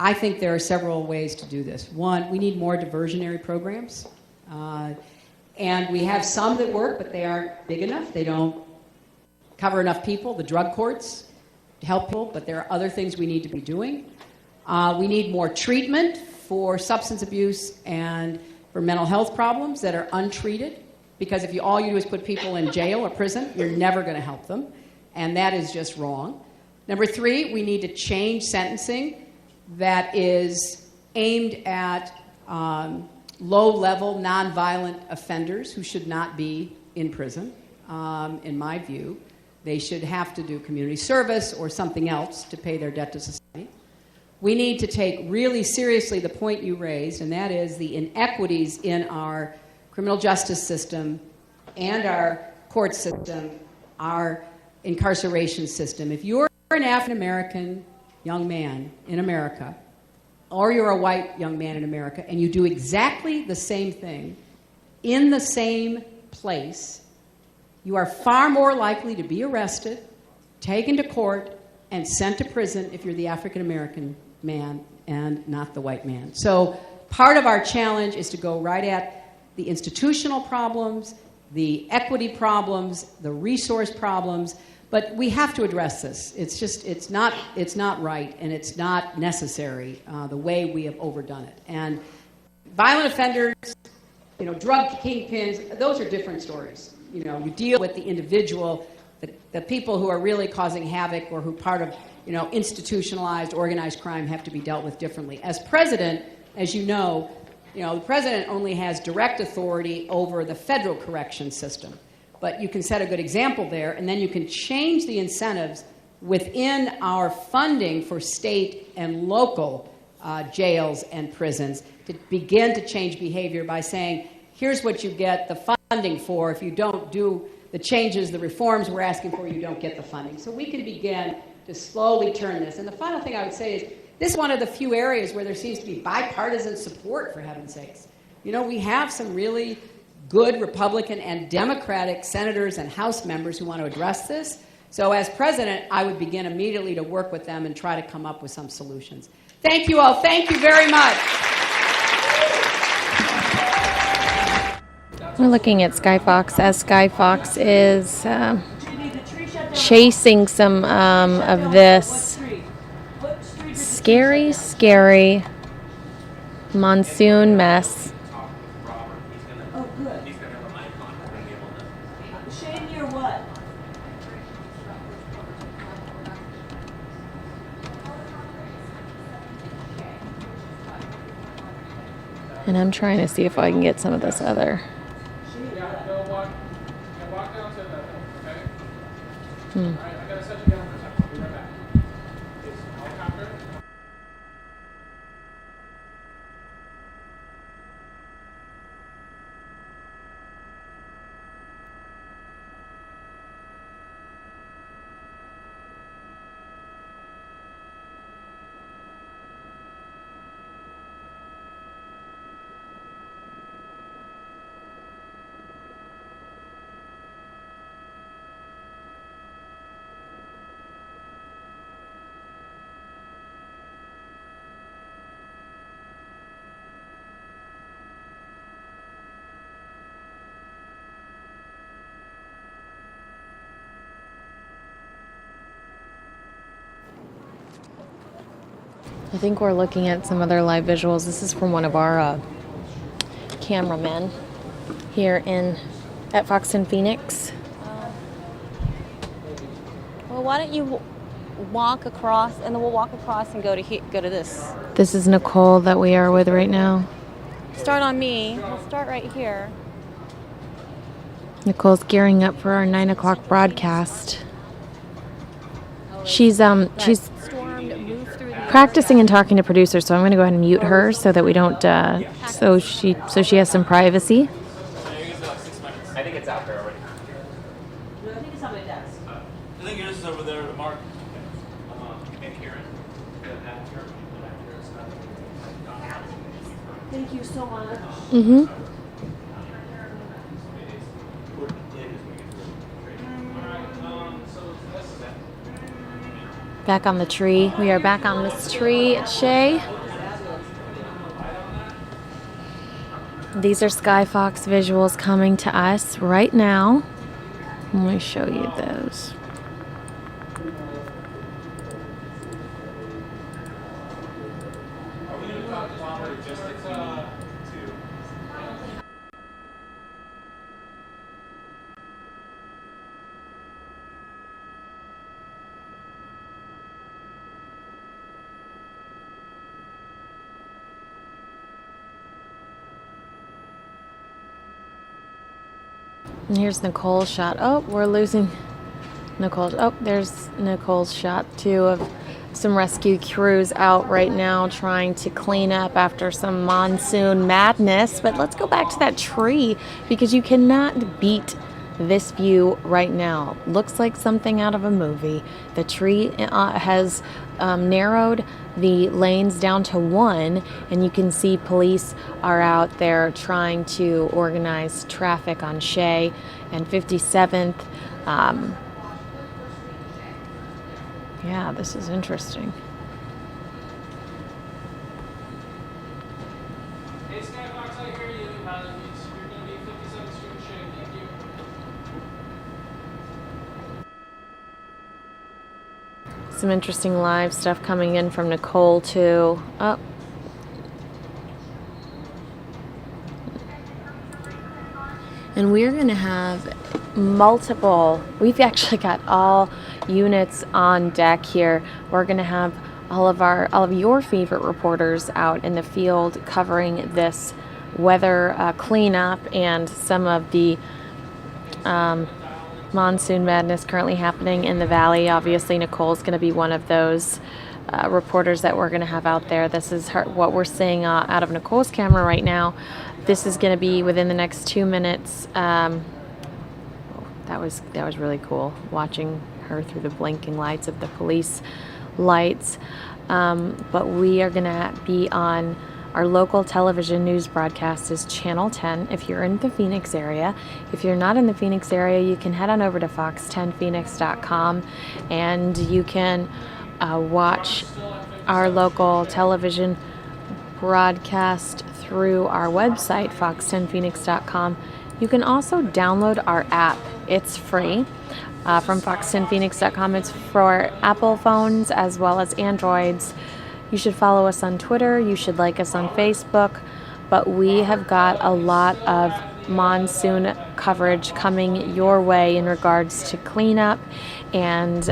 I think there are several ways to do this. One, we need more diversionary programs. And we have some that work, but they aren't big enough. They don't cover enough people. The drug courts help people, but there are other things we need to be doing. We need more treatment for substance abuse and for mental health problems that are untreated, because if all you do is put people in jail or prison, you're never going to help them, and that is just wrong. Number 3, we need to change sentencing that is aimed at low-level, nonviolent offenders who should not be in prison, in my view. They should have to do community service or something else to pay their debt to society. We need to take really seriously the point you raised, and that is the inequities in our criminal justice system and our court system, our incarceration system. If you're an African-American young man in America, or you're a white young man in America, and you do exactly the same thing in the same place, you are far more likely to be arrested, taken to court, and sent to prison if you're the African-American man and not the white man. So part of our challenge is to go right at the institutional problems, the equity problems, the resource problems, but we have to address this. It's not right, and it's not necessary the way we have overdone it. And violent offenders, drug kingpins, those are different stories. You deal with the individual, the people who are really causing havoc or who part of, institutionalized, organized crime have to be dealt with differently. As president, as you know, the president only has direct authority over the federal correction system. But you can set a good example there, and then you can change the incentives within our funding for state and local jails and prisons to begin to change behavior by saying, here's what you get the funding for. If you don't do the changes, the reforms we're asking for, you don't get the funding. So we can begin to slowly turn this. And the final thing I would say is, this is one of the few areas where there seems to be bipartisan support, for heaven's sakes. We have some really good Republican and Democratic senators and House members who want to address this. So as president, I would begin immediately to work with them and try to come up with some solutions. Thank you all. Thank you very much. We're looking at SkyFox as SkyFox is chasing some of this scary monsoon mess. And I'm trying to see if I can get some of this other. I think we're looking at some other live visuals. This is from one of our cameramen here at Fox 10 Phoenix. Well, why don't you walk across, and then we'll walk across and go to this. This is Nicole that we are with right now. Start on me. We'll start right here. Nicole's gearing up for our 9 o'clock broadcast. She's practicing and talking to producers, so I'm going to go ahead and mute her so that we don't. So she has some privacy. I think it's out there already. I think it's on my desk. I think yours is over there to Mark. And Karen. Thank you so much. Mm-hmm. Back on the tree. We are back on this tree at Shea. These are SkyFox visuals coming to us right now. Let me show you those. And here's Nicole's shot. Oh, we're losing Nicole. Oh, there's Nicole's shot too of some rescue crews out right now trying to clean up after some monsoon madness. But let's go back to that tree because you cannot beat this view right now. Looks like something out of a movie. The tree has narrowed the lanes down to 1, and you can see police are out there trying to organize traffic on Shea and 57th. Yeah, this is interesting. Hey, SkyFox, I hear you. You're going to be 57th Street Shea. Thank you. Some interesting live stuff coming in from Nicole too. Oh. And we're going to have we've actually got all units on deck here. We're going to have all of your favorite reporters out in the field covering this weather cleanup and some of the monsoon madness currently happening in the valley. Obviously, Nicole's going to be one of those reporters that we're going to have out there. This is what we're seeing out of Nicole's camera right now. This is going to be within the next 2 minutes. That was really cool, watching her through the blinking lights of the police lights. But we are going to be on our local television news broadcast is Channel 10 if you're in the Phoenix area. If you're not in the Phoenix area, you can head on over to fox10phoenix.com and you can watch our local television broadcast through our website, fox10phoenix.com. You can also download our app. It's free from fox10phoenix.com. It's for Apple phones as well as Androids. You should follow us on Twitter. You should like us on Facebook. But we have got a lot of monsoon coverage coming your way in regards to cleanup and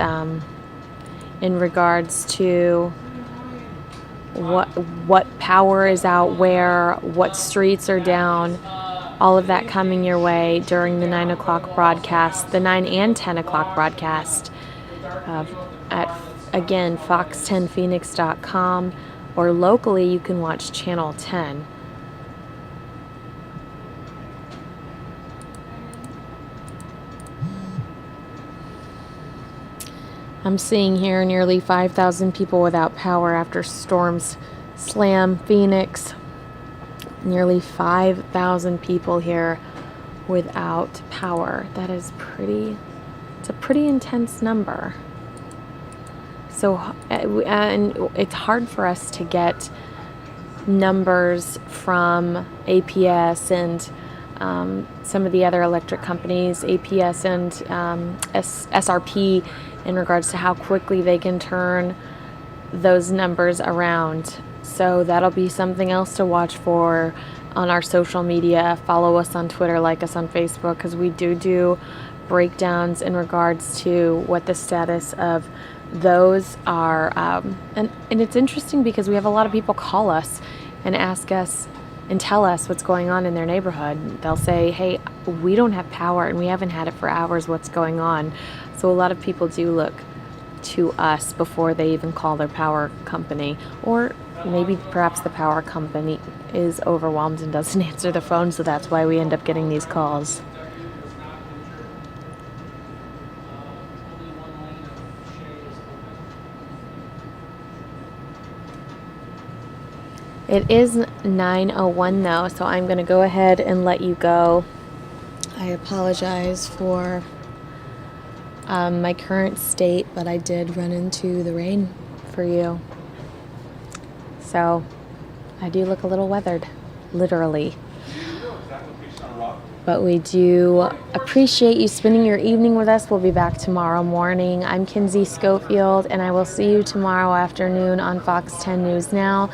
in regards to what power is out where, what streets are down, all of that coming your way during the 9 o'clock broadcast, the 9 and 10 o'clock broadcast at, again, fox10phoenix.com, or locally you can watch Channel 10. I'm seeing here nearly 5,000 people without power after storms slam Phoenix. Nearly 5,000 people here without power. That is it's a pretty intense number. So, and it's hard for us to get numbers from APS and some of the other electric companies, APS and SRP, in regards to how quickly they can turn those numbers around. So that'll be something else to watch for on our social media. Follow us on Twitter, like us on Facebook, because we do breakdowns in regards to what the status of those are. And it's interesting because we have a lot of people call us and ask us and tell us what's going on in their neighborhood. They'll say, hey, we don't have power and we haven't had it for hours. What's going on? So a lot of people do look to us before they even call their power company, or maybe perhaps the power company is overwhelmed and doesn't answer the phone, so that's why we end up getting these calls. It is 9:01 though, so I'm going to go ahead and let you go. I apologize for my current state, but I did run into the rain for you. So I do look a little weathered, literally. But we do appreciate you spending your evening with us. We'll be back tomorrow morning. I'm Kinsey Schofield, and I will see you tomorrow afternoon on Fox 10 News Now.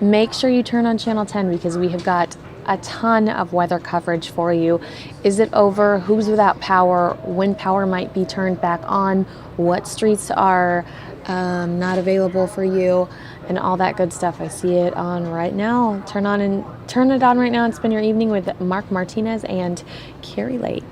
Make sure you turn on Channel 10 because we have got a ton of weather coverage for you. Is it over? Who's without power? When power might be turned back on? What streets are not available for you? And all that good stuff. I see it on right now. Turn it on right now and spend your evening with Mark Martinez and Kari Lake.